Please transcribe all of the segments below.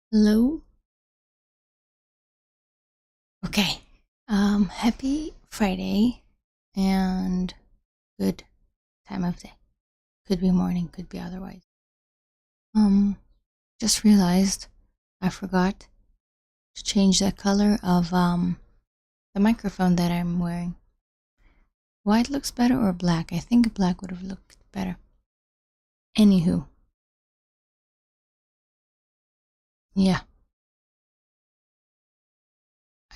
Hello. Okay. Happy Friday and good time of day. Could be morning, could be otherwise. Just realized I forgot to change the color of the microphone that I'm wearing. White looks better or black? I think black would have looked better. Anywho. Yeah.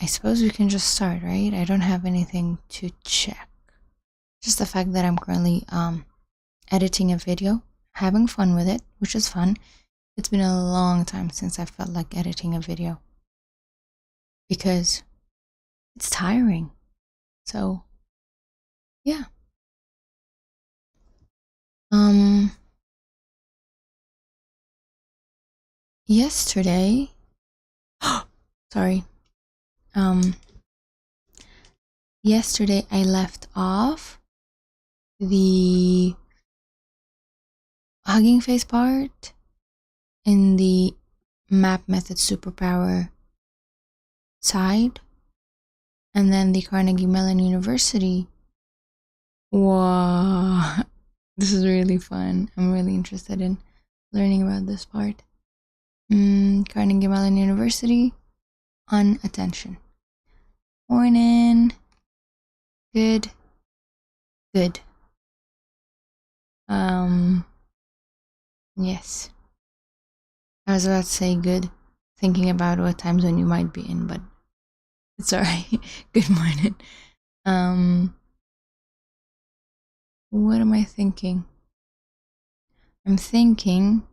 I suppose we can just start, right? I don't have anything to check. Just the fact that I'm currently editing a video, having fun with it, which is fun. It's been a long time since I felt like editing a video because it's tiring. So, yeah. Yesterday, sorry. Yesterday I left off the HuggingFace part in the map method superpower side, and then the Carnegie Mellon University. Wow, this is really fun. I'm really interested in learning about this part. Carnegie Mellon University on attention. Morning. Good. Yes. I was about to say good, thinking about what time zone you might be in, but it's alright. Good morning. What am I thinking? I'm thinking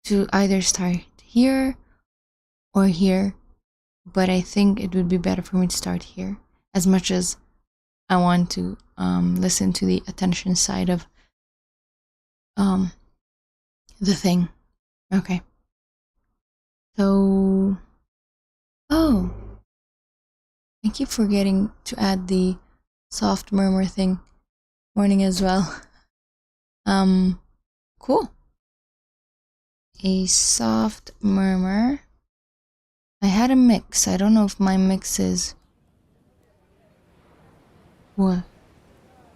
to either start here or here, but I think it would be better for me to start here, as much as I want to listen to the attention side of the thing. Okay. So, oh, I keep forgetting to add the soft murmur thing. Morning as well. Cool. A soft murmur. I had a mix. I don't know if my mix is... What?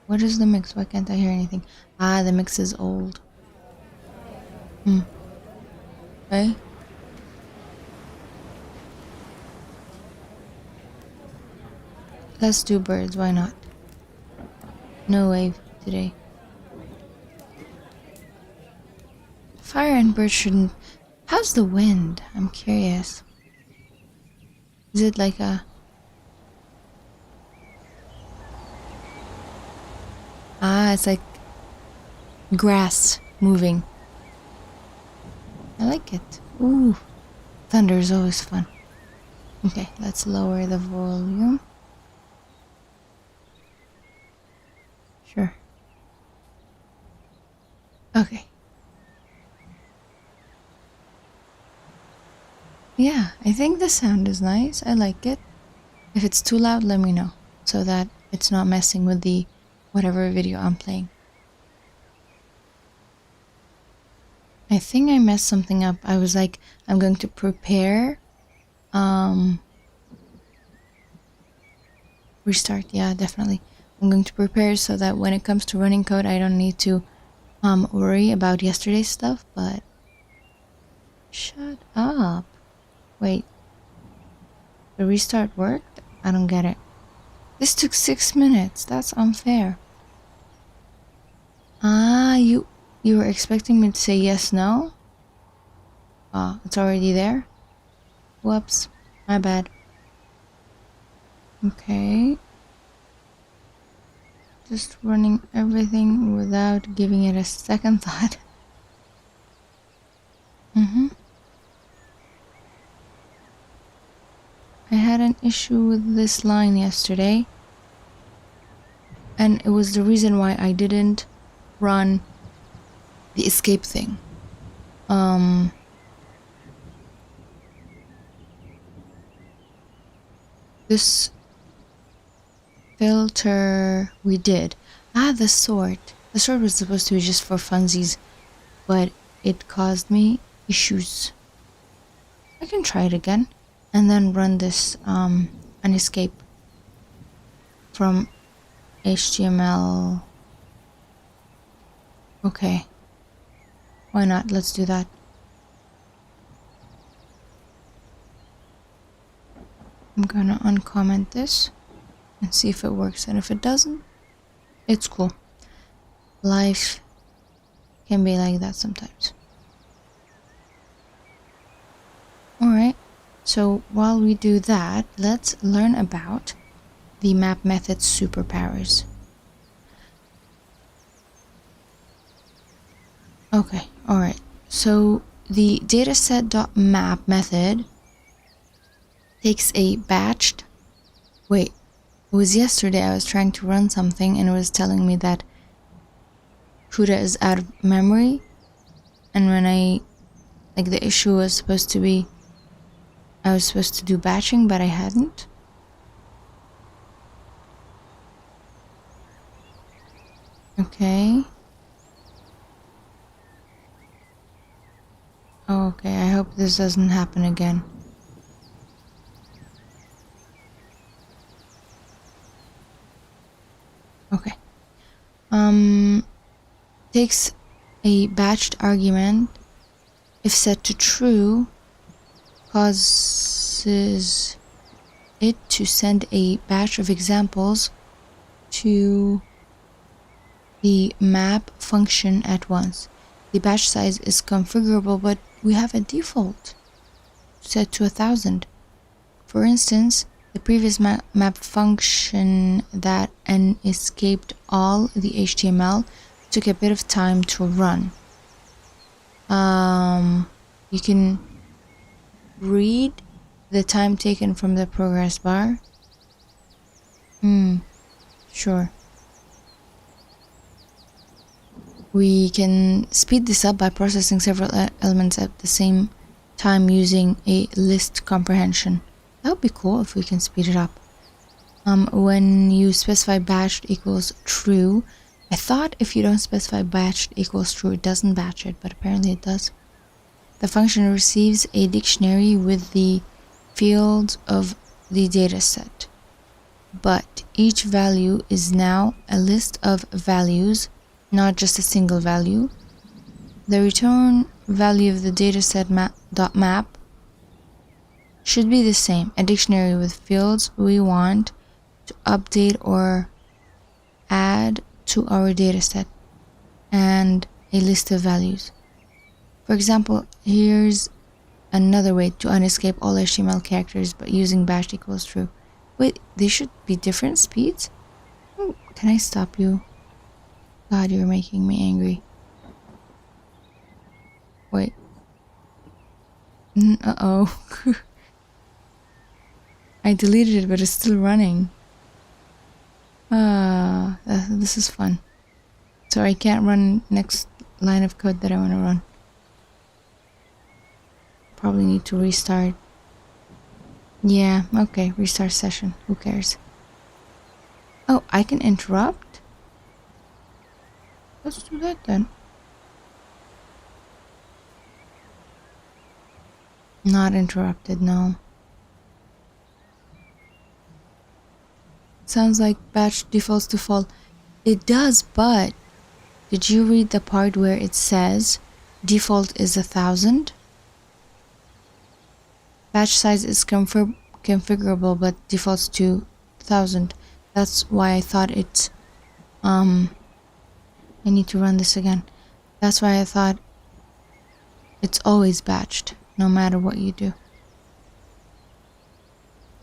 What is the mix? Why can't I hear anything? Ah, the mix is old. Okay. Let's do birds, why not? No wave today. Fire and birds shouldn't... How's the wind? I'm curious. Is it like a... Ah, it's like grass moving. I like it. Ooh, thunder is always fun. Okay, let's lower the volume. Sure. Okay. Yeah, I think the sound is nice. I like it. If it's too loud, let me know, so that it's not messing with the whatever video I'm playing. I think I messed something up. I was like, I'm going to prepare. Restart, yeah, definitely. I'm going to prepare so that when it comes to running code, I don't need to worry about yesterday's stuff, but... Shut up. Wait. The restart worked? I don't get it. This took 6 minutes. That's unfair. Ah, you were expecting me to say yes, no? Ah, it's already there? Whoops. My bad. Okay. Just running everything without giving it a second thought. I had an issue with this line yesterday, and it was the reason why I didn't run the escape thing. This filter we did. Ah, the sword. The sword was supposed to be just for funsies, but it caused me issues. I can try it again and then run this an escape from HTML. Okay, why not? Let's do that. I'm gonna uncomment this and see if it works, and if it doesn't, it's cool. Life can be like that sometimes. Alright, so while we do that, let's learn about the map method's superpowers. Okay, alright. So the dataset.map method takes a batched... Wait, it was yesterday I was trying to run something and it was telling me that CUDA is out of memory. And when the issue was supposed to be... I was supposed to do batching, but I hadn't. Okay. Okay, I hope this doesn't happen again. Okay. Takes a batched argument. If set to true, causes it to send a batch of examples to the map function at once. The batch size is configurable, but we have a default set to 1,000. For instance, the previous map function that escaped all the HTML took a bit of time to run. You can read the time taken from the progress bar. Sure. We can speed this up by processing several elements at the same time using a list comprehension. That would be cool if we can speed it up. When you specify batched equals true, I thought if you don't specify batched equals true, it doesn't batch it, but apparently it does. The function receives a dictionary with the fields of the dataset, but each value is now a list of values, not just a single value. The return value of the dataset map should be the same, a dictionary with fields we want to update or add to our dataset, and a list of values. For example, here's another way to unescape all HTML characters but using batched equals true. Wait, they should be different speeds? Can I stop you? God, you're making me angry. Wait. Uh-oh. I deleted it, but it's still running. This is fun. So I can't run next line of code that I want to run. Probably need to restart. Yeah, okay, restart session. Who cares? Oh, I can interrupt? Let's do that then. Not interrupted, no. Sounds like batch defaults to fall. It does, but did you read the part where it says default is 1,000? Batch size is configurable, but defaults to 1,000. That's why I thought it's I need to run this again. That's why I thought it's always batched, no matter what you do.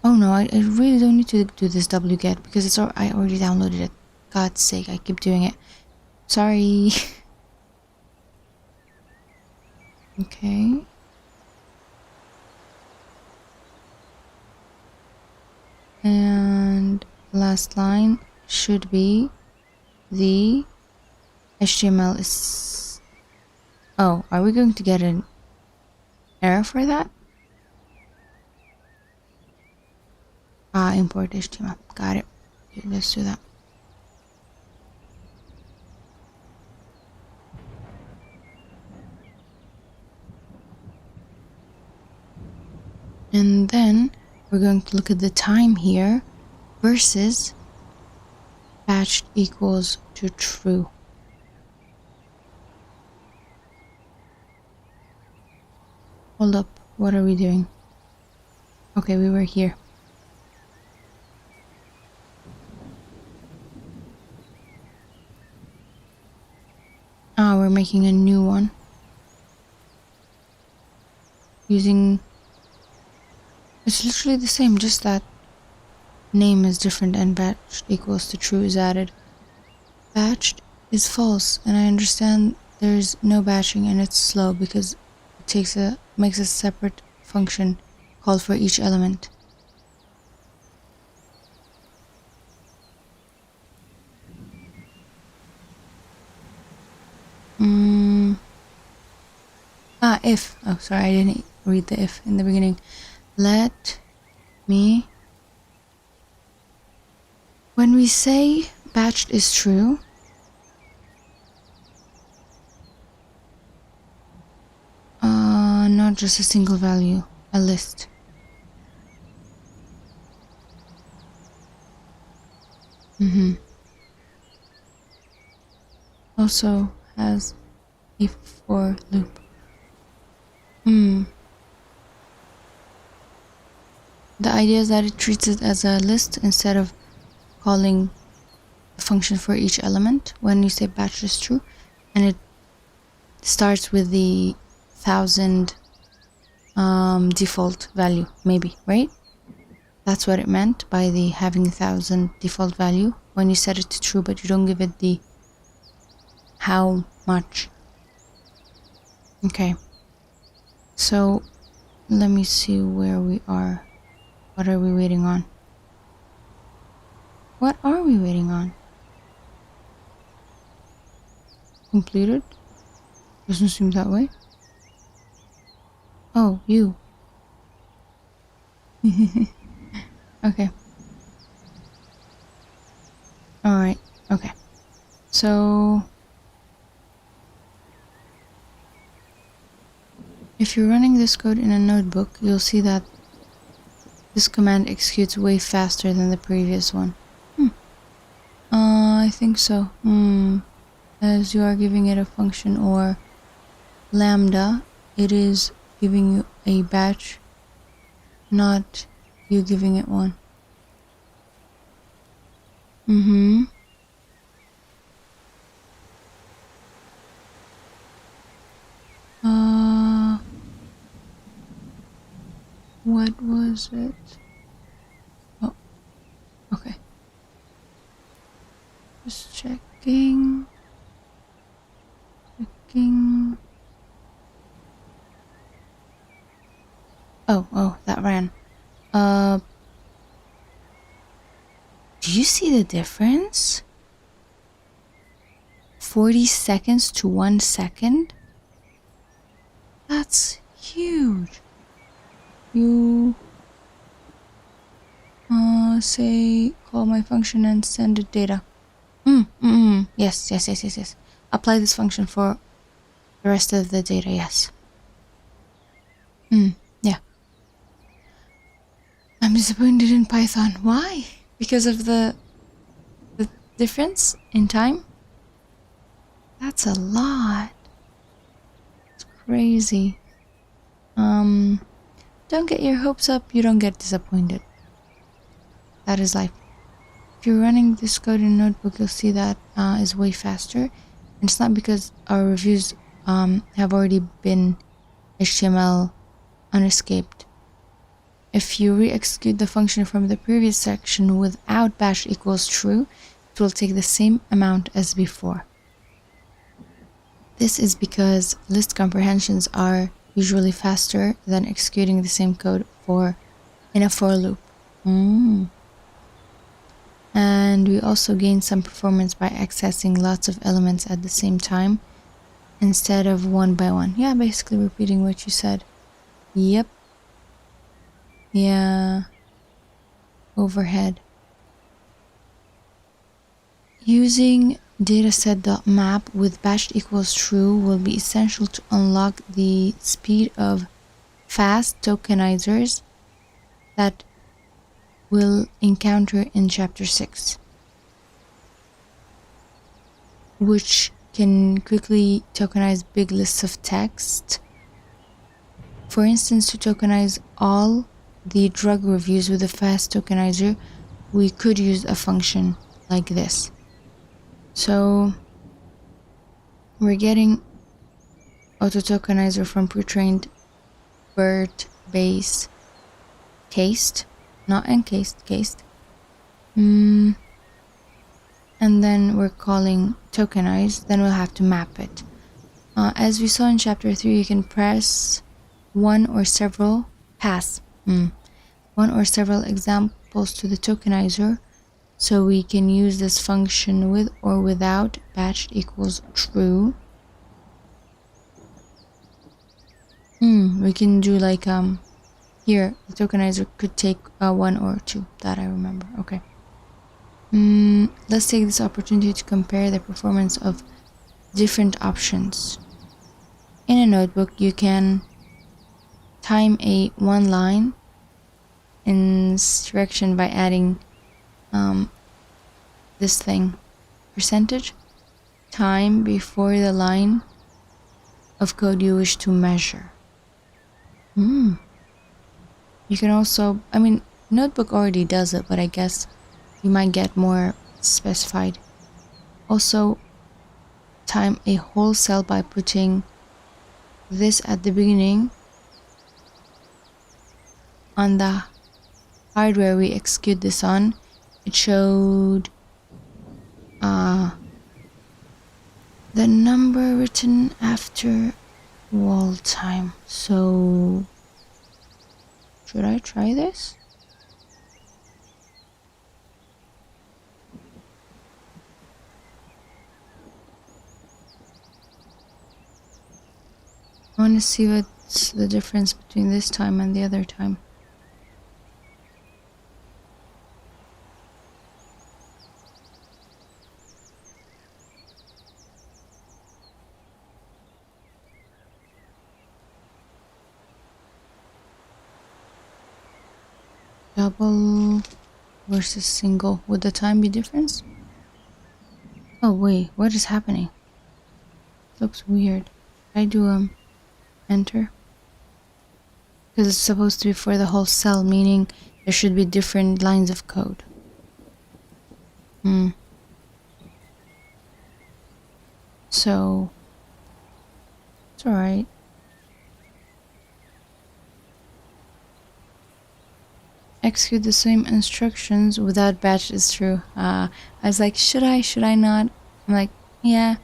Oh no, I really don't need to do this wget because I already downloaded it. God's sake, I keep doing it. Sorry. Okay. And last line should be the HTML is... Oh, are we going to get an error for that? Import HTML. Got it. Okay, let's do that. And then we're going to look at the time here versus batched equals to true. Hold up, what are we doing? Okay, we were here. We're making a new one. Using... It's literally the same, just that name is different and batched equals to true is added. Batched is false, and I understand there's no batching and it's slow because it makes a separate function called for each element. If. Oh, sorry, I didn't read the if in the beginning. Let me... When we say batched is true, not just a single value, a list. Also has a for loop. The idea is that it treats it as a list instead of calling the function for each element when you say batch is true, and it starts with the 1000 default value, maybe, right? That's what it meant by the having 1000 default value when you set it to true, but you don't give it the how much. Okay, so let me see where we are. What are we waiting on? What are we waiting on? Completed? Doesn't seem that way. Oh, you. Okay. Alright, okay. So... if you're running this code in a notebook, you'll see that this command executes way faster than the previous one. I think so. As you are giving it a function or lambda, it is giving you a batch, not you giving it one. What was it? Oh, okay. Just checking. Oh, that ran. Do you see the difference? 40 seconds to 1 second? That's huge. You say call my function and send it data. Yes. Apply this function for the rest of the data, yes. Yeah. I'm disappointed in Python. Why? Because of the difference in time? That's a lot. It's crazy. Don't get your hopes up, you don't get disappointed. That is life. If you're running this code in a notebook, you'll see that is way faster. And it's not because our reviews have already been HTML unescaped. If you re-execute the function from the previous section without batch equals true, it will take the same amount as before. This is because list comprehensions are usually faster than executing the same code in a for loop. And we also gain some performance by accessing lots of elements at the same time instead of one by one. Yeah, basically repeating what you said. Yep. Yeah. Overhead. Using dataset.map with batched equals true will be essential to unlock the speed of fast tokenizers that we'll encounter in chapter 6, which can quickly tokenize big lists of text. For instance, to tokenize all the drug reviews with a fast tokenizer, we could use a function like this. So we're getting auto tokenizer from pre-trained BERT base cased, not encased, cased. And then we're calling tokenize, then we'll have to map it. As we saw in chapter 3, you can pass one or several examples to the tokenizer, so we can use this function with or without batched equals true. We can do like here the tokenizer could take 1 or 2, that I remember. Okay. Let's take this opportunity to compare the performance of different options. In a notebook, you can time a one line instruction by adding this thing, percentage time before the line of code you wish to measure. You can also, I mean, notebook already does it, but I guess you might get more specified. Also, time a whole cell by putting this at the beginning. On the hardware we execute this on, it showed the number written after wall time. So should I try this? I want to see what's the difference between this time and the other time. Double versus single. Would the time be different? Oh wait, what is happening? Looks weird. I do enter, because it's supposed to be for the whole cell, meaning there should be different lines of code. So it's alright. Execute the same instructions without batch is true. I was like, should I not? I'm like, yeah,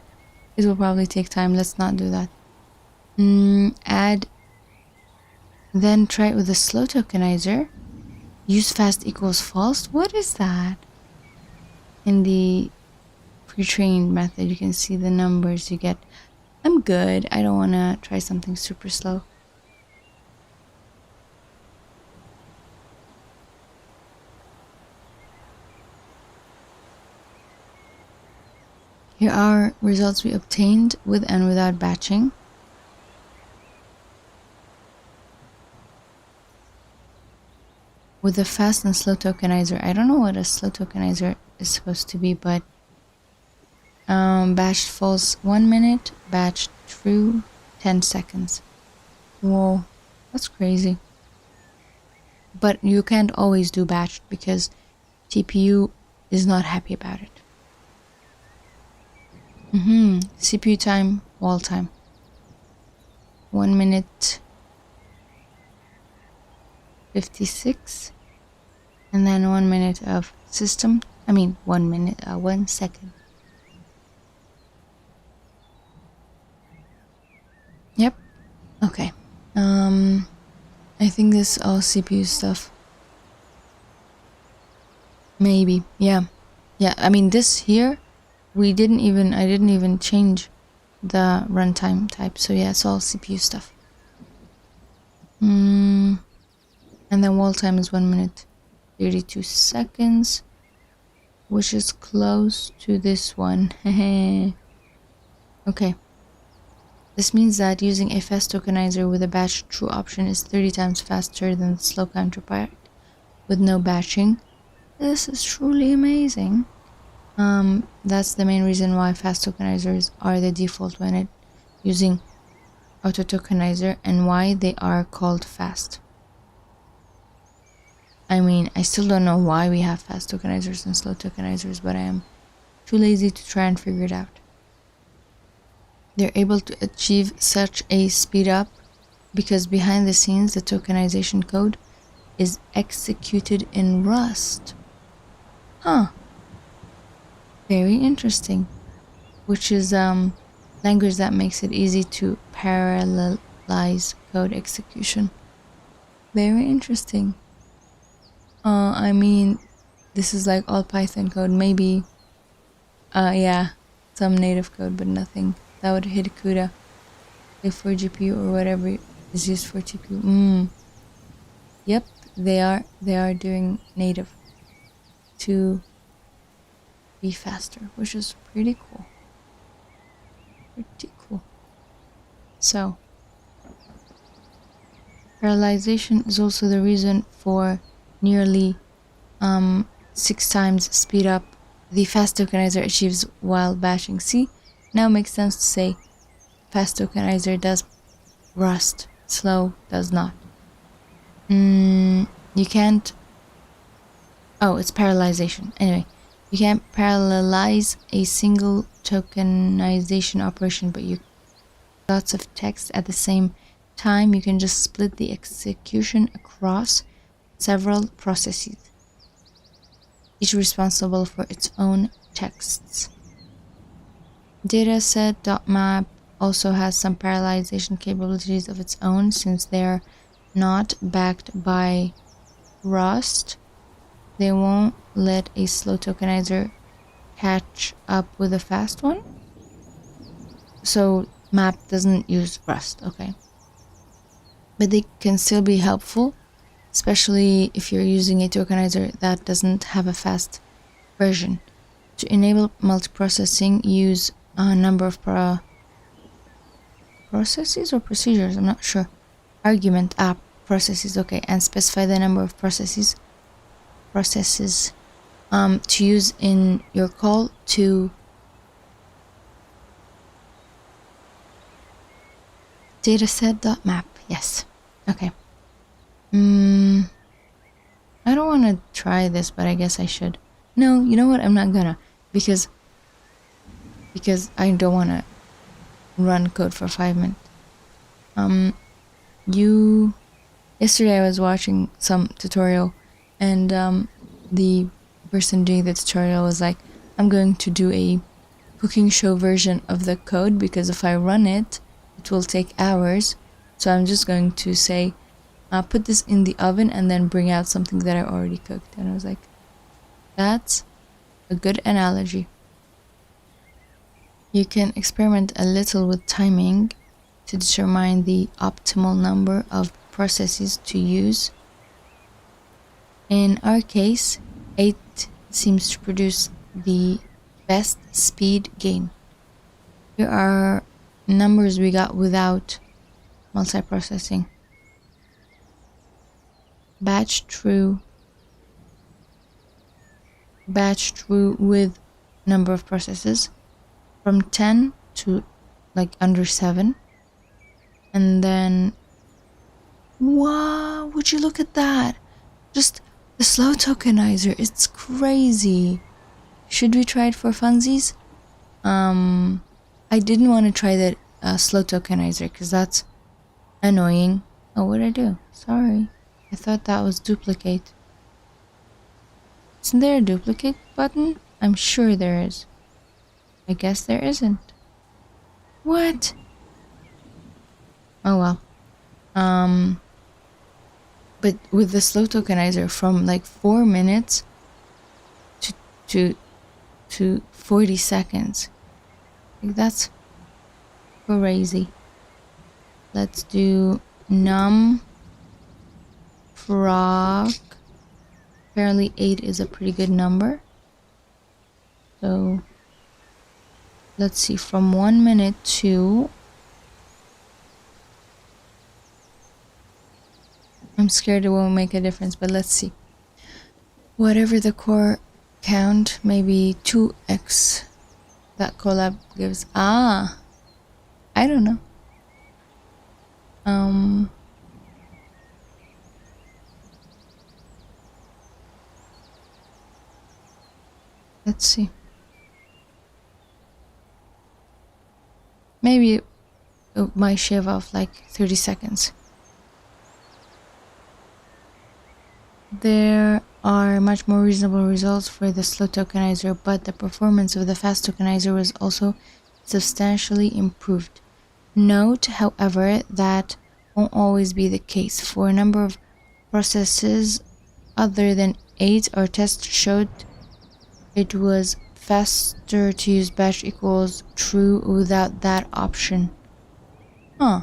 it will probably take time, let's not do that. Add, then try it with a slow tokenizer. Use fast equals false. What is that? In the pre-trained method, you can see the numbers you get. I'm good. I don't want to try something super slow. Here are results we obtained with and without batching. With a fast and slow tokenizer, I don't know what a slow tokenizer is supposed to be, but batched false 1 minute, batched true 10 seconds. Whoa, that's crazy. But you can't always do batched because TPU is not happy about it. CPU time, wall time. 1 minute 56, and then 1 minute of system. 1 second. Yep. Okay. I think this is all CPU stuff. Maybe. Yeah. I mean, this here, I didn't even change the runtime type. So yeah, it's all CPU stuff. And then wall time is 1 minute 32 seconds, which is close to this one. Okay. This means that using a fast tokenizer with a batch true option is 30 times faster than the slow counterpart. with no batching. This is truly amazing. That's the main reason why fast tokenizers are the default when it using auto tokenizer, and why they are called fast. I mean, I still don't know why we have fast tokenizers and slow tokenizers, but I am too lazy to try and figure it out. They're able to achieve such a speed up because behind the scenes the tokenization code is executed in Rust. Huh. Very interesting. Which is language that makes it easy to parallelize code execution. Very interesting. I mean, this is like all Python code. Maybe, yeah, some native code, but nothing that would hit CUDA, like for GPU or whatever is used for TPU. Yep, they are doing native to be faster, which is pretty cool. Pretty cool. So, parallelization is also the reason for nearly 6 times speed up the fast tokenizer achieves while batching. See, now makes sense to say fast tokenizer does Rust, slow does not. You can't. Oh, it's parallelization. Anyway, you can't parallelize a single tokenization operation, but you lots of text at the same time. You can just split the execution across several processes, each responsible for its own texts. Dataset.map also has some parallelization capabilities of its own, since they're not backed by Rust. They won't let a slow tokenizer catch up with a fast one. So map doesn't use Rust, okay? But they can still be helpful, especially if you're using a tokenizer that doesn't have a fast version. To enable multiprocessing, use a number of processes or procedures, I'm not sure. Argument app processes, okay, and specify the number of processes to use in your call to dataset.map. Yes, okay. I don't want to try this, but I guess I should. No, you know what, I'm not gonna, because I don't want to run code for 5 minutes. Yesterday I was watching some tutorial, and the person doing the tutorial was like, I'm going to do a cooking show version of the code, because if I run it, it will take hours. So I'm just going to say, put this in the oven and then bring out something that I already cooked. And I was like, that's a good analogy. You can experiment a little with timing to determine the optimal number of processes to use. In our case, 8 seems to produce the best speed gain. Here are numbers we got without multiprocessing. Batch true with number of processes from 10 to like under 7. And then, wow, would you look at that? Just the slow tokenizer, it's crazy. Should we try it for funsies? I didn't want to try that slow tokenizer because that's annoying. Oh, what did I do? Sorry. I thought that was duplicate. Isn't there a duplicate button? I'm sure there is. I guess there isn't. What? Oh well. But with the slow tokenizer, from like 4 minutes to 40 seconds. Like, that's crazy. Let's do num proc. Apparently 8 is a pretty good number. So let's see, from 1 minute to, I'm scared it won't make a difference, but let's see. whatever the core count, maybe 2x that collab gives. I don't know. Let's see. Maybe it might shave off like 30 seconds. There are much more reasonable results for the slow tokenizer, but the performance of the fast tokenizer was also substantially improved. Note, however, that won't always be the case. For a number of processes other than 8, our test showed it was faster to use batch equals true without that option. So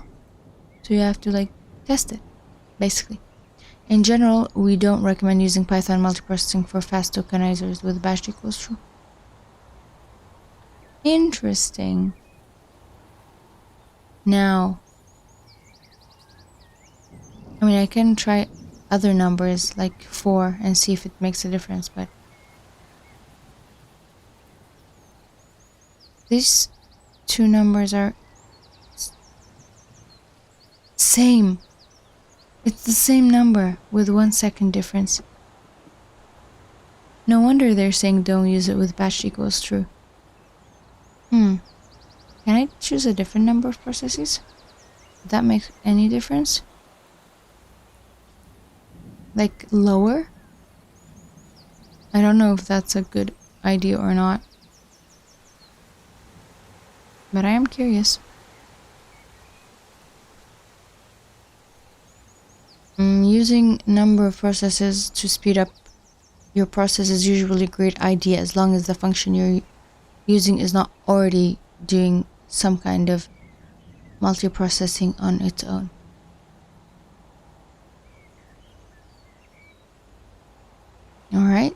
you have to like test it, basically. In general, we don't recommend using Python multiprocessing for fast tokenizers with batch equals true. Interesting. Now, I mean, I can try other numbers like 4 and see if it makes a difference, but these two numbers are same. It's the same number with 1 second difference. No wonder they're saying don't use it with batch equals true. Can I choose a different number of processes? Does that make any difference? Like lower? I don't know if that's a good idea or not. But I am curious. Using number of processes to speed up your process is usually a great idea as long as the function you're using is not already doing some kind of multiprocessing on its own. Alright.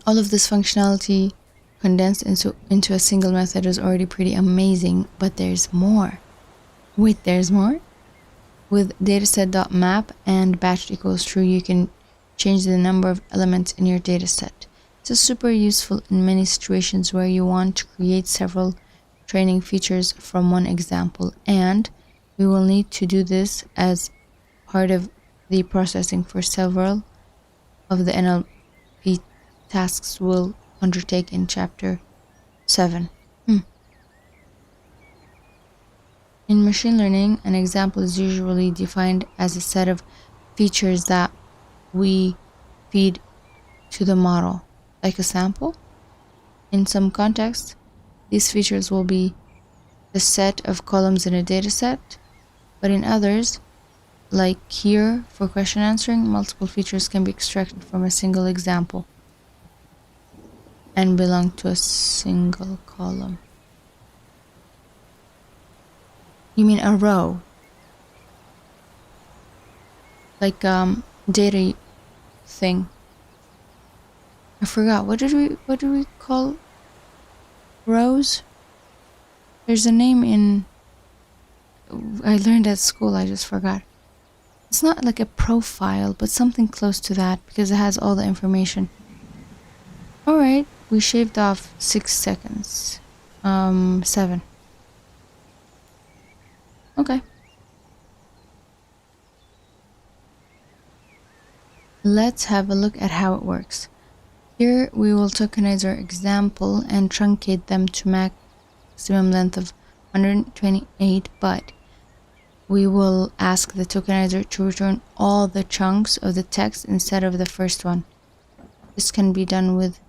All of this functionality condensed into a single method is already pretty amazing, but there's more. Wait, there's more? With dataset.map and batch equals true, you can change the number of elements in your dataset. This is super useful in many situations where you want to create several training features from one example, and we will need to do this as part of the processing for several of the NLP tasks we'll undertake in chapter 7. In machine learning, an example is usually defined as a set of features that we feed to the model, like a sample. In some contexts, these features will be the set of columns in a dataset, but in others, like here for question answering, multiple features can be extracted from a single example and belong to a single column. You mean a row? Like data thing. I forgot. What did we call rows? There's a name I learned at school, I just forgot. It's not like a profile, but something close to that because it has all the information. Alright, we shaved off 6 seconds. 7. Okay. Let's have a look at how it works. Here we will tokenize our example and truncate them to maximum length of 128, but we will ask the tokenizer to return all the chunks of the text instead of the first one. This can be done with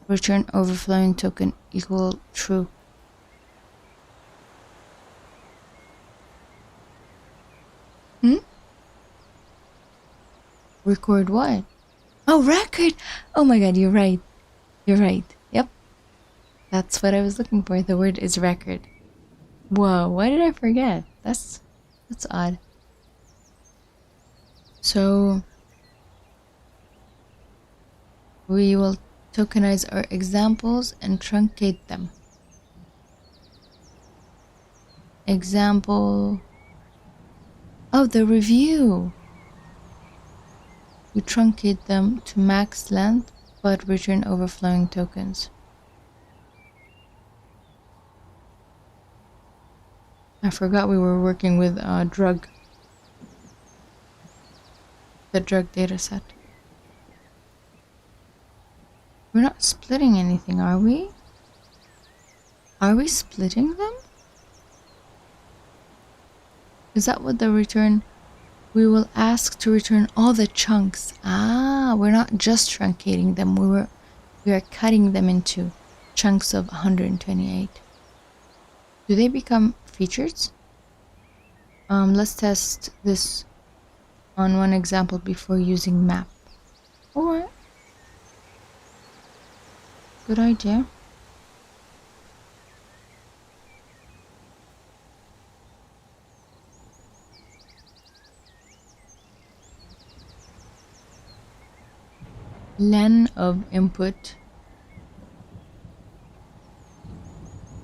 return overflowing token equal true. Record what? Oh, record! Oh my god, you're right. You're right. Yep. That's what I was looking for. The word is record. Whoa, why did I forget? That's odd. So we will tokenize our examples and truncate them. Example Oh, the review. We truncate them to max length, but return overflowing tokens. I forgot we were working with drug. The drug data set. We're not splitting anything, are we? Are we splitting them? Is that what the return? We will ask to return all the chunks. Ah, we're not just truncating them. We are cutting them into chunks of 128. Do they become features? Let's test this on one example before using map. Alright. Good idea. Len of input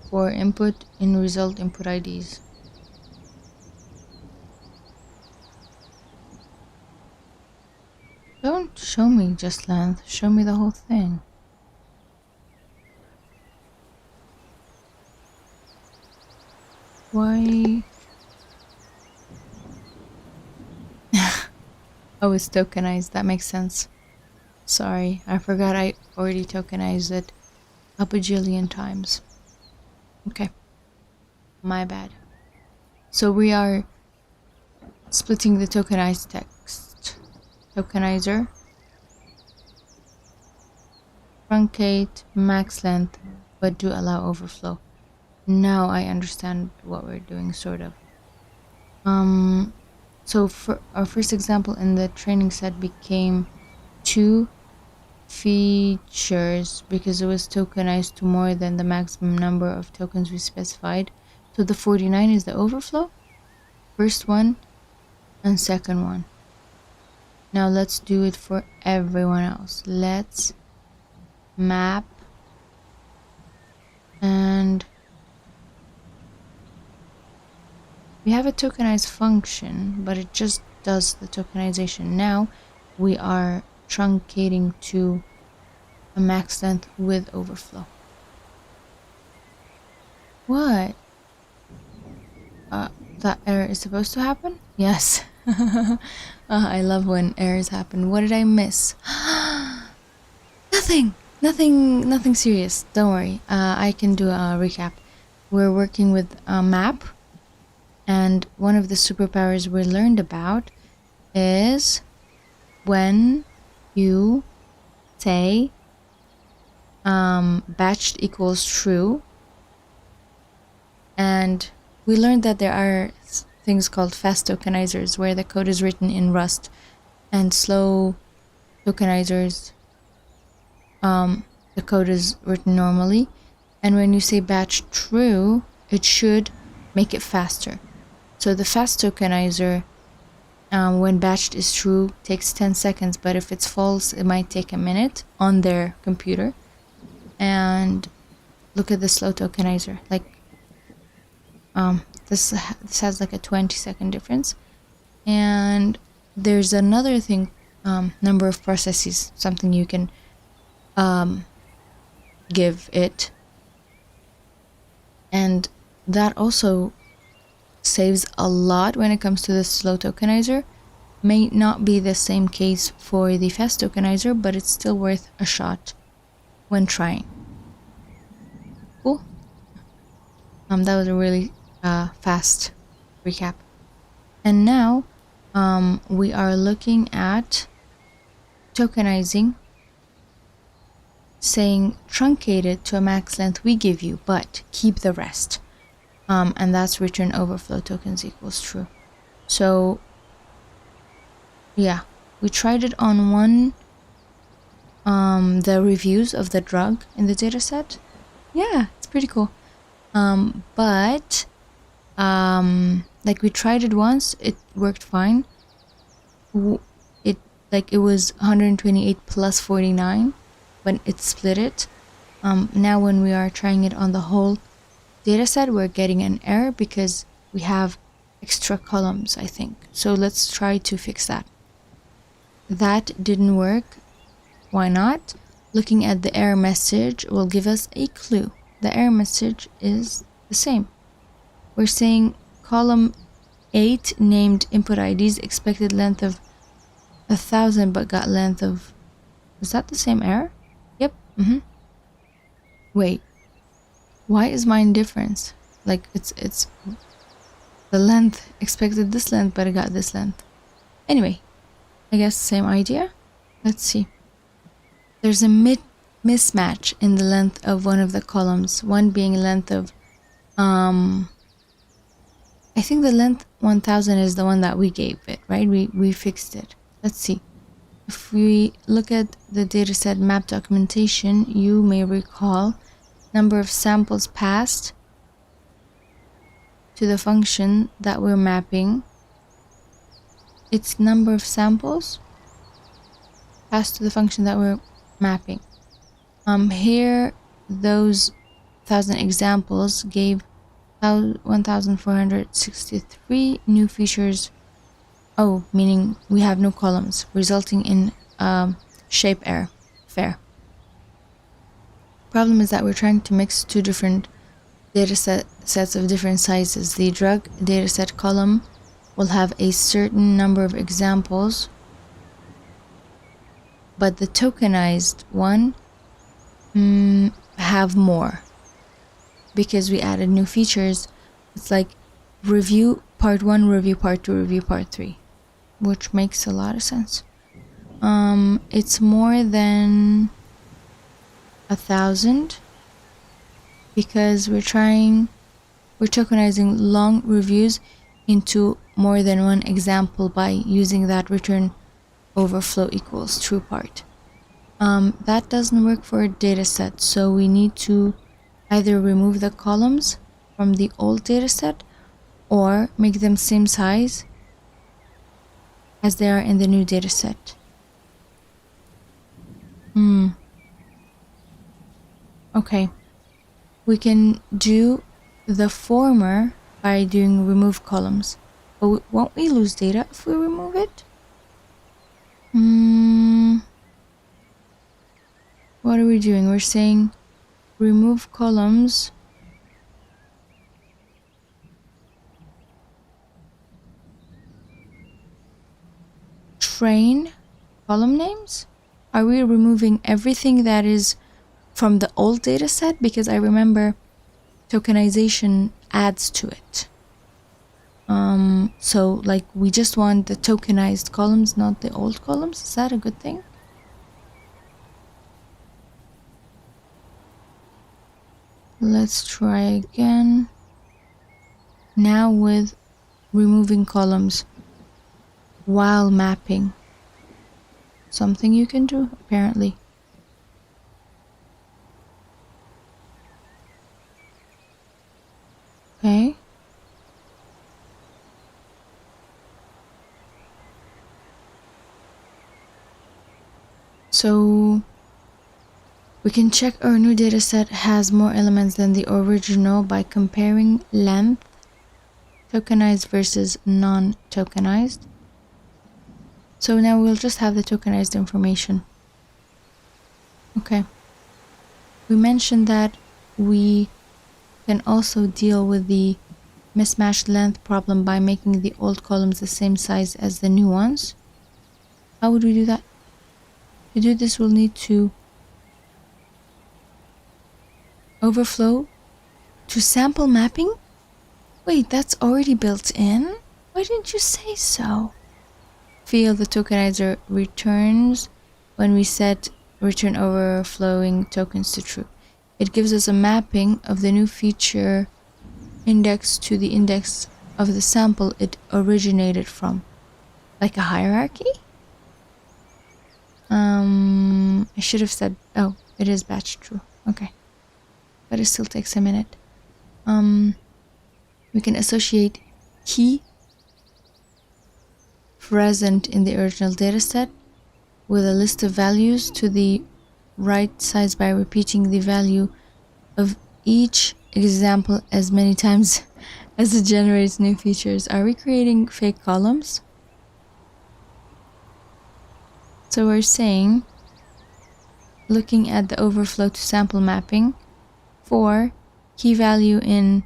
for input in result input IDs. Don't show me just length, show me the whole thing. Why? Oh, it's tokenized, that makes sense. Sorry, I forgot I already tokenized it a bajillion times. Okay, my bad. So we are splitting the tokenized text. Tokenizer, truncate, max length, but do allow overflow. Now I understand what we're doing, sort of. So for our first example in the training set became 2 features because it was tokenized to more than the maximum number of tokens we specified. So the 49 is the overflow, first one and second one. Now let's do it for everyone else. Let's map and we have a tokenized function, but it just does the tokenization. Now we are truncating to a max length with overflow. What? That error is supposed to happen? Yes. I love when errors happen. What did I miss? Nothing serious. Don't worry. I can do a recap. We're working with a map, and one of the superpowers we learned about is when you say batched equals true, and we learned that there are things called fast tokenizers where the code is written in Rust, and slow tokenizers the code is written normally, and when you say batch true it should make it faster. So the fast tokenizer, when batched is true, takes 10 seconds, but if it's false it might take a minute on their computer. And look at the slow tokenizer, like this has like a 20-second difference. And there's another thing, number of processes, something you can give it, and that also saves a lot when it comes to the slow tokenizer. May not be the same case for the fast tokenizer, but it's still worth a shot when trying. Cool. That was a really fast recap. And now we are looking at tokenizing, saying truncate it to a max length we give you, but keep the rest. And that's return overflow tokens equals true. So yeah, we tried it on one, the reviews of the drug in the dataset. Yeah, it's pretty cool. But like we tried it once, it worked fine. It was 128 plus 49 when it split it. Now when we are trying it on the whole dataset, we're getting an error because we have extra columns, I think. So let's try to fix that. That didn't work. Why not? Looking at the error message will give us a clue. The error message is the same. We're saying column 8 named input IDs expected length of 1,000 but got length of... Is that the same error? Yep. Wait. Why is mine different? Like it's the length expected this length but it got this length. Anyway, I guess same idea. Let's see. There's a mismatch in the length of one of the columns. One being length of I think the length 1000 is the one that we gave it, right? We fixed it. Let's see. If we look at the dataset map documentation, you may recall number of samples passed to the function that we're mapping. It's number of samples passed to the function that we're mapping. Here, those 1,000 examples gave 1,463 new features. Oh, meaning we have no columns, resulting in shape error. Fair. Problem is that we're trying to mix two different sets of different sizes. The drug dataset column will have a certain number of examples, but the tokenized one have more because we added new features. It's like review part 1, review part 2, review part 3, which makes a lot of sense. It's more than 1,000 because we're tokenizing long reviews into more than one example by using that return overflow equals true part. That doesn't work for a dataset, so we need to either remove the columns from the old dataset or make them same size as they are in the new dataset. Okay, we can do the former by doing remove columns, but won't we lose data if we remove it? What are we doing? We're saying remove columns train column names. Are we removing everything that is from the old data set? Because I remember tokenization adds to it. So like we just want the tokenized columns, not the old columns. Is that a good thing? Let's try again. Now with removing columns while mapping. Something you can do, apparently. Okay. So we can check our new dataset has more elements than the original by comparing length, tokenized versus non-tokenized. So now we'll just have the tokenized information. Okay. We mentioned that we can also deal with the mismatched length problem by making the old columns the same size as the new ones. How would we do that? To do this, we'll need to overflow to sample mapping. Wait, that's already built in? Why didn't you say so? Field the tokenizer returns when we set return overflowing tokens to true. It gives us a mapping of the new feature index to the index of the sample it originated from. Like a hierarchy? I should have said, oh, it is batch true. Okay. But it still takes a minute. We can associate key present in the original dataset with a list of values to the right size by repeating the value of each example as many times as it generates new features. Are we creating fake columns? So we're saying, looking at the overflow to sample mapping for key value in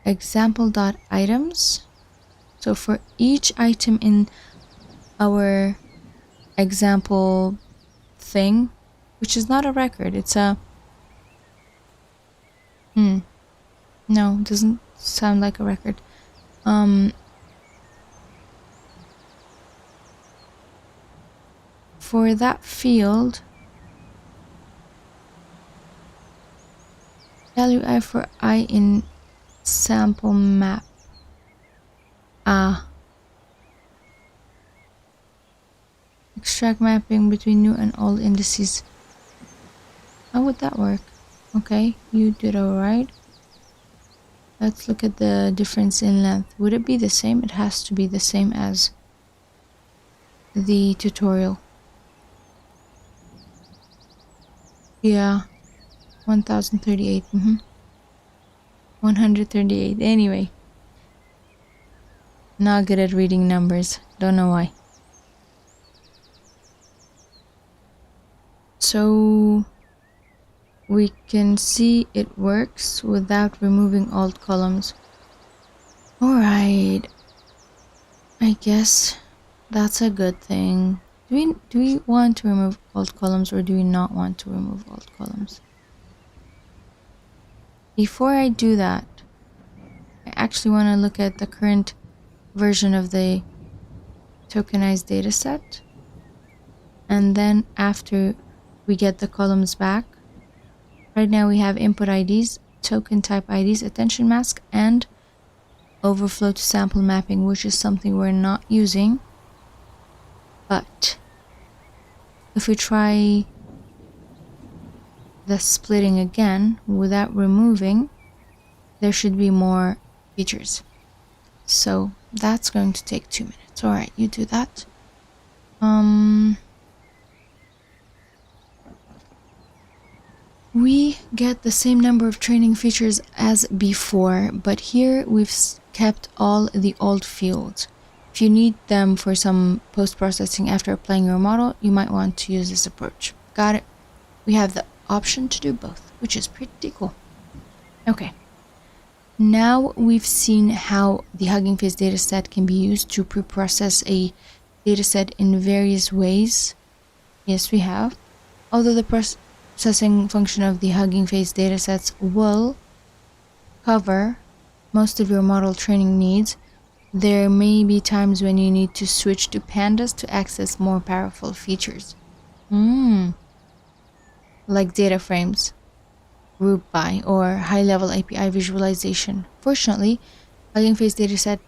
example.items. So for each item in our example thing, which is not a record, it's a no, it doesn't sound like a record. For that field, value I for I in sample map. Extract mapping between new and old indices. How would that work? Okay, you did alright. Let's look at the difference in length. Would it be the same? It has to be the same as the tutorial. Yeah, 1038. 138. Anyway, not good at reading numbers. Don't know why. So we can see it works without removing alt columns. Alright, I guess that's a good thing. Do we want to remove alt columns, or do we not want to remove alt columns? Before I do that, I actually want to look at the current version of the tokenized dataset, and then after we get the columns back. Right now we have input IDs, token type IDs, attention mask, and overflow to sample mapping, which is something we're not using. But if we try the splitting again without removing, there should be more features. So that's going to take 2 minutes. Alright, you do that. We get the same number of training features as before, but here we've kept all the old fields. If you need them for some post-processing after applying your model, you might want to use this approach. Got it? We have the option to do both, which is pretty cool. Okay. Now we've seen how the HuggingFace dataset can be used to pre-process a dataset in various ways. Yes, we have. Although the processing function of the HuggingFace datasets will cover most of your model training needs, there may be times when you need to switch to pandas to access more powerful features. Like data frames, group by, or high-level API visualization. Fortunately, HuggingFace dataset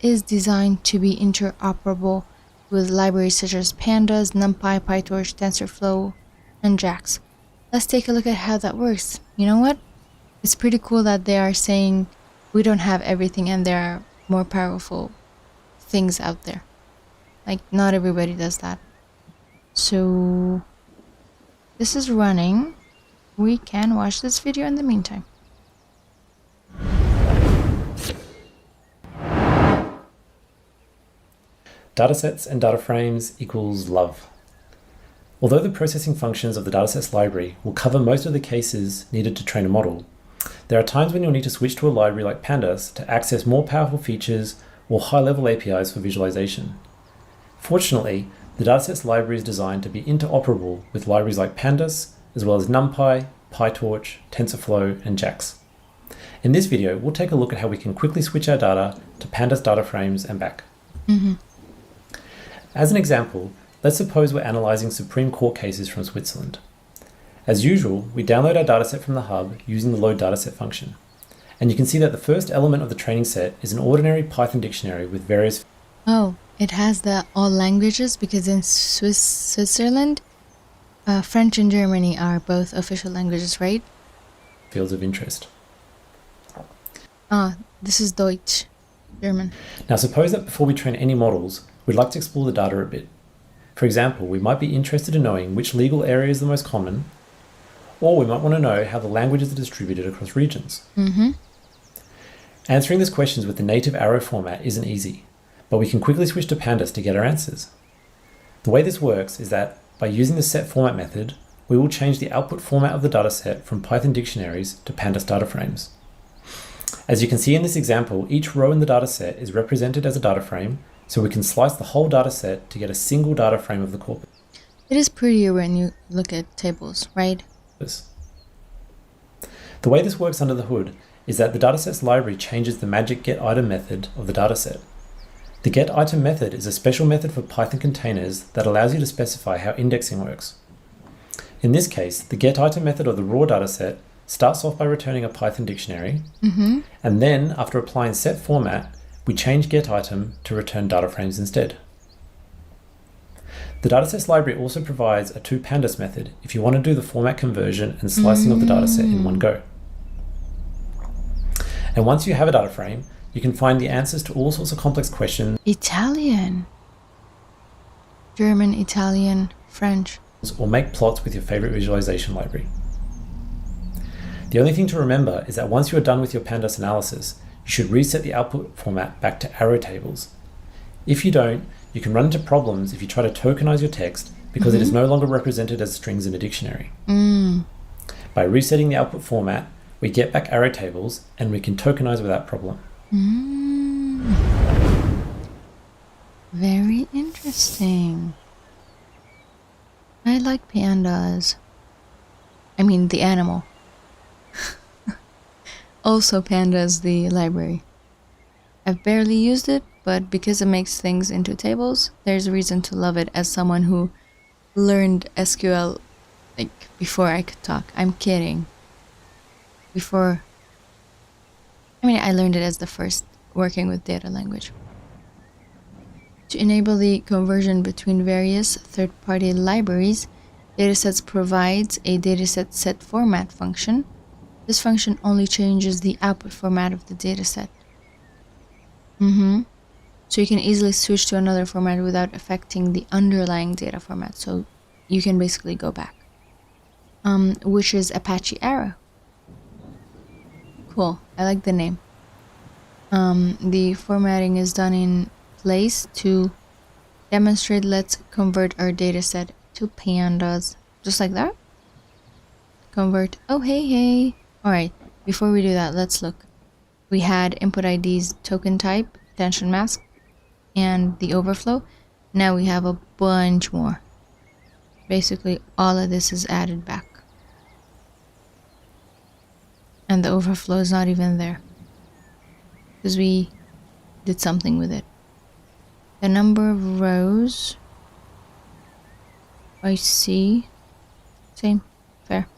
is designed to be interoperable with libraries such as pandas, NumPy, PyTorch, TensorFlow, and JAX. Let's take a look at how that works. You know what? It's pretty cool that they are saying we don't have everything and there are more powerful things out there. Like, not everybody does that. So this is running. We can watch this video in the meantime. Datasets and data frames equals love. Although the processing functions of the datasets library will cover most of the cases needed to train a model, there are times when you'll need to switch to a library like Pandas to access more powerful features or high-level APIs for visualization. Fortunately, the datasets library is designed to be interoperable with libraries like Pandas, as well as NumPy, PyTorch, TensorFlow, and JAX. In this video, we'll take a look at how we can quickly switch our data to Pandas data frames and back. As an example, let's suppose we're analyzing Supreme Court cases from Switzerland. As usual, we download our dataset from the hub using the load dataset function. And you can see that the first element of the training set is an ordinary Python dictionary with various... Oh, it has the all languages because in Switzerland, French and Germany are both official languages, right? ...fields of interest. This is Deutsch, German. Now suppose that before we train any models, we'd like to explore the data a bit. For example, we might be interested in knowing which legal area is the most common, or we might want to know how the languages are distributed across regions. Answering these questions with the native arrow format isn't easy, but we can quickly switch to pandas to get our answers. The way this works is that by using the setFormat method, we will change the output format of the dataset from Python dictionaries to pandas data frames. As you can see in this example, each row in the dataset is represented as a data frame, so we can slice the whole dataset to get a single data frame of the corpus. It is prettier when you look at tables, right? The way this works under the hood is that the datasets library changes the magic getItem method of the dataset. The getItem method is a special method for Python containers that allows you to specify how indexing works. In this case, the getItem method of the raw dataset starts off by returning a Python dictionary, and then after applying setFormat, we change getItem to return data frames instead. The datasets library also provides a toPandas method if you want to do the format conversion and slicing of the dataset in one go. And once you have a data frame, you can find the answers to all sorts of complex questions. Italian, German, Italian, French. Or make plots with your favorite visualization library. The only thing to remember is that once you are done with your pandas analysis, you should reset the output format back to arrow tables. If you don't, you can run into problems if you try to tokenize your text because it is no longer represented as strings in a dictionary. By resetting the output format, we get back arrow tables and we can tokenize without problem. Very interesting. I like pandas. I mean the animal. Also pandas, the library. I've barely used it, but because it makes things into tables, there's a reason to love it as someone who learned SQL like before I could talk. I'm kidding. I learned it as the first working with data language. To enable the conversion between various third-party libraries, Datasets provides a dataset setFormat function. This function only changes the output format of the dataset. So you can easily switch to another format without affecting the underlying data format. So you can basically go back. Which is Apache Arrow. Cool. I like the name. The formatting is done in place to demonstrate. Let's convert our dataset to pandas. Just like that. Convert. Oh, hey. Alright, before we do that, let's look. We had input IDs, token type, attention mask, and the overflow. Now we have a bunch more. Basically, all of this is added back. And the overflow is not even there. Because we did something with it. The number of rows, I see. Same. Fair.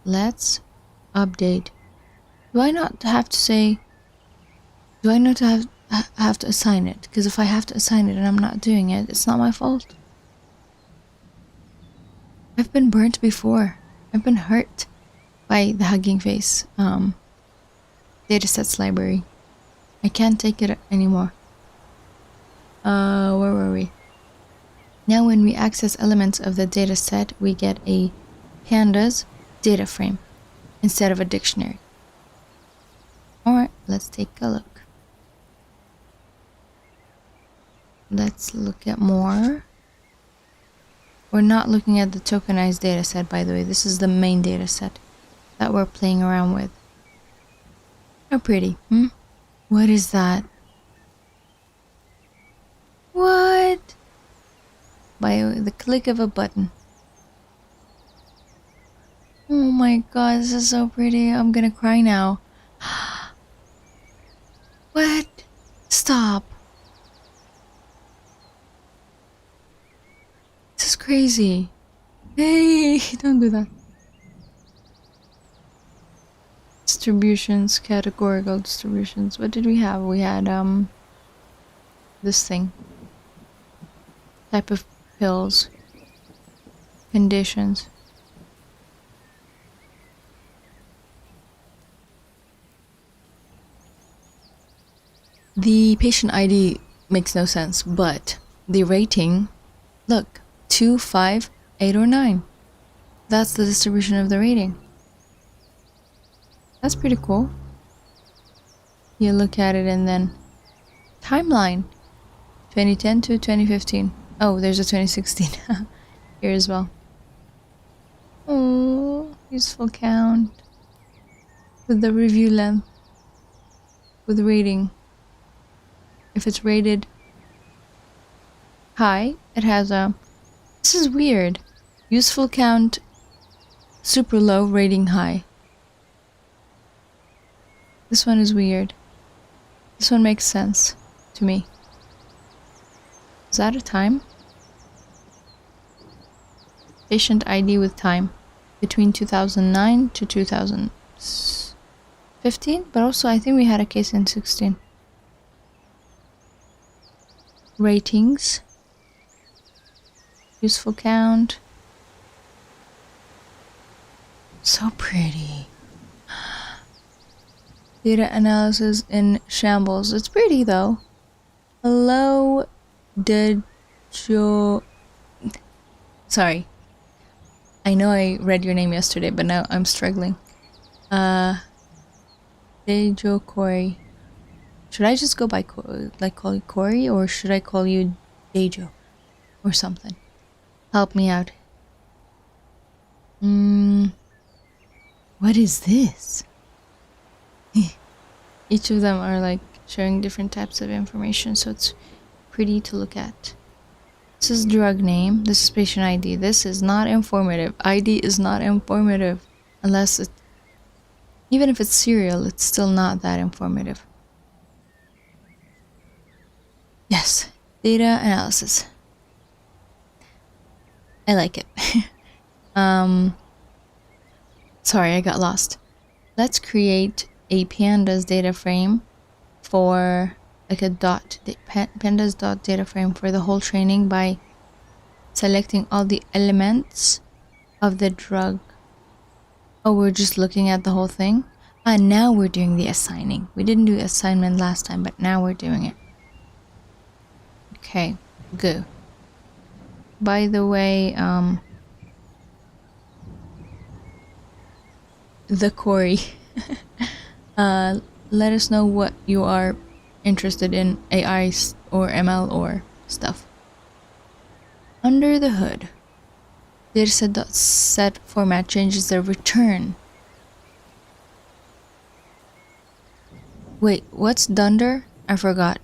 Let's update. Do I not have to say... Do I not have to assign it? Because if I have to assign it and I'm not doing it, it's not my fault. I've been burnt before. I've been hurt by the HuggingFace datasets library. I can't take it anymore. Where were we? Now when we access elements of the dataset, we get a pandas data frame instead of a dictionary. Alright, let's take a look. Let's look at more. We're not looking at the tokenized dataset, by the way. This is the main dataset that we're playing around with. How pretty, What is that? What? By the click of a button. Oh my god, this is so pretty. I'm gonna cry now. What? Stop. This is crazy. Hey, don't do that. Distributions, categorical distributions. What did we have? We had this thing. Type of pills. Conditions. The patient ID makes no sense, but the rating, look, 2, 5, 8, or 9. That's the distribution of the rating. That's pretty cool. you look at it and then timeline 2010 to 2015. Oh, there's a 2016 here as well. Oh, useful count with the review length, with rating. If it's rated high, it has a, this is weird, useful count super low, rating high. This one is weird. This one makes sense to me. Is that a time? Patient ID with time between 2009 to 2015, but also I think we had a case in 16. Ratings, useful count. So pretty. Data analysis in shambles. It's pretty though. Hello, sorry. I know I read your name yesterday, but now I'm struggling. Dejo Corey. Should I just go by call you Corey, or should I call you Dejo or something? Help me out. What is this? Each of them are like sharing different types of information, so it's pretty to look at. This is drug name. This is patient ID. This is not informative. ID is not informative unless it, even if it's serial, it's still not that informative. Yes, data analysis. I like it. Sorry, I got lost. Let's create a pandas data frame for like a pandas dot data frame for the whole training by selecting all the elements of the drug. Oh, we're just looking at the whole thing? Now we're doing the assigning. We didn't do assignment last time, but now we're doing it. Okay, go. By the way, the Corey, let us know what you are interested in, AI or ML or stuff. Under the hood, dataset.set format changes the return. Wait, what's dunder? I forgot.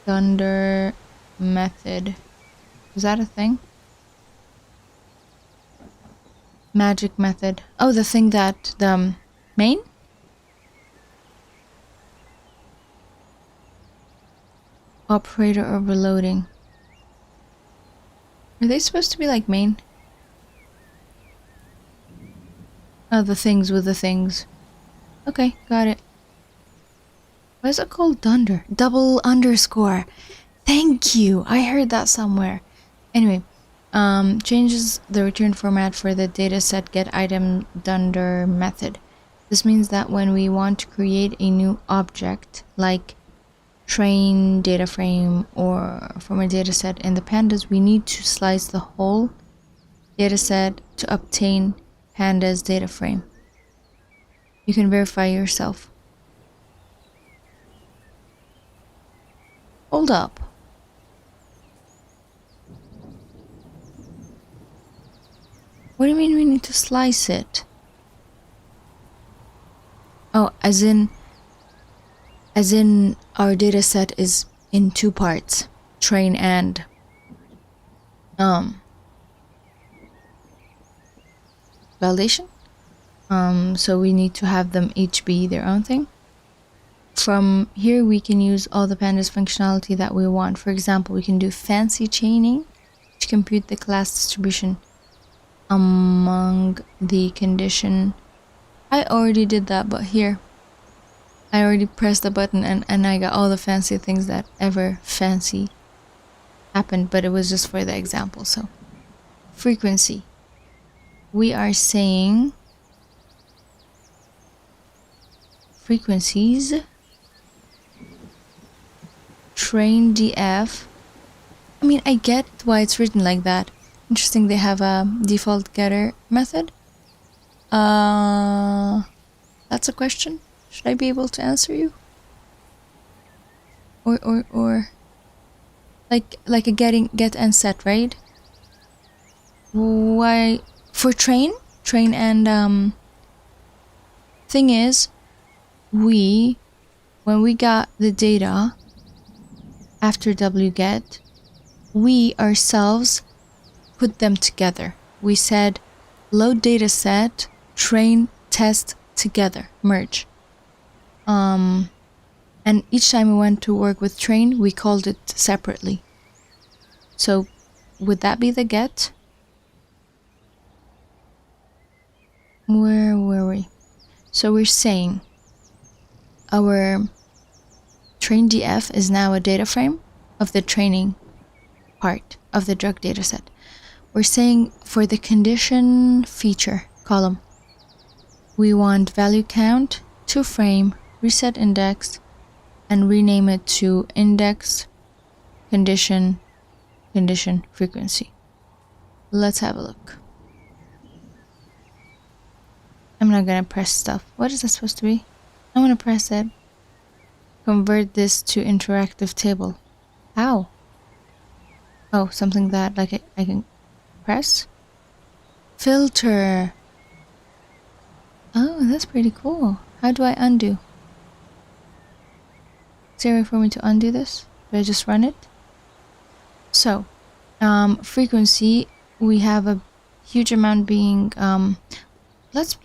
Dunder method. Is that a thing? Magic method. Oh, the thing that the main? Operator overloading. Are they supposed to be like main? Oh, the things with the things. Okay, got it. Why is it called dunder? Double underscore. Thank you. I heard that somewhere. Anyway, changes the return format for the dataset get item dunder method. This means that when we want to create a new object like train data frame or from a dataset in the pandas, we need to slice the whole dataset to obtain pandas data frame. You can verify yourself. Hold up. What do you mean we need to slice it? Oh, as in our data set is in two parts, train and validation. So we need to have them each be their own thing. From here we can use all the pandas functionality that we want. For example, we can do fancy chaining to compute the class distribution among the condition. I already did that, but here I already pressed the button and I got all the fancy things that ever fancy happened, but it was just for the example. So frequency, we are saying frequencies train df. I mean, I get why it's written like that. Interesting, they have a default getter method. That's a question. Should I be able to answer you? Or like a get and set, right? Why for train and thing is, when we got the data after wget, we ourselves put them together. We said load data set, train, test together, merge. And each time we went to work with train, we called it separately. So would that be the get? Where were we? So we're saying our train DF is now a data frame of the training part of the drug data set. We're saying for the condition feature column, we want value count to frame, reset index, and rename it to index, condition, frequency. Let's have a look. I'm not gonna press stuff. What is that supposed to be? I wanna press it. Convert this to interactive table. How? Oh, something that like I can press? Filter. Oh, that's pretty cool. How do I undo? Is there a way for me to undo this? Do I just run it? So, frequency, we have a huge amount being, let's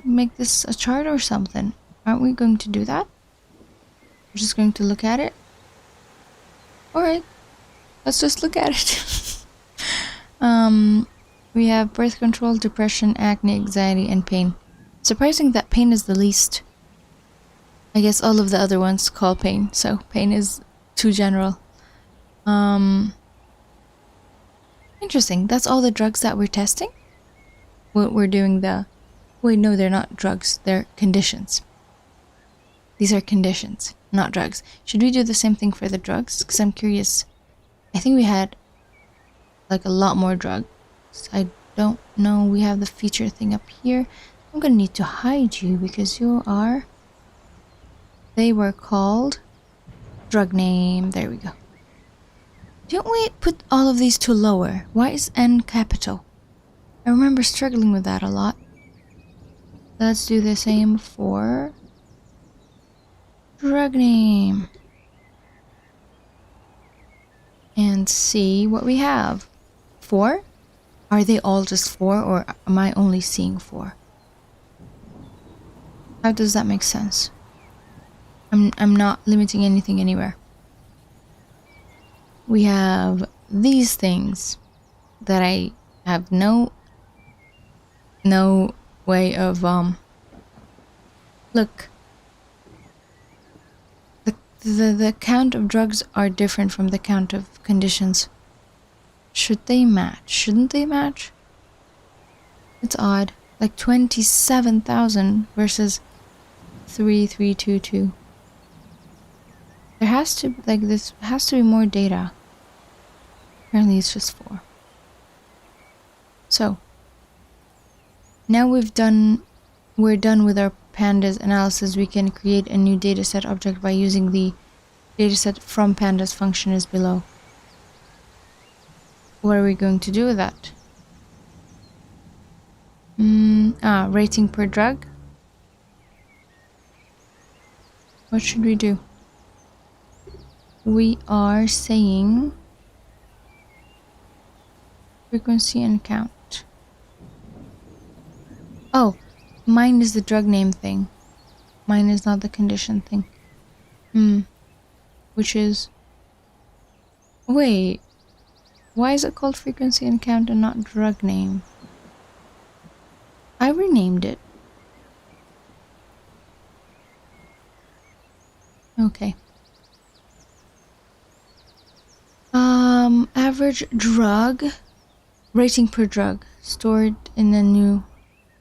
make this a chart or something. Aren't we going to do that? We're just going to look at it? Alright, let's just look at it. We have birth control, depression, acne, anxiety, and pain. Surprising that pain is the least. I guess all of the other ones call pain, so pain is too general. Interesting. That's all the drugs that we're testing? We're doing the... Wait, no, they're not drugs. They're conditions. These are conditions, not drugs. Should we do the same thing for the drugs? Because I'm curious. I think we had like a lot more drugs. I don't know. We have the feature thing up here. I'm gonna need to hide you because you are... They were called drug name. There we go. Don't we put all of these to lower? Why is N capital? I remember struggling with that a lot. Let's do the same for drug name. And see what we have. 4? Are they all just 4 or am I only seeing 4? How does that make sense? I'm not limiting anything anywhere. We have these things that I have no way of look. The count of drugs are different from the count of conditions. Should they match? Shouldn't they match? It's odd. Like 27,000 versus 3,322. There has to, like, this has to be more data. Apparently it's just 4. So, now we're done with our pandas analysis. We can create a new dataset object by using the dataset from pandas function is below. What are we going to do with that? Rating per drug. What should we do? We are saying frequency and count. Oh, mine is the drug name thing. Mine is not the condition thing. Which is... Wait. Why is it called frequency and count and not drug name? I renamed it. Okay. Average drug rating per drug stored in a new.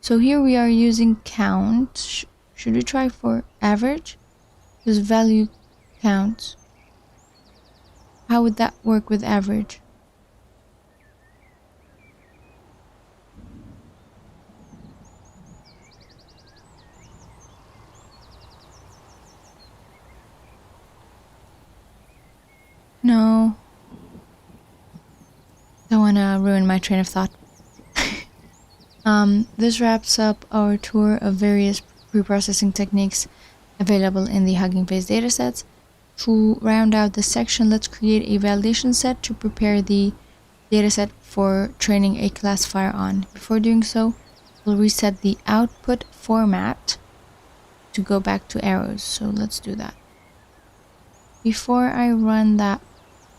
So here we are using count. Should we try for average? Because value counts. How would that work with average? don't want to ruin my train of thought. This wraps up our tour of various preprocessing techniques available in the HuggingFace datasets. To round out this section, let's create a validation set to prepare the dataset for training a classifier on. Before doing so, we'll reset the output format to go back to arrows. So let's do that. Before I run that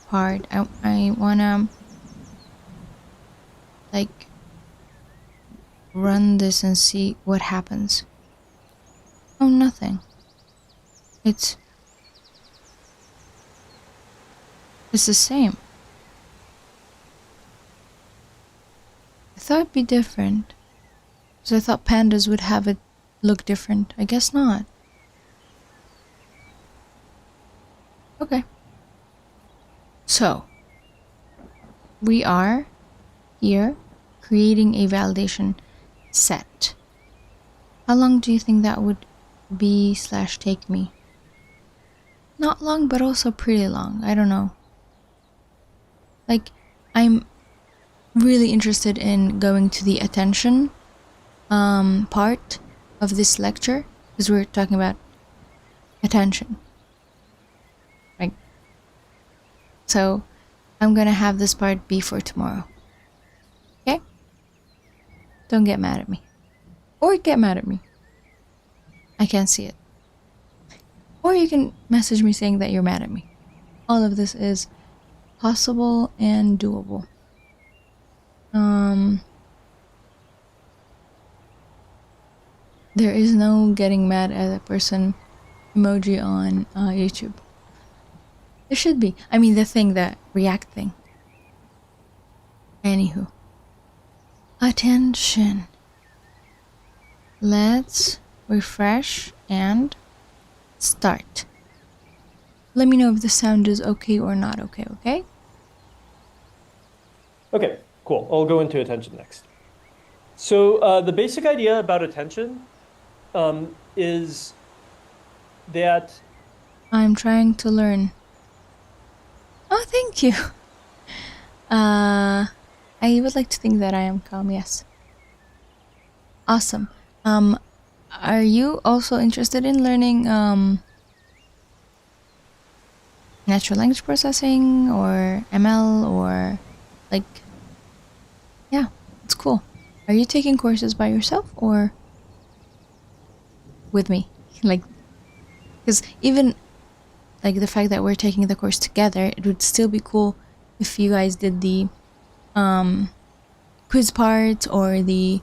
part, I wanna like run this and see what happens. Oh, nothing. It's the same. I thought it'd be different, because I thought pandas would have it look different. I guess not. Okay. So, we are here creating a validation set. How long do you think that would be/take me? Not long, but also pretty long. I don't know. Like, I'm really interested in going to the attention part of this lecture, because we're talking about attention. Right? So, I'm gonna have this part be for tomorrow. Okay? Don't get mad at me. Or get mad at me. I can't see it. Or you can message me saying that you're mad at me. All of this is possible and doable. There is no getting mad at a person emoji on YouTube. There should be. I mean, the react thing. Anywho. Attention. Let's refresh and start. Let me know if the sound is okay or not okay, okay? Okay, cool. I'll go into attention next. So the basic idea about attention is that... I'm trying to learn. Oh, thank you. I would like to think that I am calm, yes. Awesome. Are you also interested in learning natural language processing or ML or like, yeah, it's cool. Are you taking courses by yourself or with me? Like, because even like the fact that we're taking the course together, it would still be cool if you guys did the quiz part, or the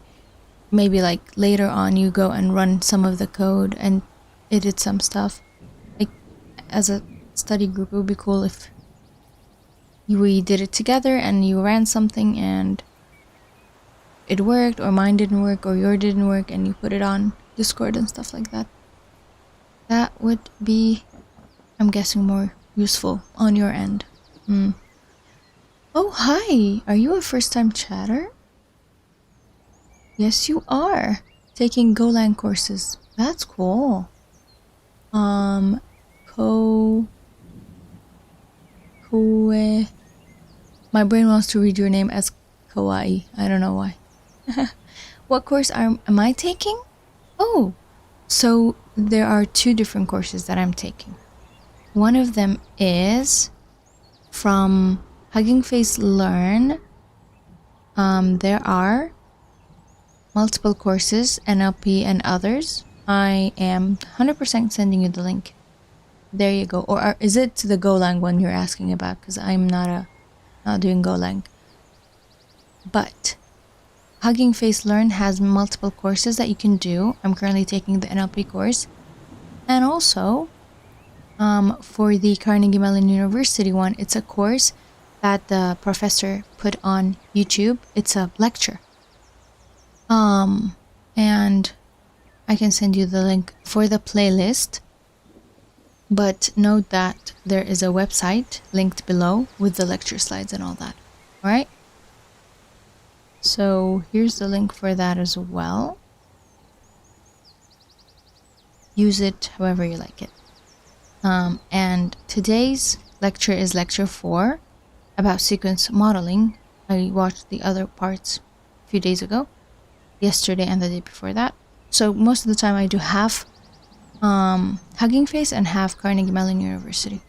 maybe like later on you go and run some of the code and edit some stuff. Like as a study group, it would be cool if we did it together and you ran something and it worked, or mine didn't work, or yours didn't work, and you put it on Discord and stuff like that. That would be, I'm guessing, more useful on your end. Oh, hi! Are you a first-time chatter? Yes, you are. Taking Golang courses. That's cool. My brain wants to read your name as Kawaii. I don't know why. What course am I taking? Oh, so there are 2 different courses that I'm taking. One of them is from HuggingFace Learn. There are multiple courses, NLP and others. I am 100% sending you the link. There you go. Or is it the Golang one you're asking about? Because I'm not doing Golang. But HuggingFace Learn has multiple courses that you can do. I'm currently taking the NLP course. And also, for the Carnegie Mellon University one, it's a course that the professor put on YouTube. It's a lecture. And I can send you the link for the playlist. But note that there is a website linked below with the lecture slides and all that. Alright? So here's the link for that as well. Use it however you like it. And today's lecture is lecture 4 about sequence modeling. I watched the other parts a few days ago, yesterday and the day before that. So most of the time I do half HuggingFace and half Carnegie Mellon University.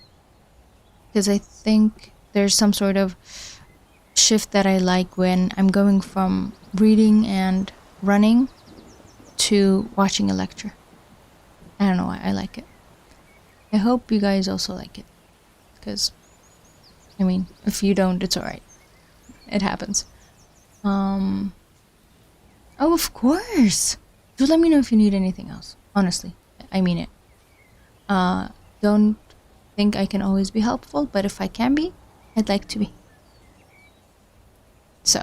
Because I think there's some sort of shift that I like when I'm going from reading and running to watching a lecture. I don't know why I like it. I hope you guys also like it. Because, I mean, if you don't, it's alright. It happens. Oh, of course! Do let me know if you need anything else. Honestly. I mean it. Don't think I can always be helpful, but if I can be, I'd like to be. So.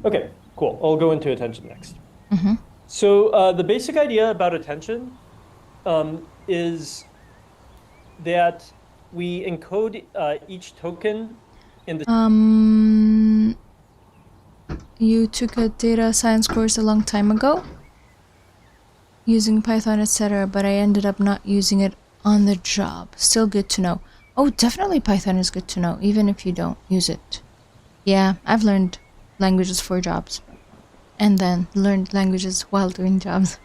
Okay, cool. I'll go into attention next. Mm-hmm. So the basic idea about attention is that we encode each token in the... You took a data science course a long time ago using Python, etc., but I ended up not using it on the job. Still good to know. Oh, definitely Python is good to know, even if you don't use it. Yeah, I've learned languages for jobs. And then learned languages while doing jobs.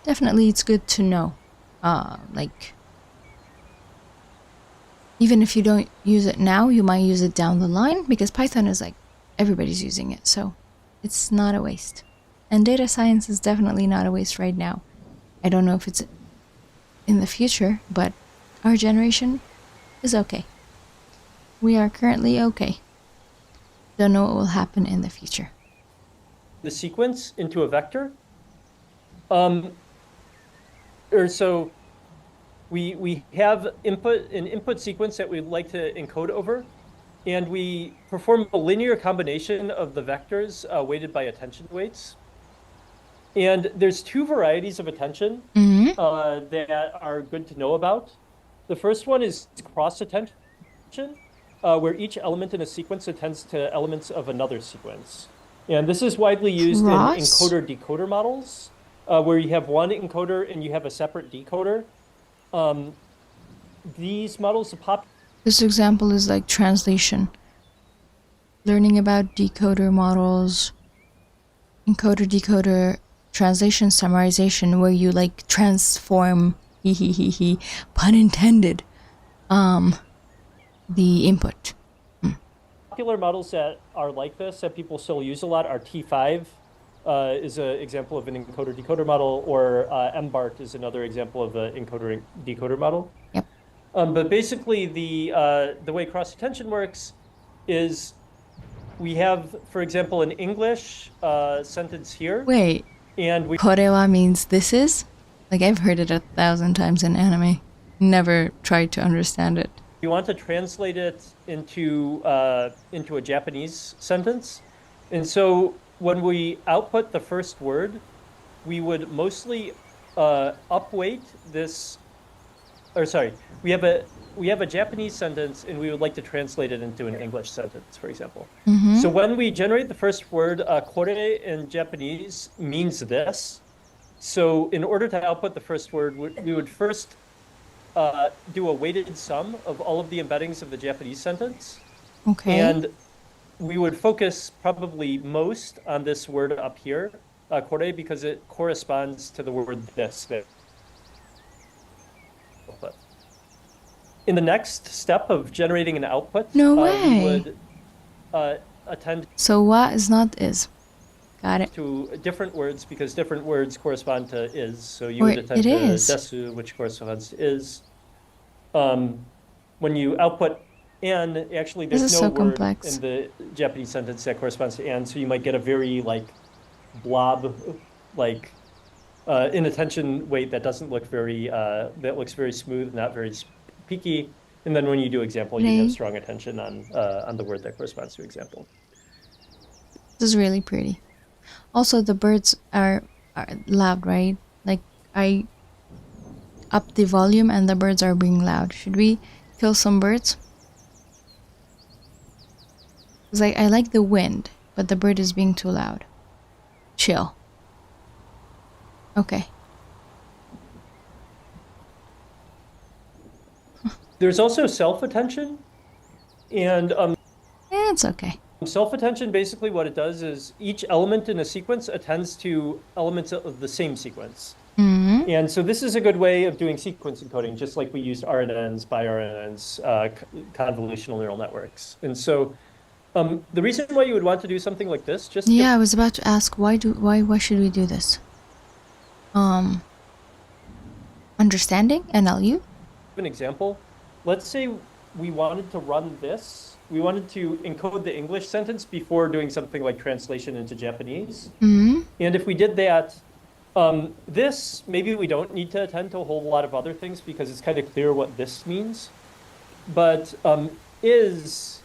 Definitely it's good to know. Like, even if you don't use it now, you might use it down the line, because Python is like, everybody's using it, so it's not a waste. And data science is definitely not a waste right now. I don't know if it's in the future, but our generation is okay. We are currently okay. Don't know what will happen in the future. The sequence into a vector. So we have an input sequence that we'd like to encode over, and we perform a linear combination of the vectors weighted by attention weights. And there's two varieties of attention that are good to know about. The first one is cross attention, where each element in a sequence attends to elements of another sequence. And this is widely used in encoder-decoder models, where you have one encoder and you have a separate decoder. These models are popular. This example is like translation. Learning about decoder models, encoder-decoder, translation summarization, where you like transform, pun intended, the input. Popular models that are like this that people still use a lot are T5 is an example of an encoder-decoder model, or MBART is another example of an encoder-decoder model. Yep. But basically, the way cross-attention works is we have, for example, an English sentence here. Wait. And we... Korewa means this is? Like, I've heard it 1,000 times in anime. Never tried to understand it. We want to translate it into a Japanese sentence. And so when we output the first word, we would mostly upweight this, or sorry, we have a Japanese sentence and we would like to translate it into an English sentence, for example. So when we generate the first word, kore in Japanese means this. So in order to output the first word, we would first do a weighted sum of all of the embeddings of the Japanese sentence. Okay. And we would focus probably most on this word up here, kore, because it corresponds to the word this. In the next step of generating an output, no way. We would attend so what is not is. Got it. To different words, because different words correspond to is. So you Or would attend it to is. desu, which corresponds to is. When you output and, actually This there's is no so word complex. in the Japanese sentence that corresponds to and, so you might get a very like blob, like inattention weight that doesn't look very, that looks very smooth, not very peaky. And then when you do example, you have strong attention on the word that corresponds to example. This is really pretty. Also, the birds are loud, right? Like, I up the volume and the birds are being loud. Should we kill some birds? Because I like the wind, but the bird is being too loud. Chill. Okay. There's also self-attention. And It's okay. self-attention, basically what it does is each element in a sequence attends to elements of the same sequence. Mm-hmm. And so this is a good way of doing sequence encoding, just like we used RNNs, bi-RNNs, convolutional neural networks. And so the reason why you would want to do something like this, just Yeah, I was about to ask why should we do this? Understanding NLU? an example. Let's say we wanted to run this. We wanted to encode the English sentence before doing something like translation into Japanese. Mm-hmm. And if we did that, this, maybe we don't need to attend to a whole lot of other things because it's kind of clear what this means. But is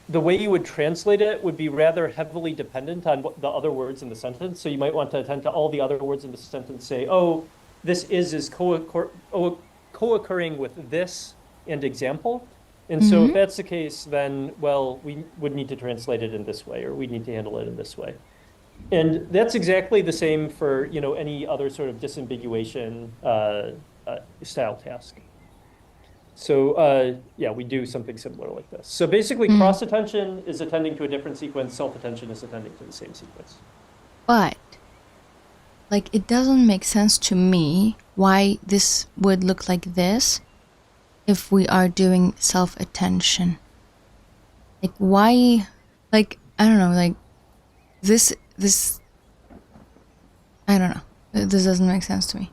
the way you would translate it would be rather heavily dependent on what the other words in the sentence. So you might want to attend to all the other words in the sentence, say, oh, this is co-occurring with this and example. And so if that's the case, then, well, we would need to translate it in this way, or we need to handle it in this way. And that's exactly the same for, any other sort of disambiguation style task. So yeah, we do something similar like this. So basically cross-attention is attending to a different sequence, self-attention is attending to the same sequence. But, like, it doesn't make sense to me why this would look like this if we are doing self-attention. Like, why, like, I don't know, like, this, I don't know. This doesn't make sense to me.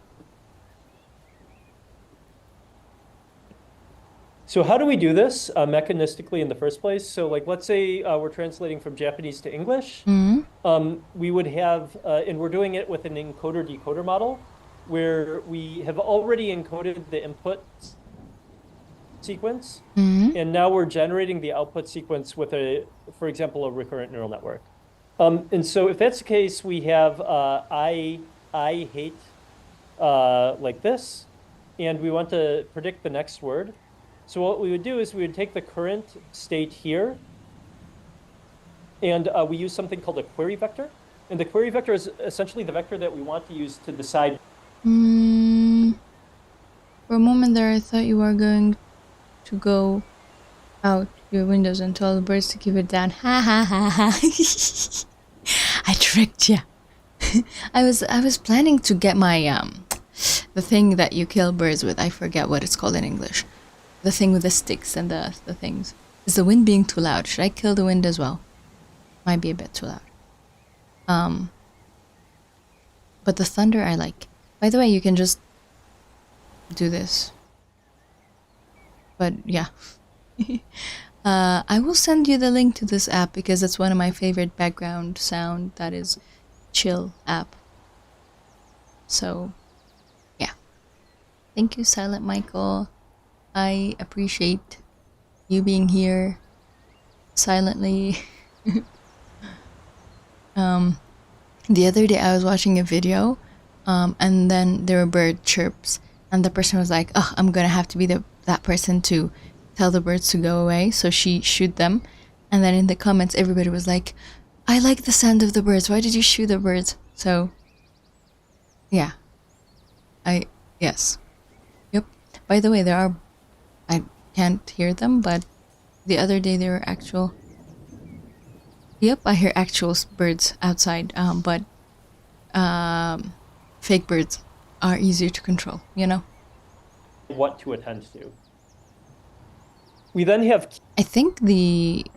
So how do we do this mechanistically in the first place? So like, let's say we're translating from Japanese to English. We would have, and we're doing it with an encoder-decoder model, where we have already encoded the input sequence, and now we're generating the output sequence with for example, a recurrent neural network. And so if that's the case, we have I hate like this, and we want to predict the next word. So what we would do is we would take the current state here, and we use something called a query vector. And the query vector is essentially the vector that we want to use to decide. For a moment there, I thought you were going to go out your windows and tell the birds to keep it down. Ha ha ha ha. I tricked you. I was planning to get my the thing that you kill birds with. I forget what it's called in English. The thing with the sticks and the things. Is the wind being too loud? Should I kill the wind as well? Might be a bit too loud. But the thunder I like. By the way, you can just do this. But yeah. I will send you the link to this app because it's one of my favorite background sound, that is chill app. So yeah. Thank you, Silent Michael. I appreciate you being here silently. The other day I was watching a video, and then there were bird chirps, and the person was like, oh, I'm gonna have to be that person to tell the birds to go away, so she shoot them. And then in the comments everybody was like, I like the sound of the birds, why did you shoot the birds? So yeah, yes, yep. By the way, I can't hear them, but the other day there were actual, yep, I hear actual birds outside, but fake birds are easier to control, What to attend to. We then have... I think the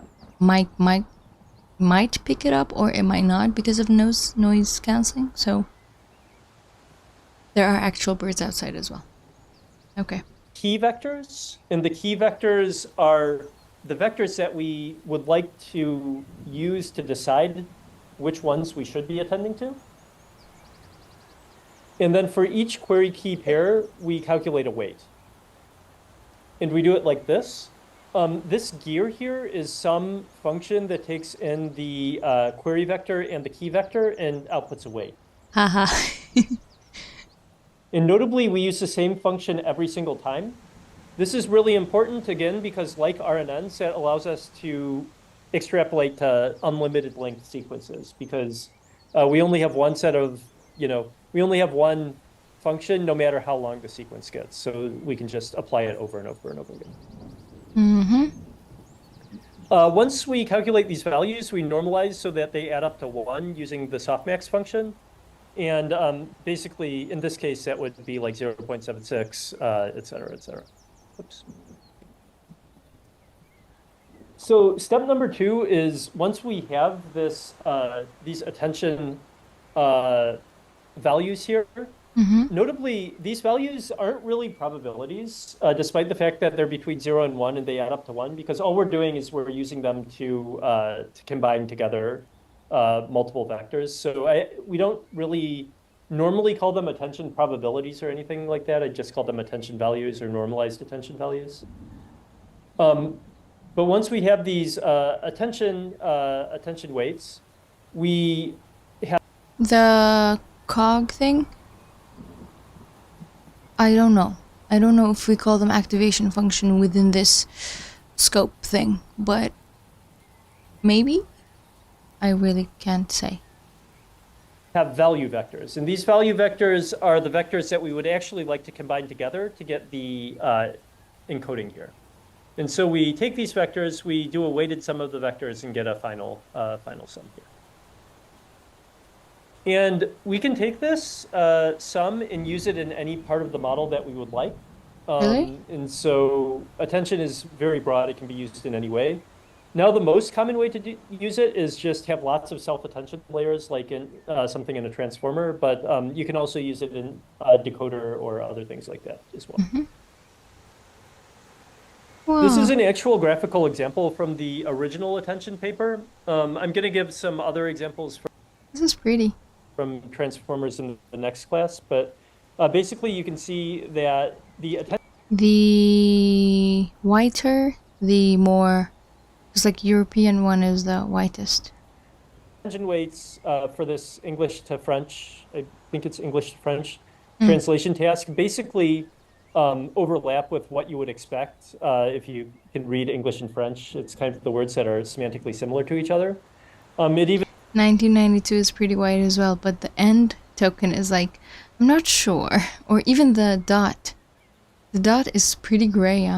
mic might pick it up, or it might not because of noise cancelling, so there are actual birds outside as well. Okay. Key vectors, and the key vectors are the vectors that we would like to use to decide which ones we should be attending to. And then for each query key pair, we calculate a weight. And we do it like this. This gear here is some function that takes in the query vector and the key vector and outputs a weight. Haha. And notably, we use the same function every single time. This is really important, again, because like RNNs, that allows us to extrapolate to unlimited length sequences, because we only have one set of, we only have one function no matter how long the sequence gets. So we can just apply it over and over and over again. Once we calculate these values, we normalize so that they add up to 1 using the softmax function. And basically, in this case, that would be like 0.76, et cetera, et cetera. Oops. So step number 2 is once we have this these attention values here, notably, these values aren't really probabilities, despite the fact that they're between 0 and 1 and they add up to 1, because all we're doing is we're using them to combine together multiple vectors. So we don't really normally call them attention probabilities or anything like that. I just call them attention values or normalized attention values. But once we have these attention weights, we have The cog thing? I don't know. I don't know if we call them activation function within this scope thing, but maybe? I really can't say. have value vectors. And these value vectors are the vectors that we would actually like to combine together to get the encoding here. And so we take these vectors, we do a weighted sum of the vectors and get a final sum here. And we can take this sum and use it in any part of the model that we would like. Really? And so attention is very broad. It can be used in any way. Now, the most common way to use it is just have lots of self-attention layers, like in something in a transformer. But you can also use it in a decoder or other things like that as well. Wow. This is an actual graphical example from the original attention paper. I'm going to give some other examples This is pretty. from transformers in the next class. But basically, you can see that the The whiter, the more, it's like European one is the whitest. attention weights for this English to French, I think it's English to French translation task, basically overlap with what you would expect if you can read English and French. It's kind of the words that are semantically similar to each other. It even 1992 is pretty white as well, but the end token is like, I'm not sure. Or even the dot. The dot is pretty gray,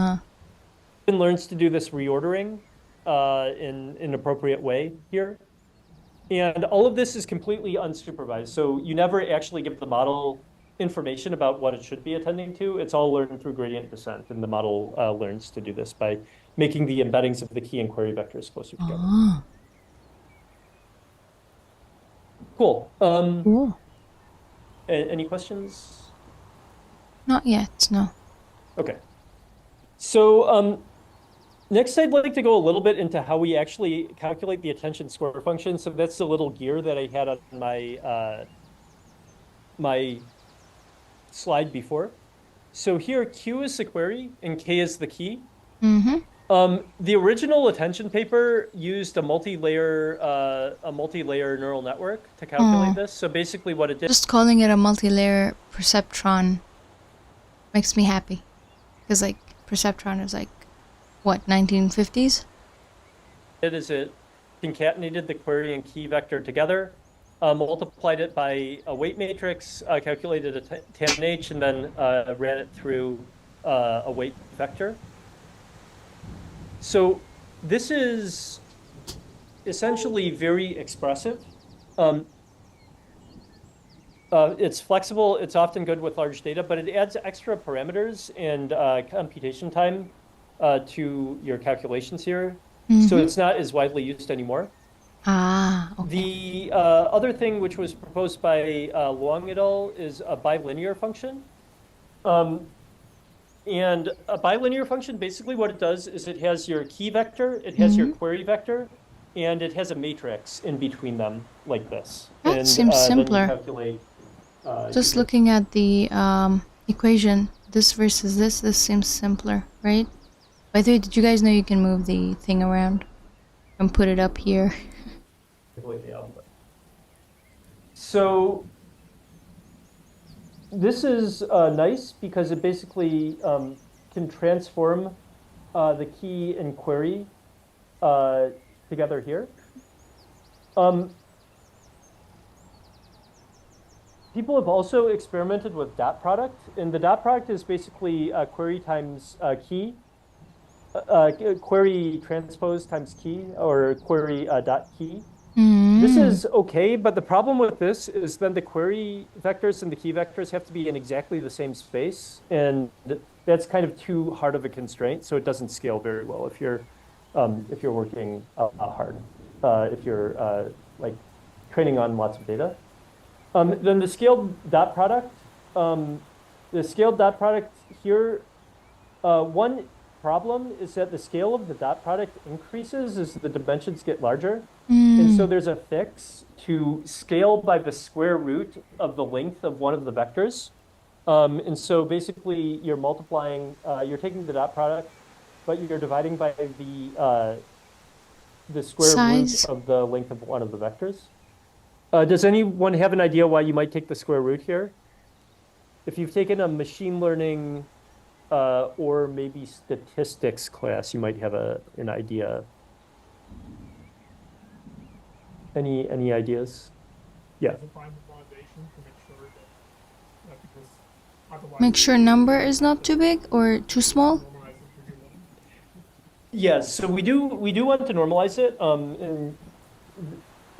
learns to do this reordering in an appropriate way here. And all of this is completely unsupervised. So you never actually give the model information about what it should be attending to. It's all learned through gradient descent. And the model learns to do this by making the embeddings of the key and query vectors closer together. Oh. Cool. Cool. Any questions? Not yet, no. Okay. So next, I'd like to go a little bit into how we actually calculate the attention square function. So that's the little gear that I had on my my slide before. So here, Q is the query and K is the key. The original attention paper used a multi-layer neural network to calculate this. So basically, what it did. Just calling it a multi-layer perceptron makes me happy. Because, like, perceptron is like, what, 1950s? It is it concatenated the query and key vector together, multiplied it by a weight matrix, calculated a tan H, and then ran it through a weight vector. So this is essentially very expressive. It's flexible. It's often good with large data, but it adds extra parameters and computation time to your calculations here. So it's not as widely used anymore. Ah, okay. The other thing which was proposed by Luang et al. Is a bilinear function. And a bilinear function, basically what it does is it has your key vector, it has your query vector, and it has a matrix in between them like this. That and, seems simpler. Then you calculate, Just looking at the equation, this versus this seems simpler, right? By the way, did you guys know you can move the thing around and put it up here? So this is nice because it basically can transform the key and query together here. People have also experimented with dot product, and the dot product is basically query times key. query transpose times key or query dot key. Mm. This is okay, but the problem with this is then the query vectors and the key vectors have to be in exactly the same space, and that's kind of too hard of a constraint, so it doesn't scale very well if you're working hard, if you're like training on lots of data. Then the scaled dot product, here, one problem is that the scale of the dot product increases as the dimensions get larger. And so there's a fix to scale by the square root of the length of one of the vectors. And so basically you're multiplying, you're taking the dot product, but you're dividing by the square Size. root of the length of one of the vectors. Does anyone have an idea why you might take the square root here? If you've taken a machine learning or maybe statistics class, you might have an idea. Any ideas? Yeah. Make sure number is not too big or too small. Yes, so we do want to normalize it, and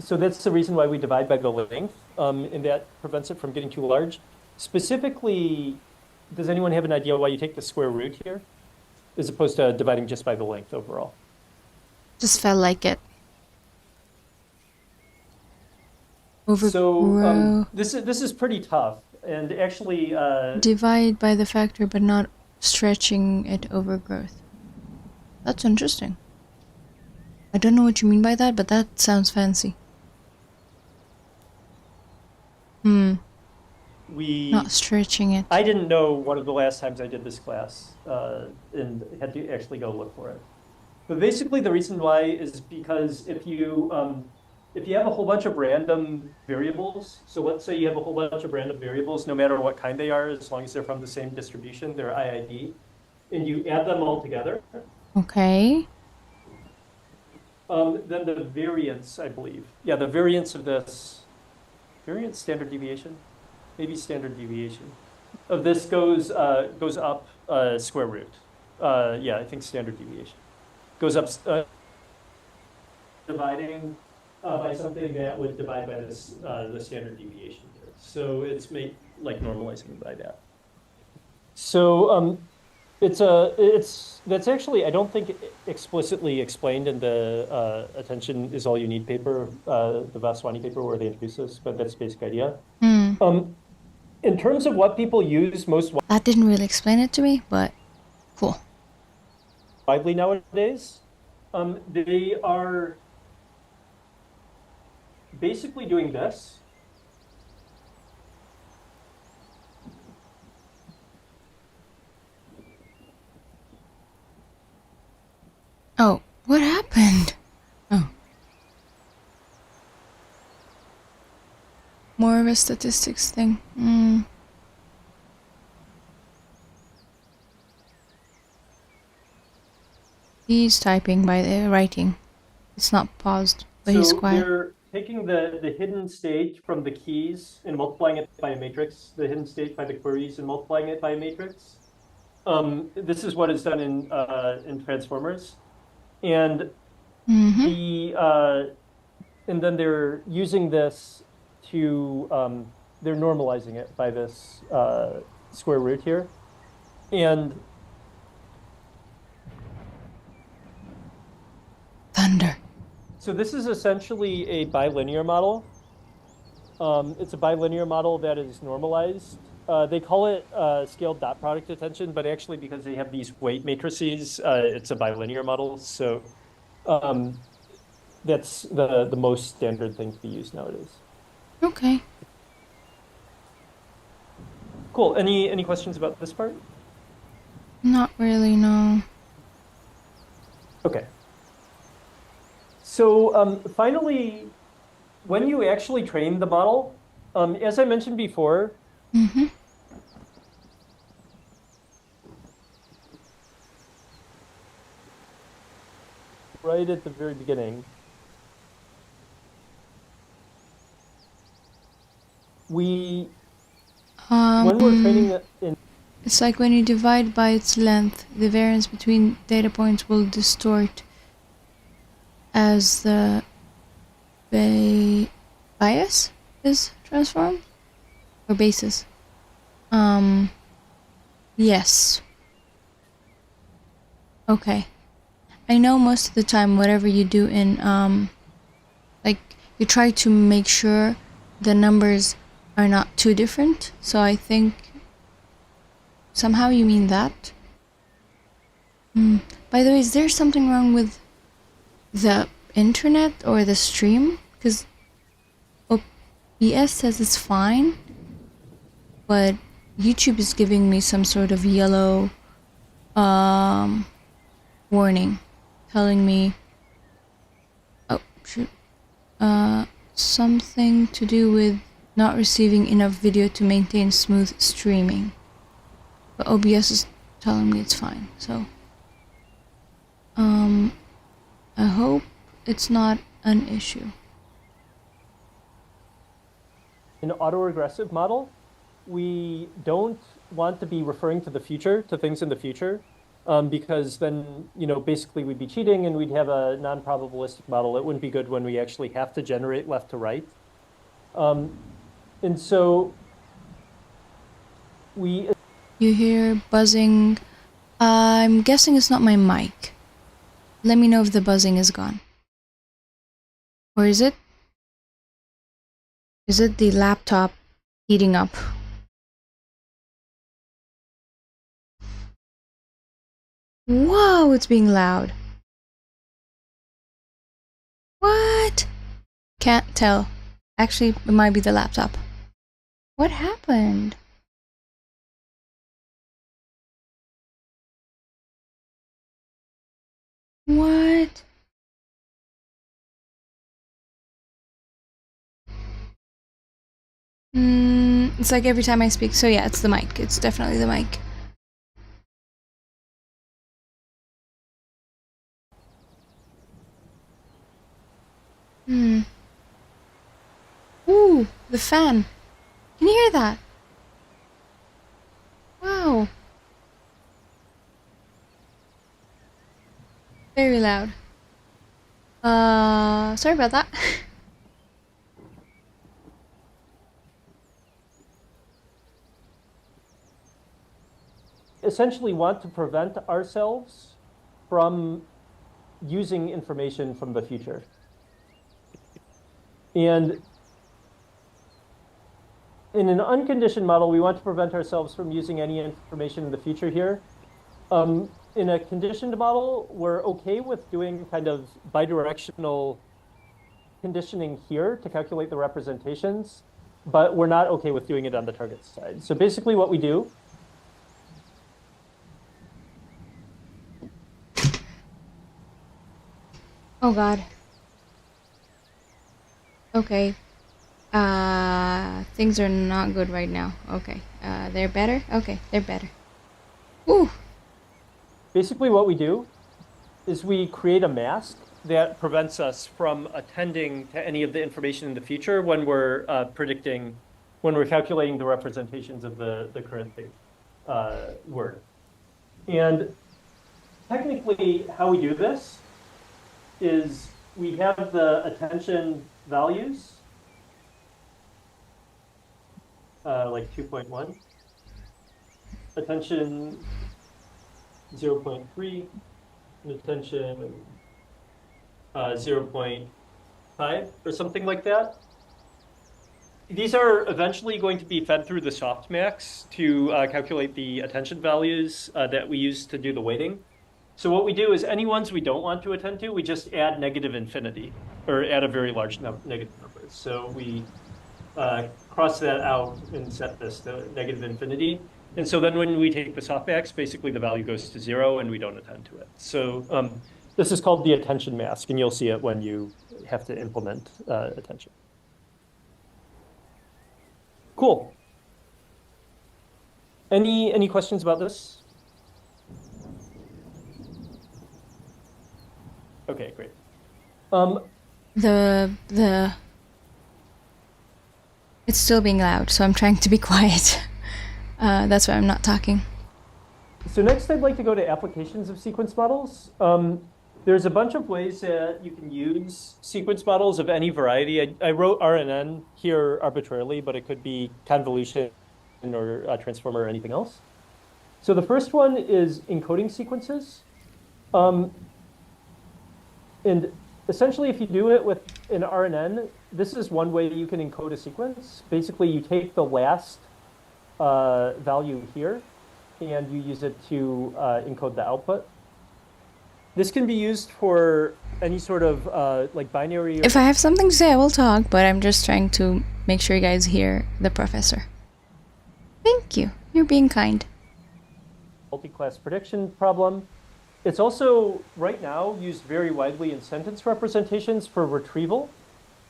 so that's the reason why we divide by the length, and that prevents it from getting too large. Specifically, does anyone have an idea why you take the square root here, as opposed to dividing just by the length overall? Just felt like it. So this is pretty tough, and actually divide by the factor, but not stretching it overgrowth. That's interesting. I don't know what you mean by that, but that sounds fancy. Not stretching it. I didn't know one of the last times I did this class, and had to actually go look for it. But basically, the reason why is because if you have a whole bunch of random variables, so let's say you have a whole bunch of random variables, no matter what kind they are, as long as they're from the same distribution, they're IID, and you add them all together. Okay. Then the variance, I believe. Yeah, the variance of this, variance, standard deviation, maybe standard deviation of this goes up square root. Yeah, I think standard deviation goes up, dividing by something that would divide by this the standard deviation here. So it's made like normalizing by that. So that's actually, I don't think explicitly explained in the Attention is All You Need paper, the Vaswani paper where they introduce this, but that's the basic idea. In terms of what people use most that didn't really explain it to me, but cool. Widely nowadays, they are basically doing this. Oh, what happened? Oh. More of a statistics thing. He's typing by the writing. It's not paused, but he's quiet. They're taking the hidden state from the keys and multiplying it by a matrix, the hidden state by the queries and multiplying it by a matrix. This is what is done in transformers. And and then they're using this to they're normalizing it by this square root here, and thunder. So this is essentially a bilinear model. It's a bilinear model that is normalized. They call it scaled dot product attention, but actually because they have these weight matrices, it's a bilinear model. So that's the most standard thing to be used nowadays. Okay. Cool. Any questions about this part? Not really, no. Okay. So finally, when you actually train the model, as I mentioned before, right at the very beginning, when we're training in It's like when you divide by its length, the variance between data points will distort as the bias is transformed? Or basis? Yes. Okay. I know most of the time whatever you do in, like, you try to make sure the numbers are not too different, so I think somehow you mean that. By the way, is there something wrong with the internet or the stream? Because OBS says it's fine, but YouTube is giving me some sort of yellow warning, telling me, oh shoot, something to do with not receiving enough video to maintain smooth streaming. But OBS is telling me it's fine, so I hope it's not an issue. In autoregressive model, we don't want to be referring to the future, to things in the future, because then, basically we'd be cheating and we'd have a non-probabilistic model. It wouldn't be good when we actually have to generate left to right. And so we... You hear buzzing. I'm guessing it's not my mic. Let me know if the buzzing is gone. Or is it? Is it the laptop heating up? Whoa, it's being loud. What? Can't tell. Actually, it might be the laptop. What happened? What? It's like every time I speak. So yeah, it's the mic. It's definitely the mic. Ooh, the fan. Can you hear that? Wow. Very loud. Sorry about that. essentially want to prevent ourselves from using information from the future. And in an unconditioned model, we want to prevent ourselves from using any information in the future here. In a conditioned model, we're okay with doing kind of bidirectional conditioning here to calculate the representations, but we're not okay with doing it on the target side. So basically what we do Oh god. Okay. Things are not good right now. Okay. They're better? Okay, they're better. Ooh. Basically what we do is we create a mask that prevents us from attending to any of the information in the future when we're when we're calculating the representations of the current thing, word. And technically how we do this is we have the attention values, like 2.1, attention 0.3, and attention 0.5 or something like that. These are eventually going to be fed through the softmax to calculate the attention values that we use to do the weighting. So what we do is any ones we don't want to attend to, we just add negative infinity, or add a very large negative number. So we cross that out and set this to negative infinity. And so then when we take the softmax, basically the value goes to 0 and we don't attend to it. So this is called the attention mask, and you'll see it when you have to implement attention. Cool. Any questions about this? Okay, great. It's still being loud, so I'm trying to be quiet. That's why I'm not talking. So next I'd like to go to applications of sequence models. There's a bunch of ways that you can use sequence models of any variety. I wrote RNN here arbitrarily, but it could be convolution or a transformer or anything else. So the first one is encoding sequences. And essentially, if you do it with an RNN, this is one way you can encode a sequence. Basically, you take the last value here, and you use it to encode the output. This can be used for any sort of like binary. If I have something to say, I will talk, but I'm just trying to make sure you guys hear the professor. Thank you. You're being kind. Multi-class prediction problem. It's also, right now, used very widely in sentence representations for retrieval.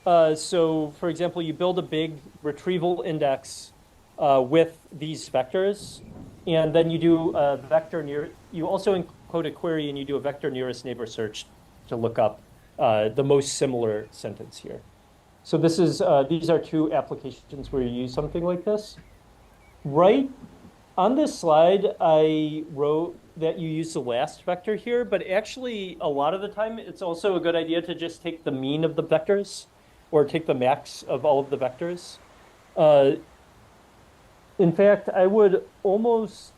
So, for example, you build a big retrieval index with these vectors, and then you do a vector you also encode a query and you do a vector nearest neighbor search to look up the most similar sentence here. So this is, these are two applications where you use something like this. Right on this slide, I wrote that you use the last vector here, but actually a lot of the time it's also a good idea to just take the mean of the vectors or take the max of all of the vectors. In fact, I would almost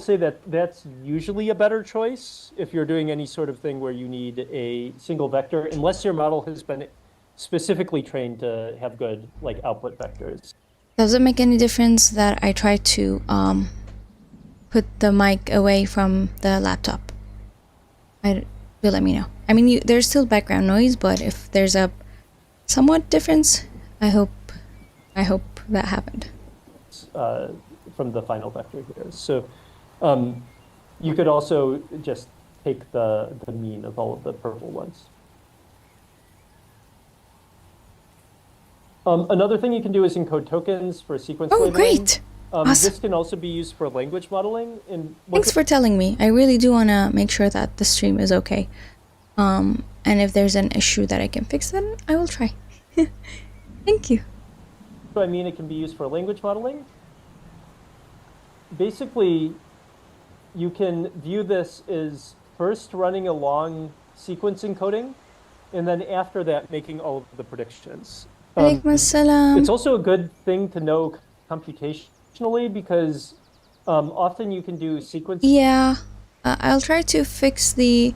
say that that's usually a better choice if you're doing any sort of thing where you need a single vector, unless your model has been specifically trained to have good like output vectors. Does it make any difference that I try to put the mic away from the laptop? You let me know. I mean, there's still background noise, but if there's a somewhat difference, I hope that happened. From the final vector here. So you could also just take the mean of all of the purple ones. Another thing you can do is encode tokens for sequence labeling. Great! Awesome. This can also be used for language modeling. Thanks for telling me. I really do want to make sure that the stream is okay. And if there's an issue that I can fix, then I will try. Thank you. So I mean, it can be used for language modeling. Basically, you can view this as first running a long sequence encoding, and then after that, making all of the predictions. It's also a good thing to know computationally because often you can do sequence. Yeah, I'll try to fix the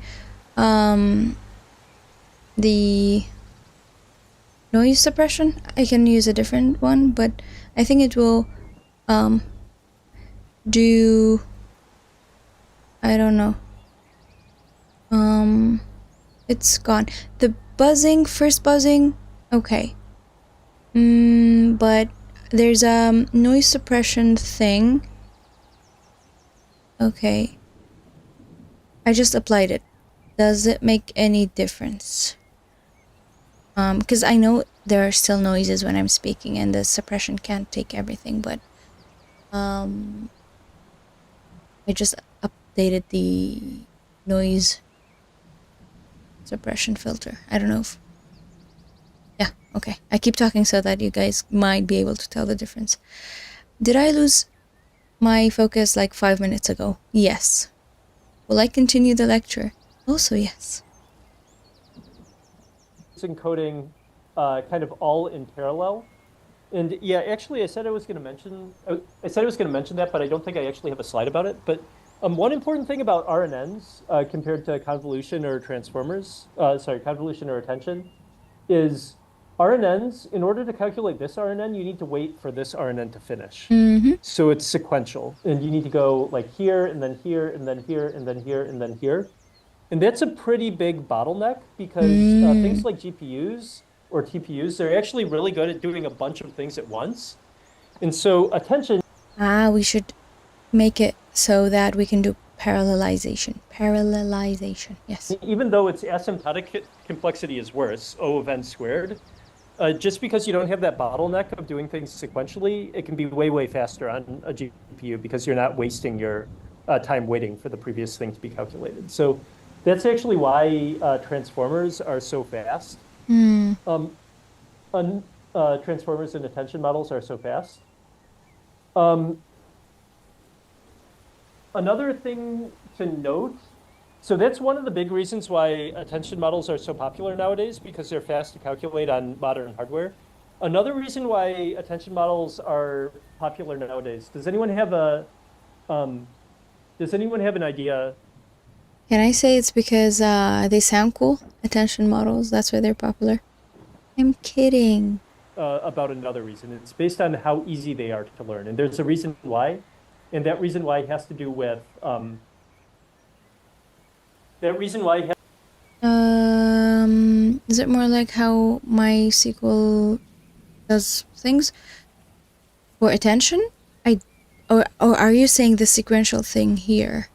noise suppression. I can use a different one, but I think it will do, I don't know. It's gone. The buzzing, first buzzing, okay. But there's a noise suppression thing. Okay. I just applied it. Does it make any difference? Because I know there are still noises when I'm speaking and the suppression can't take everything, but I just updated the noise suppression filter. I don't know if... Yeah, okay. I keep talking so that you guys might be able to tell the difference. Did I lose my focus like 5 minutes ago? Yes. Will I continue the lecture? Also, yes. It's encoding kind of all in parallel. And yeah, actually, I said I was going to mention that, but I don't think I actually have a slide about it. But one important thing about RNNs compared to convolution or transformers, convolution or attention, is RNNs, in order to calculate this RNN, you need to wait for this RNN to finish. So it's sequential. And you need to go like here, and then here, and then here, and then here, and then here. And that's a pretty big bottleneck because things like GPUs or TPUs, they're actually really good at doing a bunch of things at once. And so attention... we should make it so that we can do parallelization. Parallelization, yes. Even though its asymptotic complexity is worse, O of n squared, just because you don't have that bottleneck of doing things sequentially, it can be way, way faster on a GPU because you're not wasting your time waiting for the previous thing to be calculated. So that's actually why transformers are so fast. Transformers and attention models are so fast. another thing to note, so that's one of the big reasons why attention models are so popular nowadays, because they're fast to calculate on modern hardware. Another reason why attention models are popular nowadays, does anyone have an idea? Can I say it's because they sound cool? Attention models, that's why they're popular. I'm kidding. About another reason. It's based on how easy they are to learn, and there's a reason why, and that reason why has to do with Is it more like how MySQL does things for attention? Or are you saying the sequential thing here?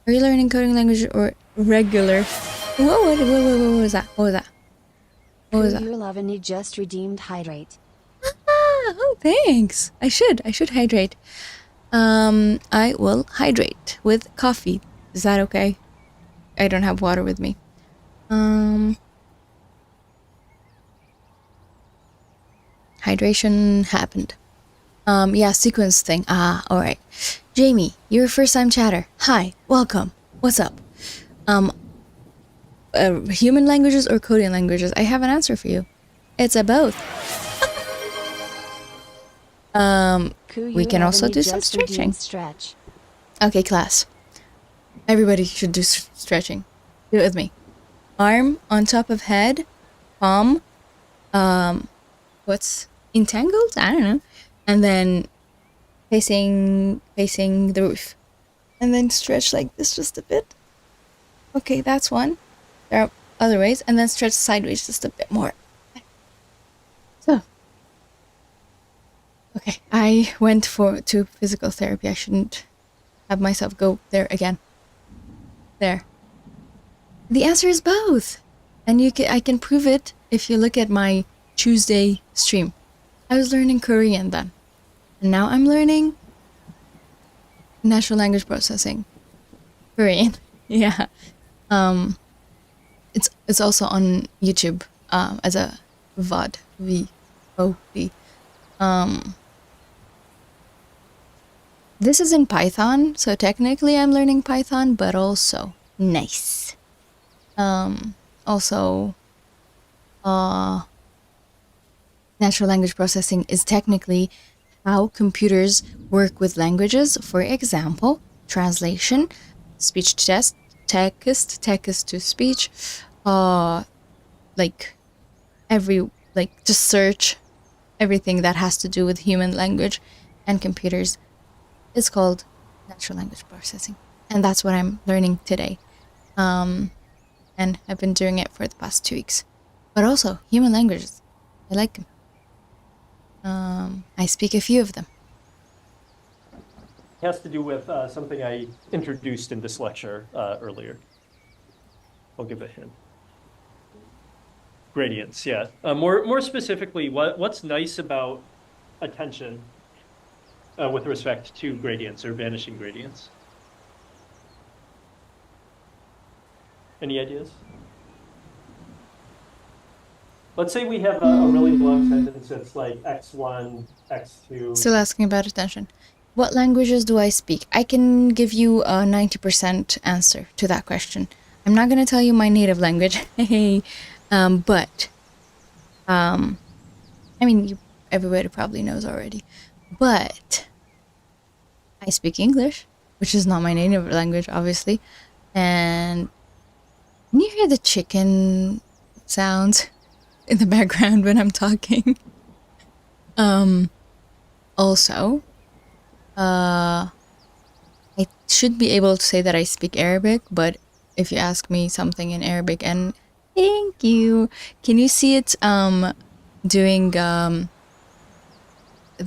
Are you learning coding language or regular? Whoa, what was that? What was that? What was that? Your love and you just redeemed hydrate. Oh, thanks. I should hydrate. I will hydrate with coffee. Is that okay? I don't have water with me. Hydration happened. Yeah, sequence thing. Alright. Jamie, you're a first-time chatter. Hi, welcome. What's up? Human languages or coding languages? I have an answer for you. It's a both. We can also do some stretching. Stretch. Okay, class. Everybody should do stretching. Do it with me. Arm on top of head, palm, what's entangled? I don't know. And then facing the roof. And then stretch like this just a bit. Okay, that's one. There are other ways. And then stretch sideways just a bit more. So. Okay, I went to physical therapy. I shouldn't have myself go there again. There. The answer is both. And I can prove it if you look at my Tuesday stream. I was learning Korean then. And now I'm learning natural language processing. Korean. Yeah. It's also on YouTube as a VOD. V-O-D. This is in Python, so technically I'm learning Python, but also nice. Also, natural language processing is technically how computers work with languages. For example, translation, speech to text to speech, just search, everything that has to do with human language and computers is called natural language processing. And that's what I'm learning today. And I've been doing it for the past 2 weeks. But also, human languages. I like them. I speak a few of them. It has to do with something I introduced in this lecture earlier. I'll give a hint. Gradients, yeah. More specifically, what's nice about attention with respect to gradients or vanishing gradients? Any ideas? Let's say we have a really long sentence that's like x1, x2. Still asking about attention. What languages do I speak? I can give you a 90% answer to that question. I'm not going to tell you my native language. But everybody probably knows already. But I speak English, which is not my native language, obviously. And can you hear the chicken sounds in the background when I'm talking? Also, I should be able to say that I speak Arabic, but if you ask me something in Arabic, and thank you, can you see it doing the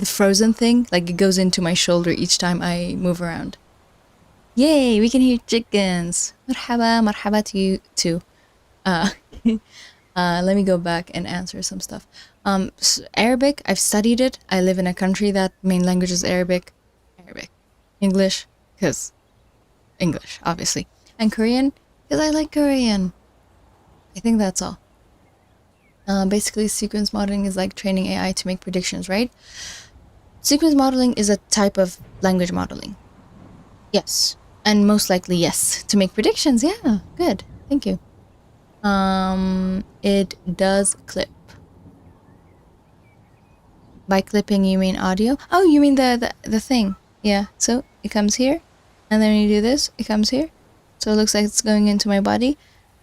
frozen thing? Like it goes into my shoulder each time I move around. Yay, we can hear chickens. Marhaba to you too. Let me go back and answer some stuff. Arabic, I've studied it. I live in a country that main language is Arabic. English, because English, obviously. And Korean, because I like Korean. I think that's all. Basically, sequence modeling is like training AI to make predictions, right? Sequence modeling is a type of language modeling. Yes, And most likely, yes. To make predictions, yeah, good. Thank you. It does clip. By clipping, you mean audio? Oh, you mean the thing. Yeah, so it comes here, and then when you do this, it comes here. So it looks like it's going into my body.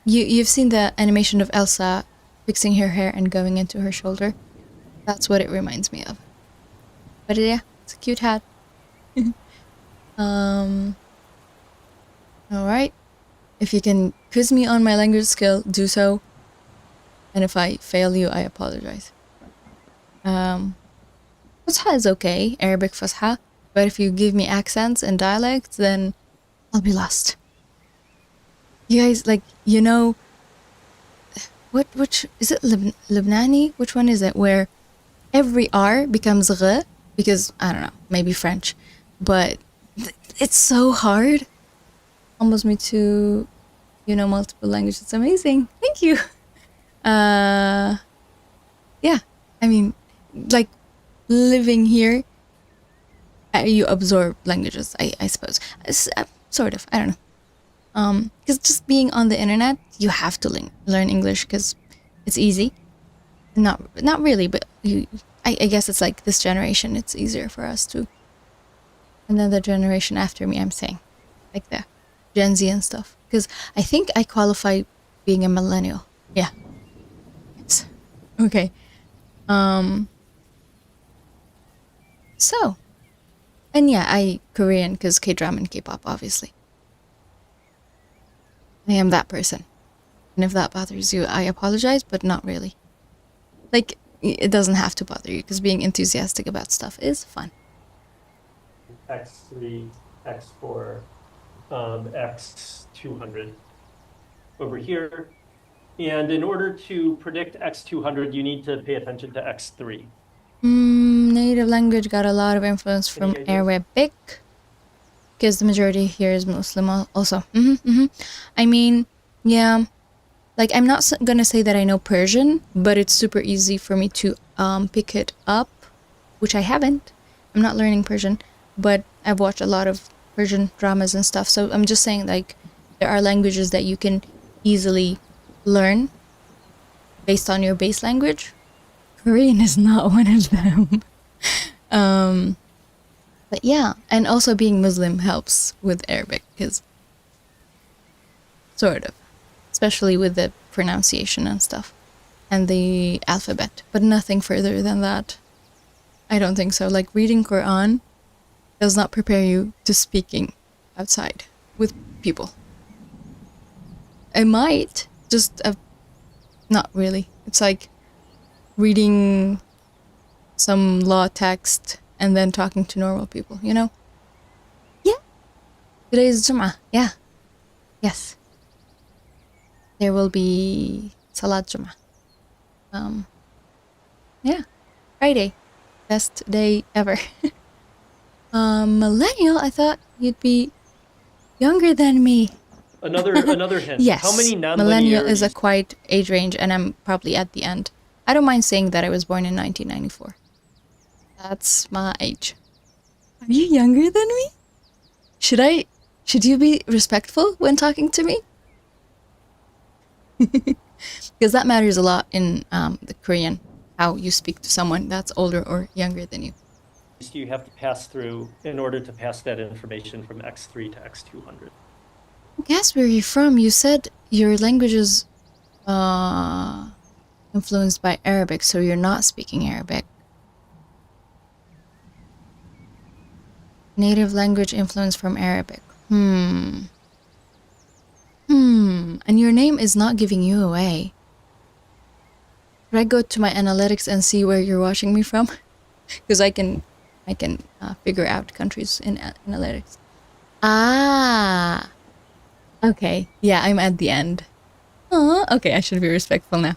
You've seen the animation of Elsa fixing her hair and going into her shoulder. That's what it reminds me of. But yeah, it's a cute hat. Alright. If you can quiz me on my language skill, do so. And if I fail you, I apologize. Fusha is okay, Arabic Fusha. But if you give me accents and dialects, then I'll be lost. You guys, like, you know, which is it Lebanese? Which one is it? Where every R becomes R, because, I don't know, maybe French. But it's so hard. Almost me to, you know, multiple languages. It's amazing. Thank you. Yeah, I mean, like, living here, you absorb languages, I suppose. Sort of, I don't know. Because just being on the internet, you have to learn English because it's easy. Not really, but I guess it's like this generation, it's easier for us to. And then the generation after me, I'm saying, like the Gen Z and stuff. Because I think I qualify being a millennial. Yeah. Yes. Okay. So. And yeah, I Korean because K-drama and K-pop, obviously. I am that person. And if that bothers you, I apologize, but not really. Like, it doesn't have to bother you, because being enthusiastic about stuff is fun. X3, X4, X200 over here. And in order to predict X200, you need to pay attention to X3. Native language got a lot of influence from Arabic, because the majority here is Muslim also. I mean, yeah, like, I'm not gonna say that I know Persian, but it's super easy for me to pick it up, which I haven't. I'm not learning Persian, but I've watched a lot of Persian dramas and stuff, so I'm just saying, like, there are languages that you can easily learn based on your base language. Korean is not one of them. But yeah, and also being Muslim helps with Arabic, because sort of, especially with the pronunciation and stuff, and the alphabet, but nothing further than that. I don't think so. Like, reading Quran does not prepare you to speaking outside with people. It might, just not really. It's like reading some law text and then talking to normal people, you know? Yeah. Today is Jum'ah. Yeah. Yes. There will be Salat Jum'ah. Yeah. Friday. Best day ever. Millennial, I thought you'd be younger than me. Another hint. Yes. How many non-linearities? Millennial is a quite age range, and I'm probably at the end. I don't mind saying that I was born in 1994. That's my age. Are you younger than me? Should you be respectful when talking to me? Because that matters a lot in the Korean, how you speak to someone that's older or younger than you. You have to pass through in order to pass that information from X3 to X200. Guess where you're from. You said your language is influenced by Arabic, so you're not speaking Arabic. Native language influence from Arabic. And your name is not giving you away. Should I go to my analytics and see where you're watching me from? Because I can figure out countries in analytics. Ah. Okay. Yeah, I'm at the end. Okay, I should be respectful now.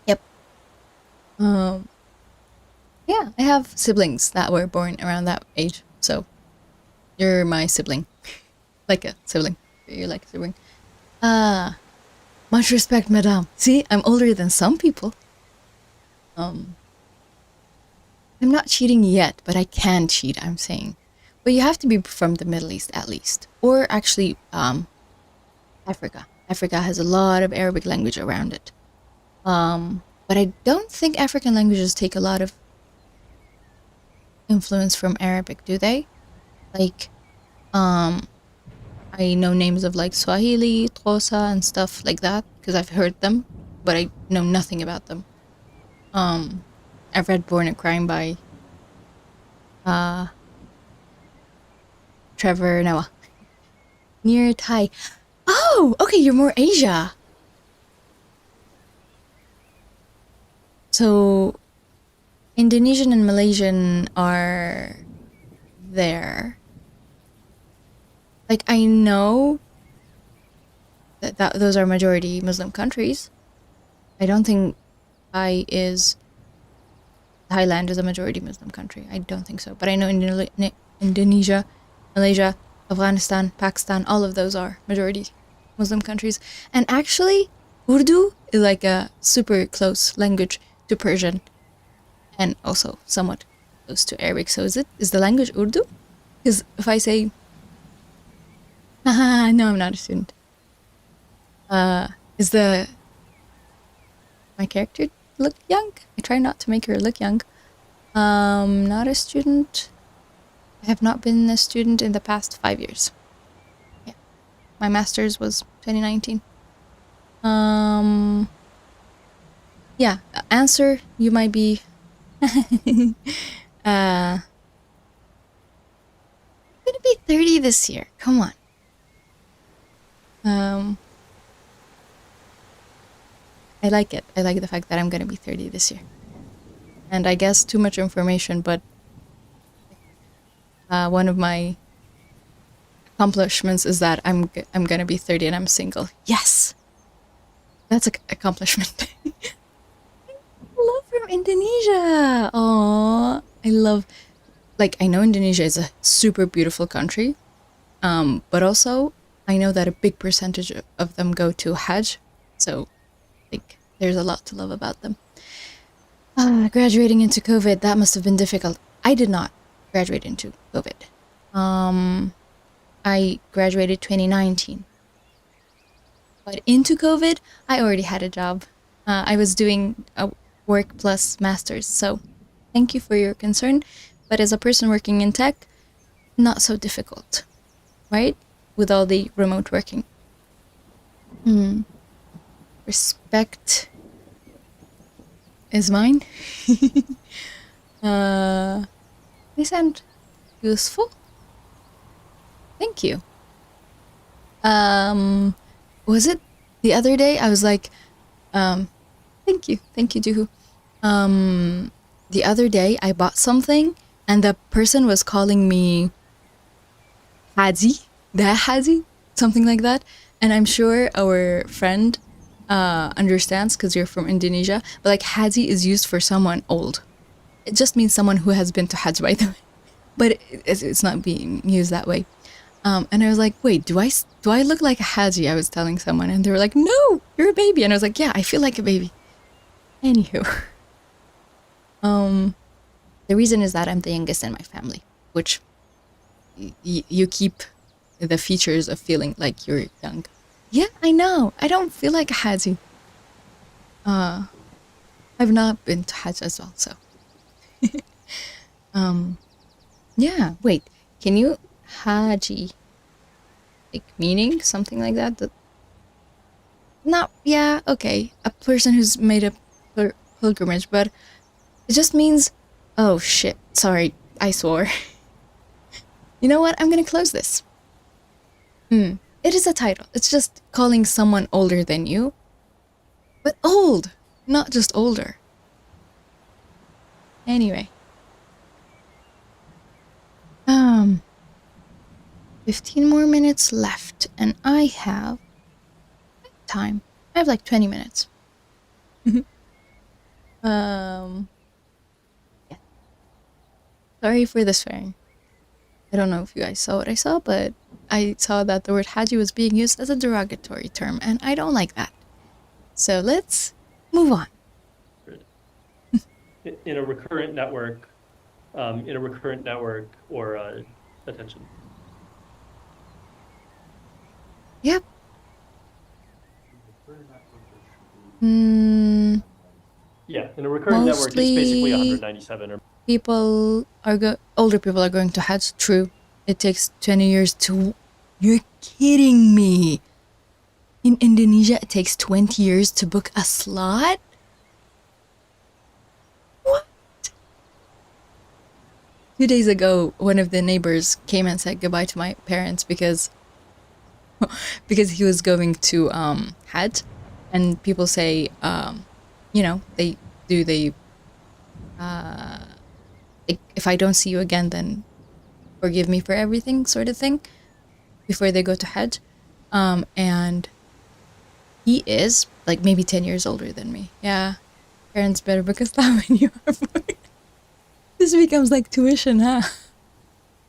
Yep. Yeah, I have siblings that were born around that age, so you're my sibling. Like a sibling. You're like a sibling. Much respect, madame. See, I'm older than some people. I'm not cheating yet, but I can cheat, I'm saying. But you have to be from the Middle East at least. Or actually, Africa. Africa has a lot of Arabic language around it. But I don't think African languages take a lot of influence from Arabic, do they? Like, I know names of like Swahili, Xhosa, and stuff like that because I've heard them, but I know nothing about them. I've read Born a Crime by Trevor Noah. Near Thai. Oh, okay, you're more Asia. So, Indonesian and Malaysian are there. Like, I know that those are majority Muslim countries. I don't think Thailand is a majority Muslim country. I don't think so. But I know Indonesia, Malaysia, Afghanistan, Pakistan, all of those are majority Muslim countries. And actually, Urdu is like a super close language to Persian and also somewhat close to Arabic. So is the language Urdu? Because if I say, haha, no, I'm not a student. Is my character look young? I try not to make her look young. Not a student. I have not been a student in the past 5 years. Yeah. My master's was 2019. Yeah, answer, you might be I'm gonna be 30 this year. Come on. I like it. I like the fact that I'm gonna be 30 this year. And I guess too much information, but one of my accomplishments is that I'm gonna be 30 and I'm single. Yes, that's an accomplishment. Love from Indonesia. Oh, I love. Like, I know Indonesia is a super beautiful country, but also I know that a big percentage of them go to Hajj, so like there's a lot to love about them. Graduating into COVID, that must have been difficult. I did not graduate into COVID. I graduated 2019. But into COVID, I already had a job. I was doing a work plus master's, so thank you for your concern. But as a person working in tech, not so difficult, right? With all the remote working. Respect is mine. They sound useful. Thank you. Was it the other day? I was like, thank you, Juhu. The other day I bought something and the person was calling me Haji, something like that. And I'm sure our friend understands because you're from Indonesia, but like Haji is used for someone old. It just means someone who has been to Hajj, by the way. But it's not being used that way. And I was like, wait, do I look like a Haji? I was telling someone, and they were like, no, you're a baby. And I was like, yeah, I feel like a baby. Anywho. The reason is that I'm the youngest in my family, which you keep the features of feeling like you're young. Yeah, I know. I don't feel like a Haji. I've not been to Hajj as well, so. Yeah, wait. Can you Haji? Like meaning? Something like that? Not, yeah, okay. A person who's made a pilgrimage, but it just means, oh shit, sorry, I swore. You know what? I'm gonna close this. It is a title. It's just calling someone older than you. But old, not just older. Anyway. 15 more minutes left, and I have time. I have like 20 minutes. Yeah. Sorry for the swearing. I don't know if you guys saw what I saw, but I saw that the word Haji was being used as a derogatory term, and I don't like that. So let's move on. In a recurrent network, or attention. Yep. Hmm. Yeah, in a recurrent network, it's basically 197 or older people are going to Hajj. True. It takes 20 years to. You're kidding me. In Indonesia, it takes 20 years to book a slot? What? 2 days ago, one of the neighbors came and said goodbye to my parents because he was going to Hajj, and people say if I don't see you again, then forgive me for everything, sort of thing, before they go to Hajj. And he is like maybe 10 years older than me. Yeah, parents better book a slot when you are born. This becomes like tuition, huh?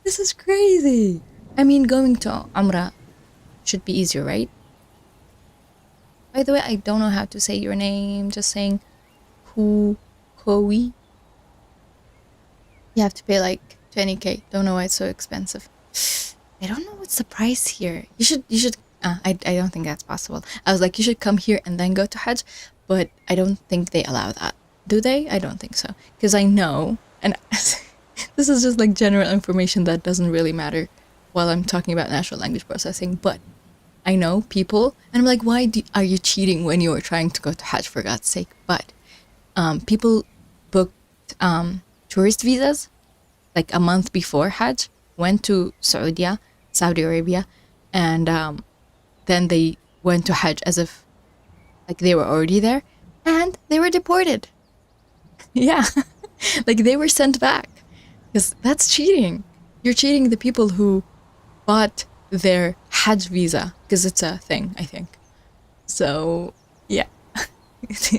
This is crazy. I mean, going to Umrah should be easier, right? By the way, I don't know how to say your name. Just saying Kowi. You have to pay like 20K. Don't know why it's so expensive. I don't know what's the price here. You should I don't think that's possible. I was like, you should come here and then go to Hajj, but I don't think they allow that. Do they? I don't think so. Because I know, and this is just like general information that doesn't really matter while I'm talking about natural language processing, but I know people, and I'm like, why are you cheating when you were trying to go to Hajj, for God's sake? But people booked tourist visas like a month before Hajj, went to Saudi Arabia, and then they went to Hajj as if like they were already there, and they were deported. Yeah, like they were sent back, because that's cheating. You're cheating the people who bought their Hajj visa, because it's a thing, I think. So yeah,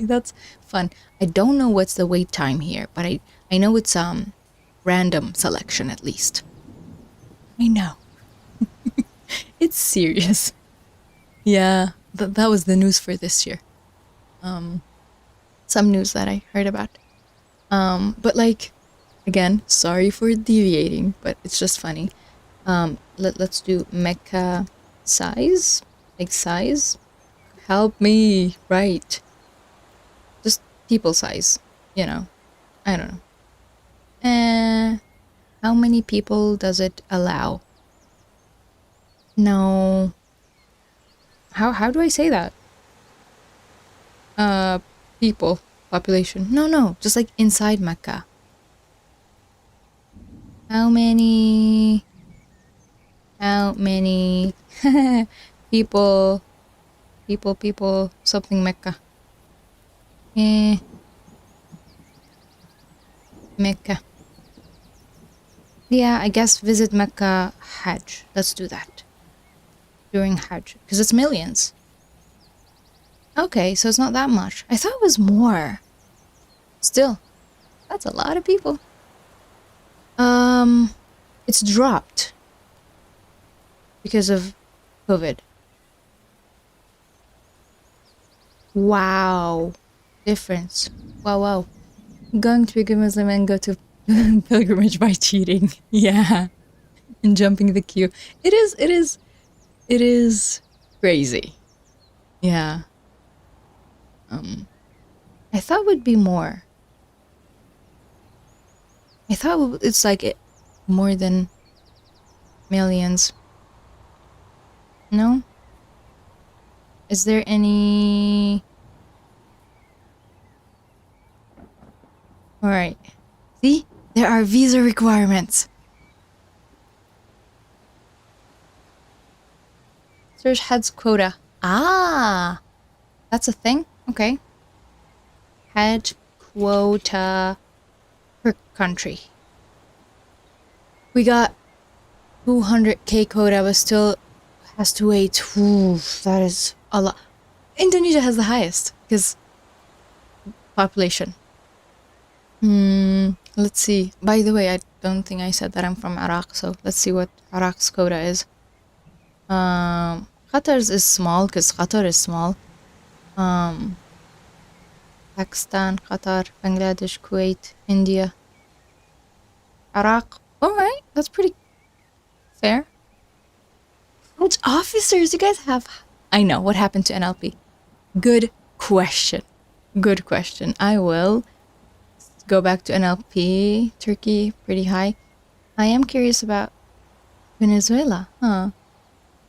that's fun. I don't know what's the wait time here, but I know it's random selection at least. I know. It's serious. Yeah, that was the news for this year. Some news that I heard about. But like, again, sorry for deviating, but it's just funny. Let's do Mecca size. Like size. Help me, right? Just people size, I don't know. How many people does it allow? No. How do I say that? People, population. No, just like inside Mecca. How many people, something Mecca. Mecca. Yeah, I guess visit Mecca Hajj. Let's do that. During Hajj. Because it's millions. Okay, so it's not that much. I thought it was more. Still, that's a lot of people. It's dropped. Because of COVID. Wow. Difference. Wow. Going to be a good Muslim and go to pilgrimage by cheating. Yeah. And jumping the queue. It is crazy. Yeah. I thought it would be more. I thought it's like more than millions. No? Is there any... Alright. See? There are visa requirements. Search Hajj quota. Ah! That's a thing? Okay. Hajj quota per country. We got 200K quota, but still has to wait. Ooh, that is a lot. Indonesia has the highest, because population. Let's see. By the way, I don't think I said that I'm from Iraq, so let's see what Iraq's quota is. Qatar's is small, because Qatar is small. Pakistan, Qatar, Bangladesh, Kuwait, India, Iraq. Alright, that's pretty Fair. Which officers you guys have? I know. What happened to NLP? Good question. Good question. I will go back to NLP. Turkey, pretty high. I am curious about Venezuela. Huh.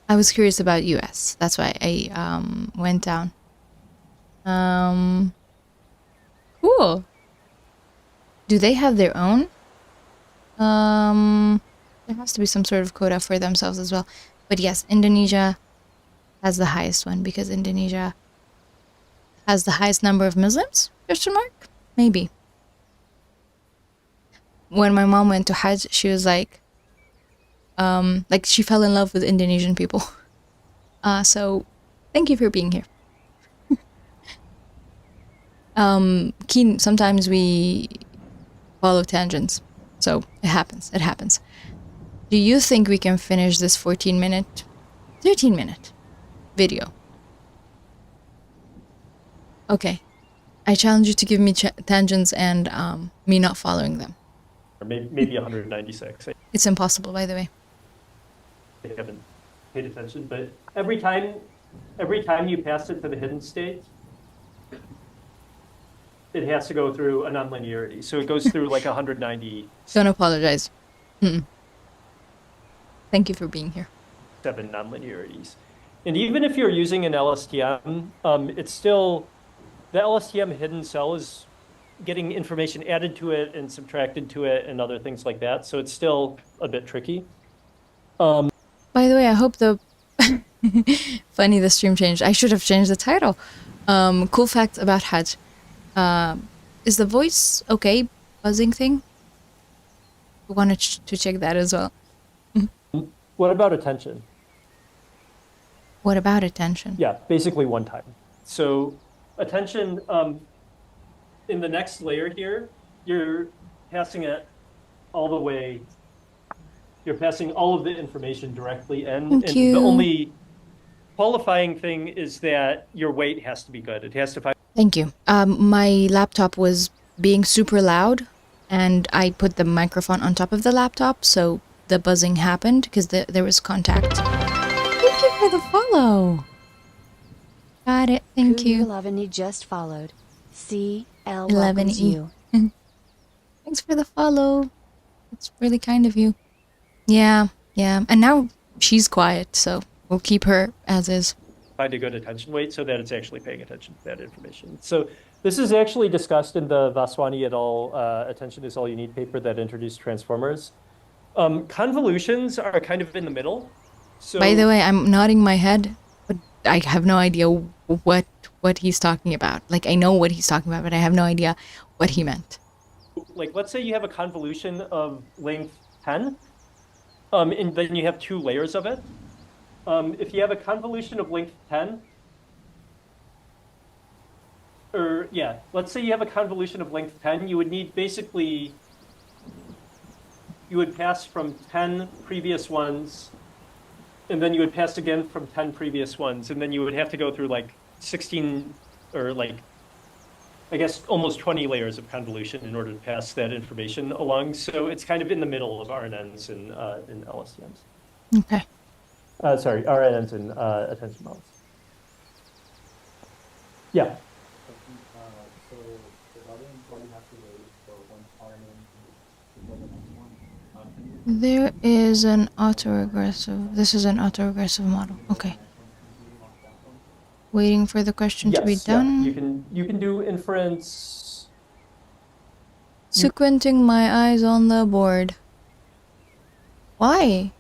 I was curious about US. That's why I went down. Cool. Do they have their own? There has to be some sort of quota for themselves as well. But yes, Indonesia has the highest one because Indonesia has the highest number of Muslims? Question mark? Maybe. When my mom went to Hajj, she was like she fell in love with Indonesian people. So thank you for being here. Keen, sometimes we follow tangents. So it happens. It happens. Do you think we can finish this 13-minute video? Okay. I challenge you to give me tangents and me not following them. Or maybe 196. It's impossible, by the way. I haven't paid attention, but every time you pass it to the hidden state, it has to go through a nonlinearity. So it goes through like 190. Don't apologize. Thank you for being here. 7 nonlinearities. And even if you're using an LSTM, it's still, the LSTM hidden cell is getting information added to it and subtracted to it and other things like that. So it's still a bit tricky. By the way, I hope the stream changed. I should have changed the title. Cool fact about Hajj. Is the voice okay? Buzzing thing? I wanted to check that as well. What about attention? What about attention? Yeah, basically one time. So attention, in the next layer here, you're passing it all the way. You're passing all of the information directly in. Thank you. The only qualifying thing is that your weight has to be good. It has to find. Thank you. My laptop was being super loud, and I put the microphone on top of the laptop, so the buzzing happened because there was contact. Thank you for the follow. Got it. Thank you. 11E just followed. CL 11E. welcomes you. Thanks for the follow. It's really kind of you. Yeah. And now she's quiet, so we'll keep her as is. Find a good attention weight so that it's actually paying attention to that information. So this is actually discussed in the Vaswani et al. Attention is all you need paper that introduced transformers. Convolutions are kind of in the middle. So, by the way, I'm nodding my head, but I have no idea what he's talking about. Like, I know what he's talking about, but I have no idea what he meant. Like, let's say you have a convolution of length 10, and then you have 2 layers of it. If you have a convolution of length 10, let's say you have a convolution of length 10, you would need basically, you would pass from 10 previous ones, and then you would pass again from 10 previous ones, and then you would have to go through like 16, or like, I guess almost 20 layers of convolution in order to pass that information along. So it's kind of in the middle of RNNs and LSTMs. Okay. Sorry, RNNs and attention models. Yeah. So regarding what you have to wait for one RNN before the next one, There is an autoregressive. This is an autoregressive model. Okay. Waiting for the question to be done. Yeah. You can do inference. Squinting my eyes on the board. Why?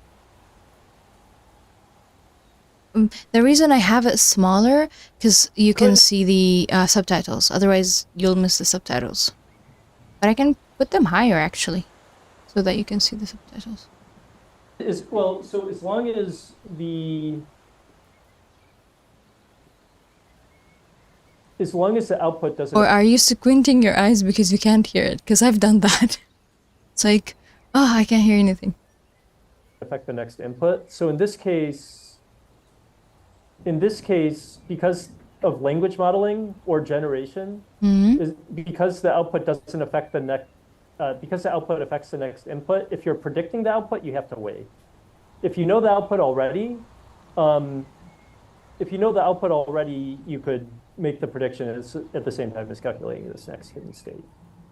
The reason I have it smaller, because you can see the subtitles. Otherwise, you'll miss the subtitles. But I can put them higher, actually, so that you can see the subtitles. So as long as the output doesn't. Or are you squinting your eyes because you can't hear it? Because I've done that. It's like, oh, I can't hear anything. Affect the next input. So in this case, because of language modeling or generation, because the output doesn't affect the next, because the output affects the next input, if you're predicting the output, you have to wait. if you know the output already, you could make the prediction at the same time as calculating this next hidden state.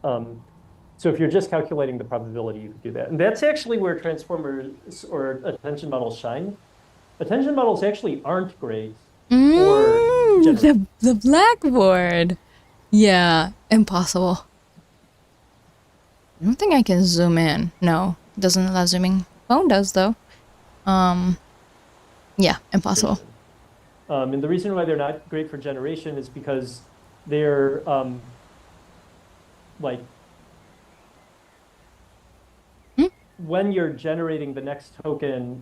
So if you're just calculating the probability, you could do that. And that's actually where transformers or attention models shine. Attention models actually aren't great for The blackboard. Yeah, impossible. I don't think I can zoom in. No, it doesn't allow zooming. Phone does though. Yeah, impossible. And the reason why they're not great for generation is because they're like when you're generating the next token,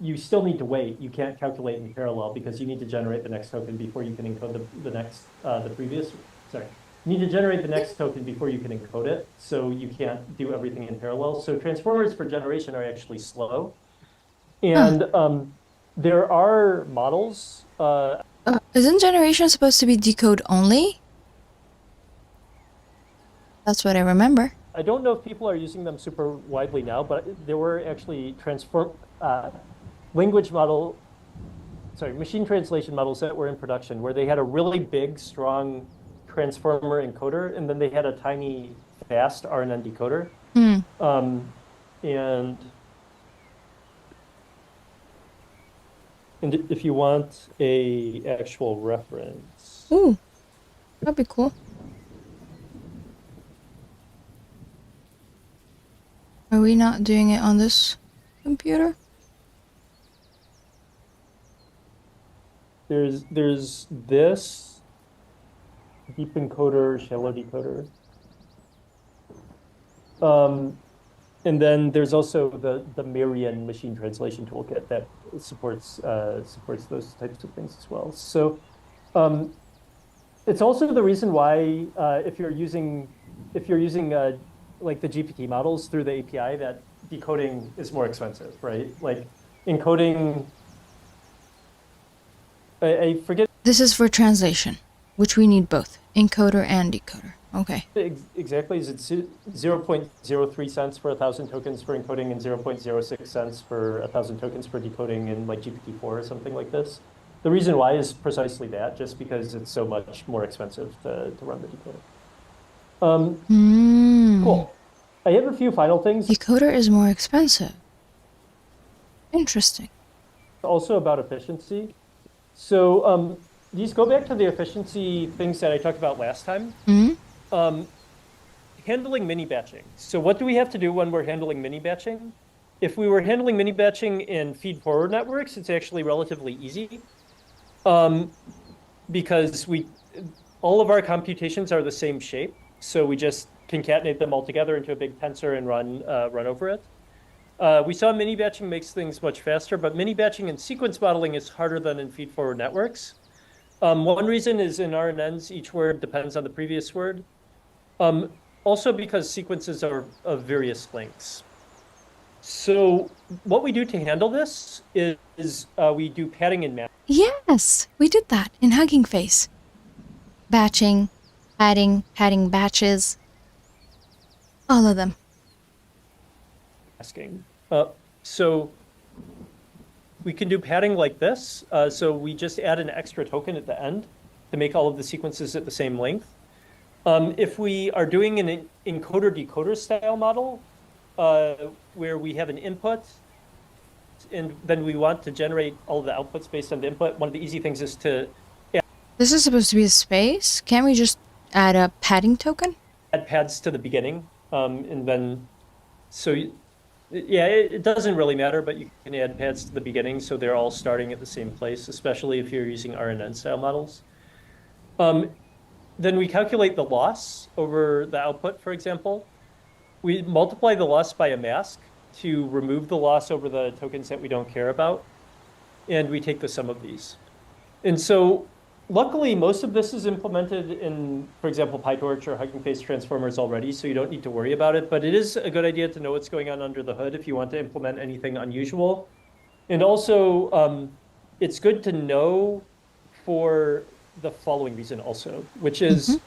you still need to wait. You can't calculate in parallel because you need to generate the next token before you can encode the previous. Sorry, you need to generate the next token before you can encode it. So you can't do everything in parallel. So transformers for generation are actually slow. And there are models. Isn't generation supposed to be decode only? That's what I remember. I don't know if people are using them super widely now, but there were actually machine translation models that were in production where they had a really big, strong transformer encoder, and then they had a tiny, fast RNN decoder. And if you want a actual reference. Ooh, that'd be cool. Are we not doing it on this computer? There's this deep encoder, shallow decoder. And then there's also the Marian machine translation toolkit that supports those types of things as well. So it's also the reason why if you're using like the GPT models through the API, that decoding is more expensive, right? Like encoding, I forget. This is for translation, which we need both encoder and decoder. Okay. Exactly. Is it 0.03 cents for 1,000 tokens for encoding and 0.06 cents for 1,000 tokens for decoding in like GPT-4 or something like this? The reason why is precisely that, just because it's so much more expensive to run the decoder. Cool. I have a few final things. Decoder is more expensive. Interesting. Also about efficiency. So these go back to the efficiency things that I talked about last time. Handling mini batching. So what do we have to do when we're handling mini batching? If we were handling mini batching in feed-forward networks, it's actually relatively easy because all of our computations are the same shape. So we just concatenate them all together into a big tensor and run over it. We saw mini batching makes things much faster, but mini batching in sequence modeling is harder than in feed-forward networks. One reason is in RNNs, each word depends on the previous word. Also because sequences are of various lengths. So what we do to handle this is we do padding and masking. Yes, we did that in HuggingFace. Batching, padding batches. All of them. So we can do padding like this. So we just add an extra token at the end to make all of the sequences at the same length. If we are doing an encoder-decoder style model, where we have an input, and then we want to generate all of the outputs based on the input, one of the easy things is to This is supposed to be a space? Can't we just add a padding token? add pads to the beginning, and then, yeah, it doesn't really matter, but you can add pads to the beginning so they're all starting at the same place, especially if you're using RNN style models. Then we calculate the loss over the output, for example. We multiply the loss by a mask to remove the loss over the tokens that we don't care about, and we take the sum of these. And so luckily, most of this is implemented in, for example, PyTorch or HuggingFace transformers already, so you don't need to worry about it. But it is a good idea to know what's going on under the hood if you want to implement anything unusual. And also, it's good to know for the following reason also, which is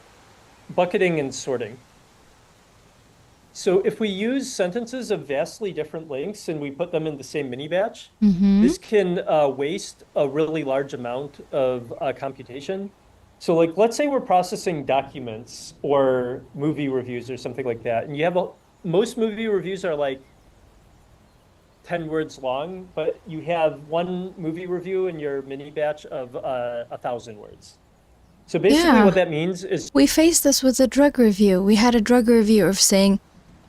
bucketing and sorting. So if we use sentences of vastly different lengths and we put them in the same mini batch, Mm-hmm. this can waste a really large amount of computation. So like, let's say we're processing documents or movie reviews or something like that. And you have most movie reviews are like 10 words long, but you have one movie review in your mini batch of 1,000 words. So basically Yeah. what that means is We faced this with a drug review. We had a drug review of saying,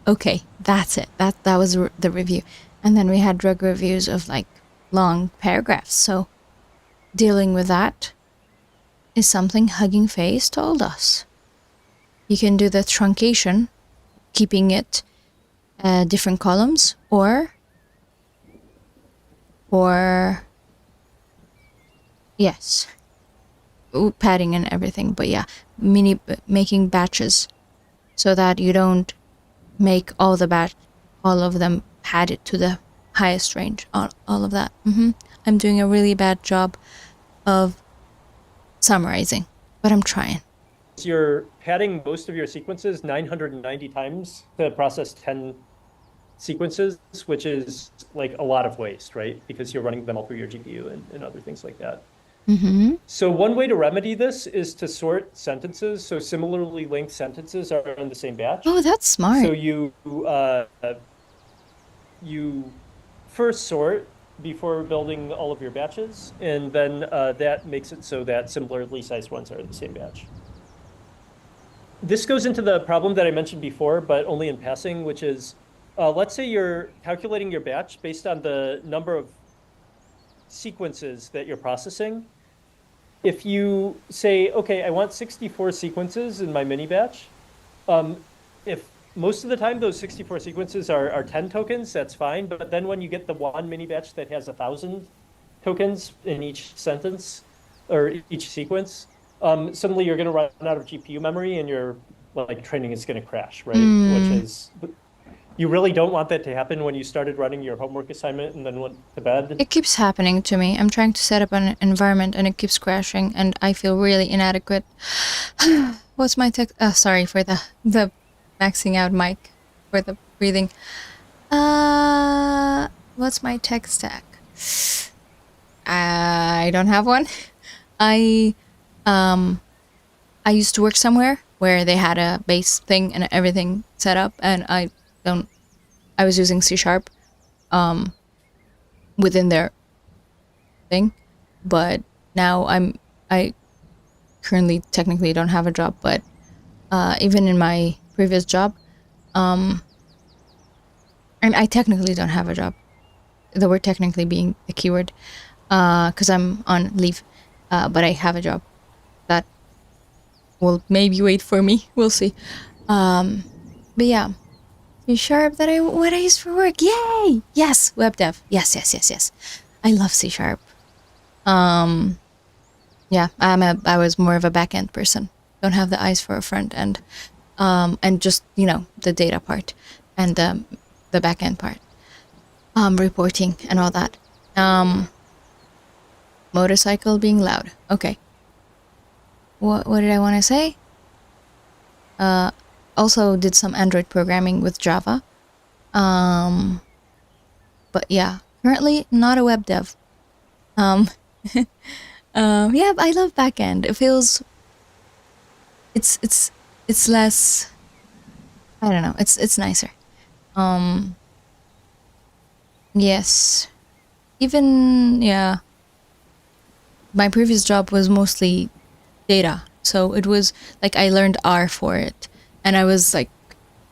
okay, that's it. That was the review. And then we had drug reviews of like long paragraphs. So dealing with that is something HuggingFace told us. You can do the truncation, keeping it different columns, or yes, padding and everything. But yeah, making batches so that you don't make all of them padded to the highest range. All of that. I'm doing a really bad job of summarizing, but I'm trying. you're padding most of your sequences 990 times to process 10 sequences, which is like a lot of waste, right? Because you're running them all through your GPU and other things like that. So one way to remedy this is to sort sentences. So similarly linked sentences are in the same batch. Oh, that's smart. So you first sort before building all of your batches, and then that makes it so that similarly sized ones are in the same batch. This goes into the problem that I mentioned before, but only in passing, which is, let's say you're calculating your batch based on the number of sequences that you're processing. If you say, okay, I want 64 sequences in my mini batch, if most of the time those 64 sequences are 10 tokens, that's fine. But then when you get the one mini batch that has 1,000 tokens in each sentence or each sequence, suddenly you're going to run out of GPU memory and your like training is going to crash, right? Which is, you really don't want that to happen when you started running your homework assignment and then went to bed. It keeps happening to me. I'm trying to set up an environment and it keeps crashing and I feel really inadequate. What's my tech? Sorry for the maxing out mic for the breathing. What's my tech stack? I don't have one. I used to work somewhere where they had a base thing and everything set up, and I was using C# within their thing, but now I currently technically don't have a job, but even in my previous job, and I technically don't have a job. The word technically being the keyword, because I'm on leave, but I have a job that will maybe wait for me. We'll see. But yeah, C# what I use for work. Yay! Yes, web dev. Yes. I love C#. Yeah, I was more of a back end person. Don't have the eyes for a front end, and just the data part and the back end part, reporting and all that. Motorcycle being loud. Okay. What did I want to say? Also did some Android programming with Java. But yeah, currently not a web dev. Yeah, I love backend. It feels it's less, I don't know, it's nicer. Yes. Even yeah. My previous job was mostly data. So it was like I learned R for it, and I was like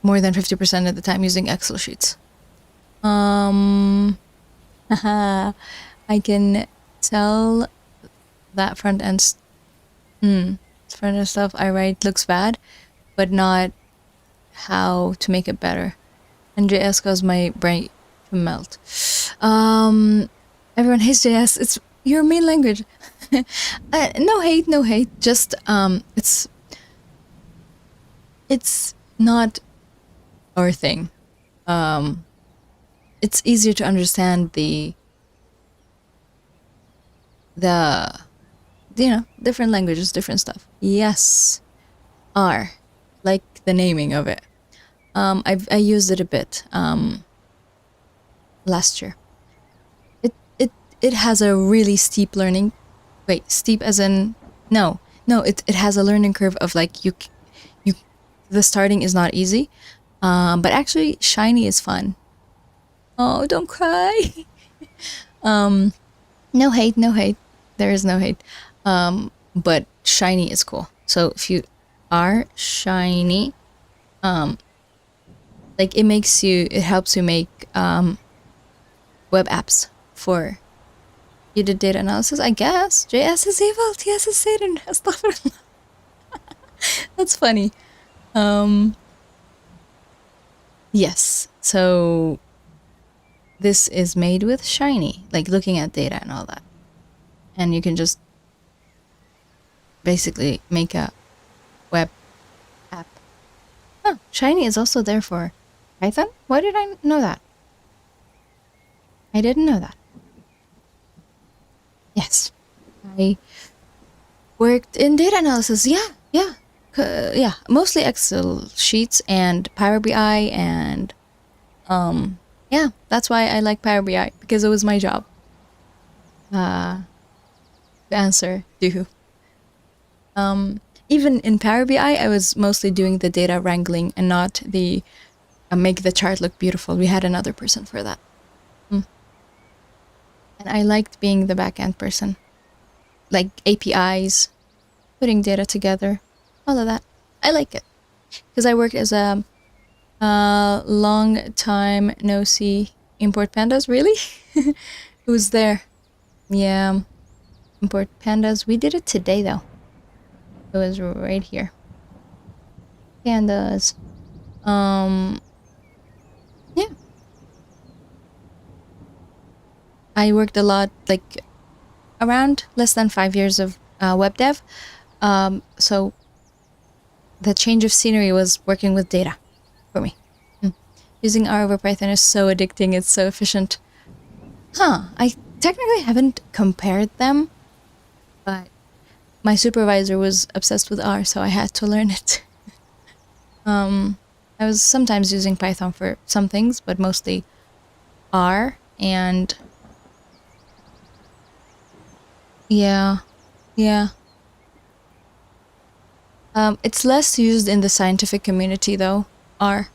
more than 50% of the time using Excel sheets. I can tell that front end stuff I write looks bad, but not how to make it better. And JS caused my brain to melt. Everyone hates JS. It's your main language. No hate. Just it's not our thing. It's easier to understand the different languages, different stuff. Yes, R, like the naming of it. I used it a bit last year. It has a really steep learning. Wait, steep as in no. It has a learning curve of like you. The starting is not easy, but actually shiny is fun. Oh, don't cry. No hate, no hate. There is no hate. But shiny is cool. So if you are shiny, like it helps you make web apps for you did data analysis, I guess. JS is evil, TS is Satan. Astaghfirullah. That's funny. Yes. So this is made with shiny, like looking at data and all that. And you can just basically make a web app. Oh, shiny is also there for Python? Why did I know that? I didn't know that. Yes. I worked in data analysis. Yeah. Mostly Excel sheets and Power BI and yeah, that's why I like Power BI, because it was my job. The answer, do. Even in Power BI, I was mostly doing the data wrangling and not the make the chart look beautiful. We had another person for that. And I liked being the backend person. Like APIs, putting data together, all of that. I like it. Because I worked as a long time no see import pandas, really? It was there. Yeah. Import pandas. We did it today though. It was right here. Pandas. Yeah. I worked a lot, like around less than 5 years of web dev. So the change of scenery was working with data for me. Using R over Python is so addicting. It's so efficient. I technically haven't compared them, but my supervisor was obsessed with R, so I had to learn it. I was sometimes using Python for some things, but mostly R, and yeah. It's less used in the scientific community though, R.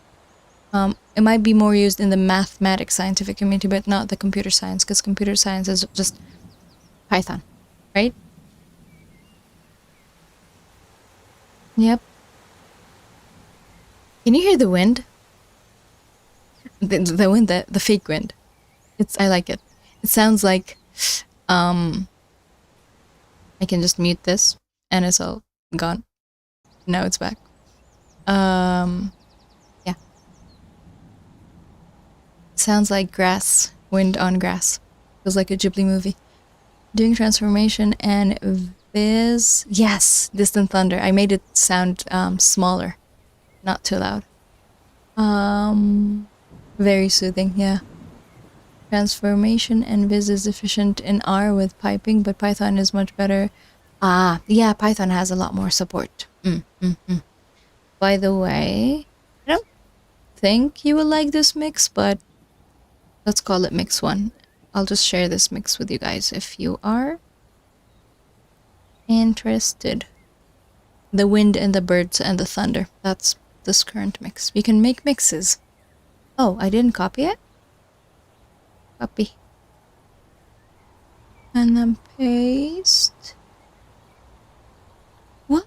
It might be more used in the mathematics scientific community, but not the computer science, because computer science is just Python, right? Yep. Can you hear the wind? The wind, the fake wind. I like it. It sounds like, I can just mute this and it's all gone. Now it's back. Yeah. Sounds like grass, wind on grass. Feels like a Ghibli movie. Doing transformation and Viz. Yes, distant thunder. I made it sound smaller, not too loud. Very soothing. Yeah. Transformation and Viz is efficient in R with piping, but Python is much better. Yeah, Python has a lot more support. By the way, I don't think you will like this mix, but let's call it mix 1. I'll just share this mix with you guys if you are interested. The wind and the birds and the thunder. That's this current mix. We can make mixes. Oh, I didn't copy it? Copy. And then paste. What?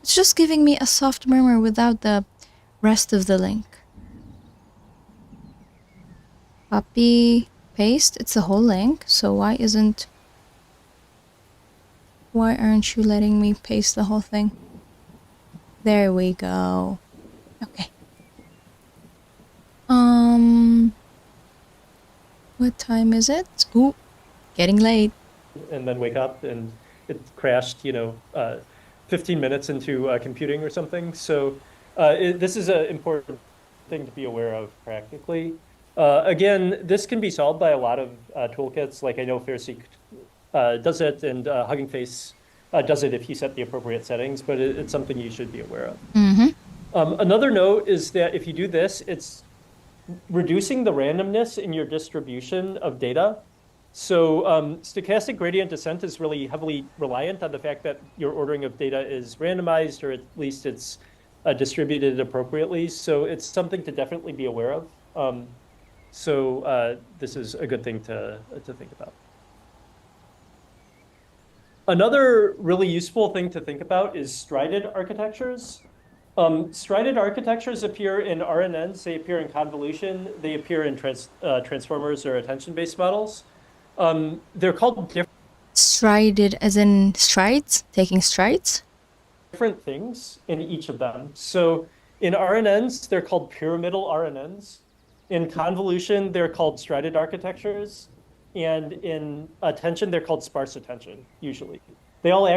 It's just giving me a soft murmur without the rest of the link. Copy, paste. It's the whole link, so why aren't you letting me paste the whole thing? There we go. Okay. What time is it? Ooh, getting late. And then wake up and it crashed, 15 minutes into computing or something. So this is an important thing to be aware of practically. Again, this can be solved by a lot of toolkits. Like I know FairSeek does it, and HuggingFace does it if you set the appropriate settings, but it's something you should be aware of. Another note is that if you do this, it's reducing the randomness in your distribution of data. So stochastic gradient descent is really heavily reliant on the fact that your ordering of data is randomized, or at least it's distributed appropriately. So it's something to definitely be aware of. This is a good thing to think about. Another really useful thing to think about is strided architectures. Strided architectures appear in RNNs, they appear in convolution, they appear in transformers or attention-based models. They're called Strided as in strides? Taking strides? different things in each of them. So in RNNs, they're called pyramidal RNNs. In convolution, they're called strided architectures. And in attention, they're called sparse attention, usually. They all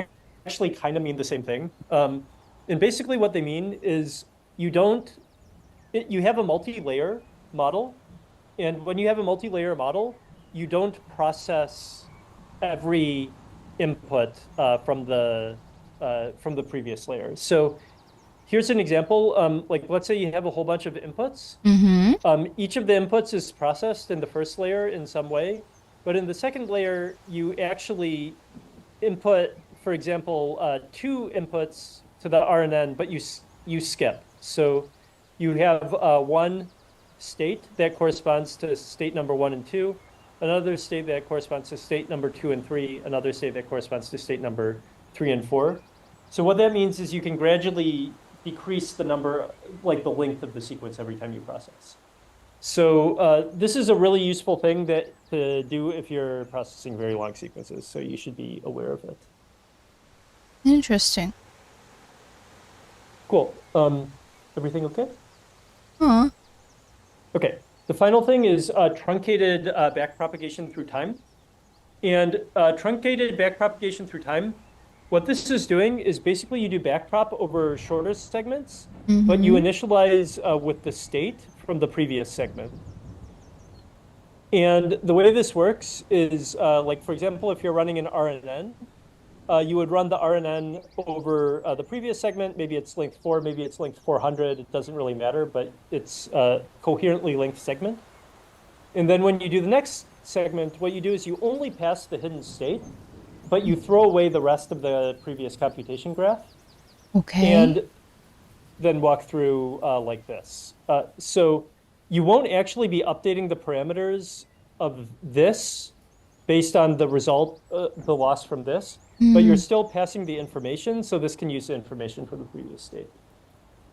actually kind of mean the same thing. And basically what they mean is you have a multi-layer model. And when you have a multi-layer model, you don't process every input from the previous layer. So here's an example. Like, let's say you have a whole bunch of inputs. Each of the inputs is processed in the first layer in some way. But in the second layer, you actually input, for example, 2 inputs to the RNN, but you skip. So you have one state that corresponds to state number 1 and 2, another state that corresponds to state number 2 and 3, another state that corresponds to state number 3 and 4. So what that means is you can gradually decrease the number, like the length of the sequence every time you process. So this is a really useful thing to do if you're processing very long sequences. So you should be aware of it. Interesting. Cool. Everything okay? Huh. Okay. The final thing is truncated backpropagation through time. And truncated backpropagation through time, what this is doing is basically you do backprop over shorter segments, but you initialize with the state from the previous segment. And the way this works is, like, for example, if you're running an RNN, you would run the RNN over the previous segment. Maybe it's length 4, maybe it's length 400. It doesn't really matter, but it's a coherently linked segment. And then when you do the next segment, what you do is you only pass the hidden state, but you throw away the rest of the previous computation graph. Okay. And then walk through like this. So you won't actually be updating the parameters of this based on the result, the loss from this, but you're still passing the information, so this can use the information from the previous state.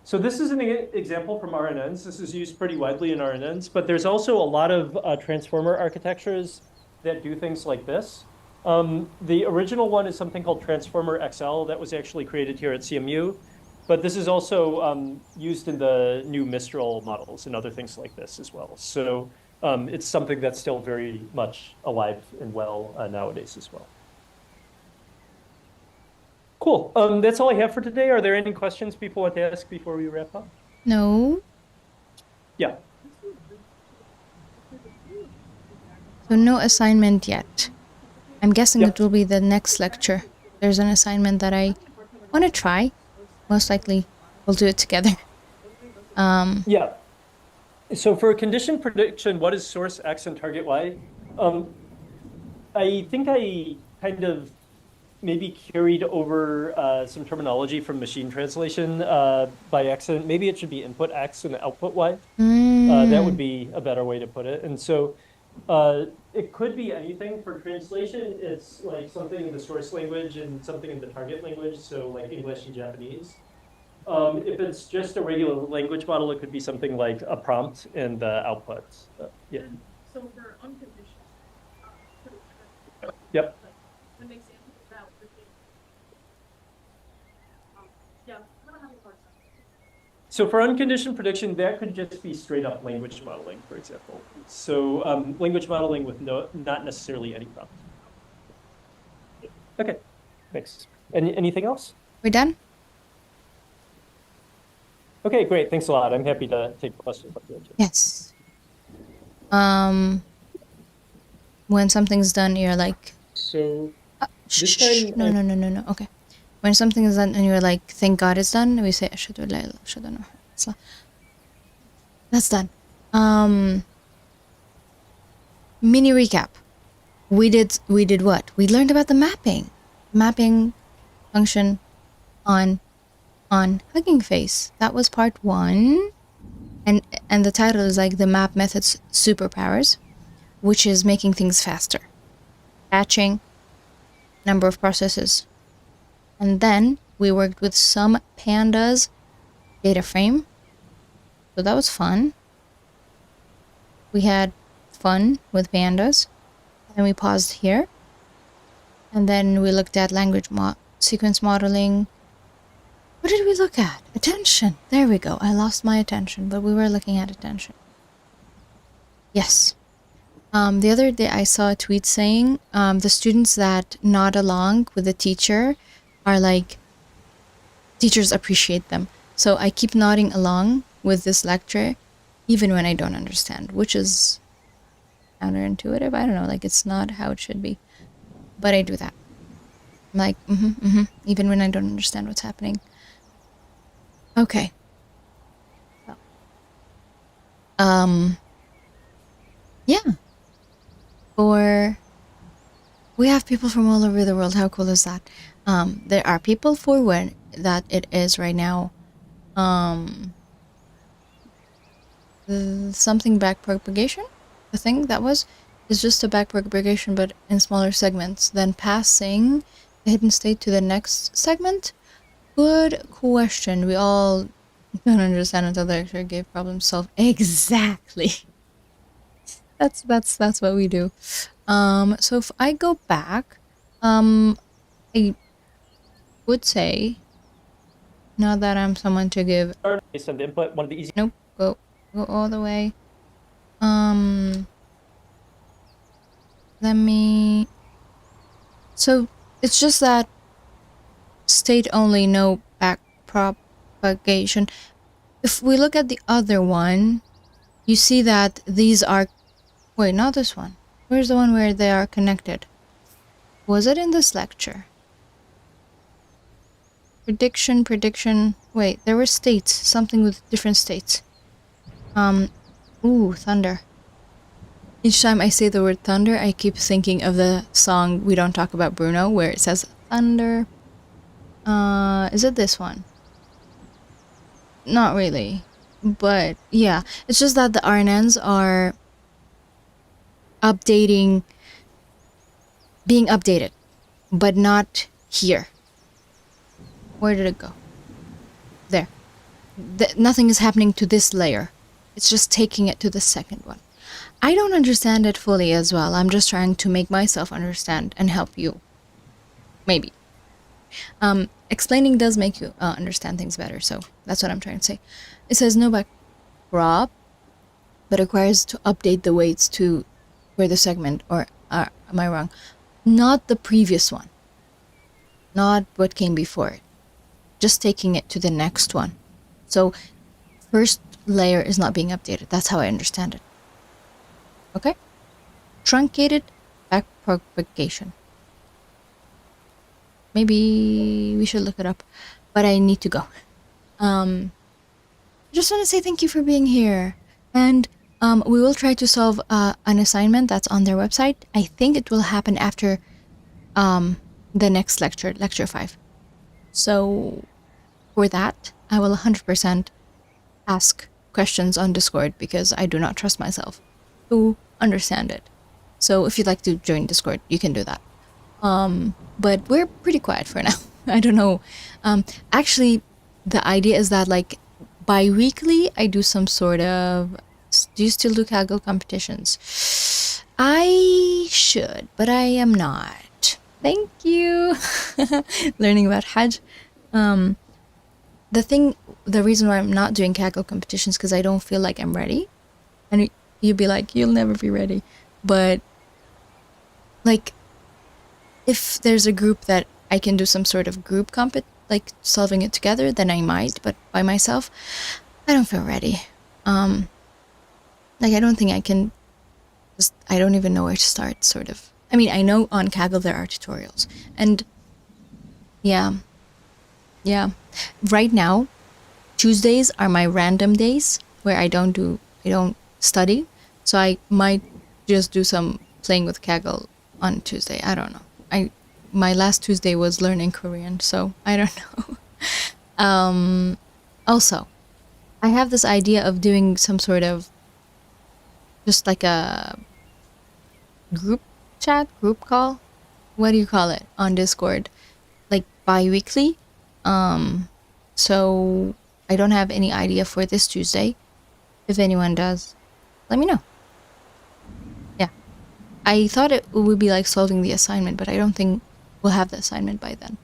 So this is an example from RNNs. This is used pretty widely in RNNs, but there's also a lot of transformer architectures that do things like this. The original one is something called Transformer XL that was actually created here at CMU. But this is also used in the new Mistral models and other things like this as well. So it's something that's still very much alive and well nowadays as well. Cool. That's all I have for today. Are there any questions people want to ask before we wrap up? No. Yeah. So no assignment yet. I'm guessing Yep. it will be the next lecture. There's an assignment that I want to try. Most likely we'll do it together. Yeah. So for condition prediction, what is source X and target Y? I think I kind of maybe carried over some terminology from machine translation by accident. Maybe it should be input X and output Y. That would be a better way to put it. And so it could be anything. For translation, it's like something in the source language and something in the target language, so like English and Japanese. If it's just a regular language model, it could be something like a prompt and the output. Yeah. So for unconditional prediction, Yep. like an example of that would be, yeah, I don't have a hard time. So for unconditioned prediction, that could just be straight up language modeling, for example. So language modeling with not necessarily any prompt. Okay, thanks. Anything else? We're done? Okay, great. Thanks a lot. I'm happy to take questions. Yes. When something's done, you're like, So shh, this shh, time no. Okay. when something is done and you're like, thank God it's done, we say ashhadu an la ilaha ashhadu anna Muhammadan Rasulullah. That's done. Mini recap. We did what? We learned about the mapping function on HuggingFace. That was part 1. And the title is like the map method's superpowers, which is making things faster. Batching, number of processes. And then we worked with some pandas data frame. So that was fun. We had fun with pandas. And we paused here. And then we looked at language sequence modeling. What did we look at? Attention. There we go. I lost my attention, but we were looking at attention. Yes. The other day I saw a tweet saying the students that nod along with the teacher are like, teachers appreciate them. So I keep nodding along with this lecture even when I don't understand, which is counterintuitive. I don't know, like it's not how it should be. But I do that. I'm like, even when I don't understand what's happening. Okay. Yeah. Or we have people from all over the world. How cool is that? There are people for when that it is right now. Something backpropagation. I think that was is just a backpropagation, but in smaller segments. Then passing the hidden state to the next segment. Good question. We all don't understand until the lecturer gave problem solved. Exactly. That's what we do. So if I go back, I would say, not that I'm someone to give. Based on the input, one of the easy. Nope. Go all the way. Let me. So it's just that state only, no backpropagation. If we look at the other one, you see that these are. Wait, not this one. Where's the one where they are connected? Was it in this lecture? Prediction. Wait, there were states. Something with different states. Ooh, thunder. Each time I say the word thunder, I keep thinking of the song We Don't Talk About Bruno, where it says thunder. Is it this one? Not really. But, yeah. It's just that the RNNs are being updated, but not here. Where did it go? There. Nothing is happening to this layer. It's just taking it to the second one. I don't understand it fully as well. I'm just trying to make myself understand and help you. Maybe. Explaining does make you understand things better, so that's what I'm trying to say. It says no backprop, but requires to update the weights to for the segment, or am I wrong? Not the previous one. Not what came before it. Just taking it to the next one. So first layer is not being updated. That's how I understand it. Okay? Truncated backpropagation. Maybe we should look it up, but I need to go. I just want to say thank you for being here, and we will try to solve an assignment that's on their website. I think it will happen after the next lecture, lecture 5. So for that, I will 100% ask questions on Discord because I do not trust myself to understand it. So if you'd like to join Discord, you can do that. But we're pretty quiet for now. I don't know. Actually, the idea is that like bi-weekly, I do some sort of. Do you still do Kaggle competitions? I should, but I am not. Thank you. Learning about Hajj. The reason why I'm not doing Kaggle competitions because I don't feel like I'm ready. And you'd be like, you'll never be ready. But like, if there's a group that I can do some sort of group like solving it together, then I might. But by myself, I don't feel ready. Like I don't think I can. I don't even know where to start. Sort of. I mean, I know on Kaggle there are tutorials, and yeah, Yeah. Right now, Tuesdays are my random days where I don't study. So I might just do some playing with Kaggle on Tuesday. I don't know. My last Tuesday was learning Korean, so I don't know. Also, I have this idea of doing some sort of just like a group chat, group call. What do you call it on Discord? Like bi-weekly. So I don't have any idea for this Tuesday. If anyone does, let me know. Yeah. I thought it would be like solving the assignment, but I don't think we'll have the assignment by then.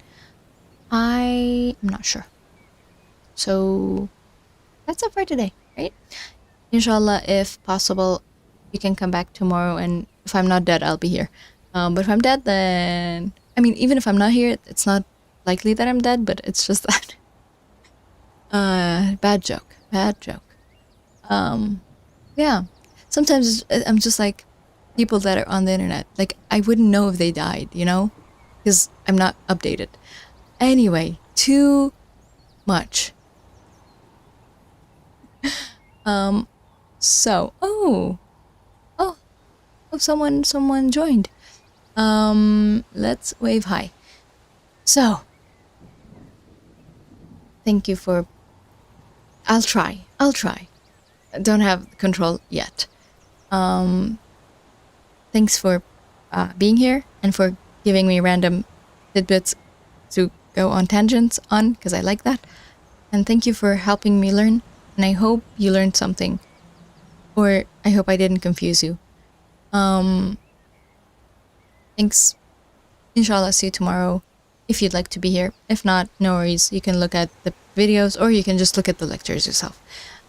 I'm not sure. So that's it for today, right? Inshallah, if possible, you can come back tomorrow, and if I'm not dead, I'll be here. But if I'm dead, then... I mean, even if I'm not here, it's not likely that I'm dead, but it's just that... bad joke. Yeah. Sometimes I'm just like, people that are on the internet, like, I wouldn't know if they died, you know? Because I'm not updated. Anyway, too much. So, someone joined. Let's wave hi. So, thank you for... I'll try. Don't have control yet. Thanks for being here and for giving me random tidbits to go on tangents on, because I like that. And thank you for helping me learn, and I hope you learned something. Or I hope I didn't confuse you. Thanks. Inshallah, see you tomorrow if you'd like to be here. If not, no worries. You can look at the videos, or you can just look at the lectures yourself.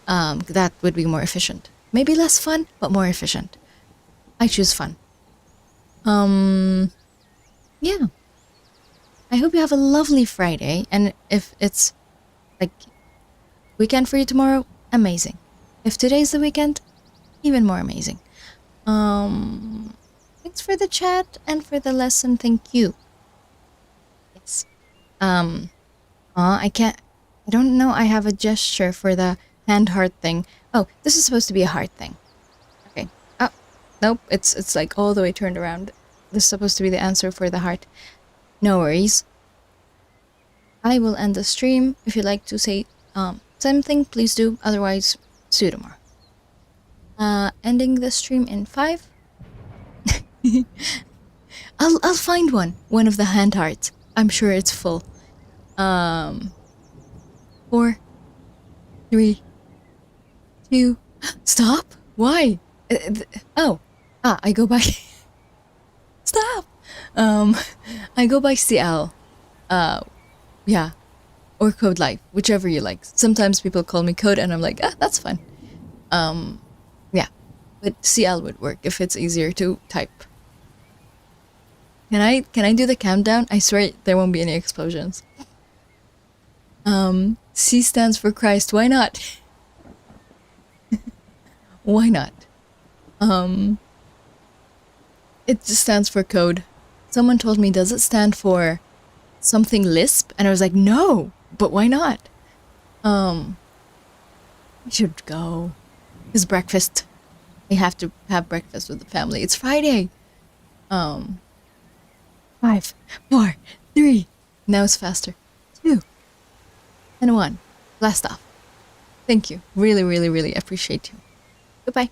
That would be more efficient. Maybe less fun, but more efficient. I choose fun. Yeah. I hope you have a lovely Friday, and if it's like weekend for you tomorrow, amazing. If today's the weekend, even more amazing. Thanks for the chat and for the lesson. Thank you. Yes. I don't know. I have a gesture for the hand heart thing. Oh, this is supposed to be a heart thing. Okay. Oh, nope. It's like all the way turned around. This is supposed to be the answer for the heart. No worries. I will end the stream. If you'd like to say something, please do. Otherwise, see you tomorrow. Ending the stream in 5. I'll find one of the hand hearts. I'm sure it's full. 4, 3, 2. Stop. Why? I go by. Stop. I go by CL. Yeah, or Code Life, whichever you like. Sometimes people call me Code, and I'm like, that's fine. Yeah, but CL would work if it's easier to type. Can I do the countdown? I swear there won't be any explosions. C stands for Christ. Why not? Why not? It just stands for code. Someone told me, does it stand for something Lisp? And I was like, no, but why not? We should go. It's breakfast. We have to have breakfast with the family. It's Friday. 5, 4, 3. Now it's faster. 2, and 1. Blast off. Thank you. Really, really, really appreciate you. Goodbye.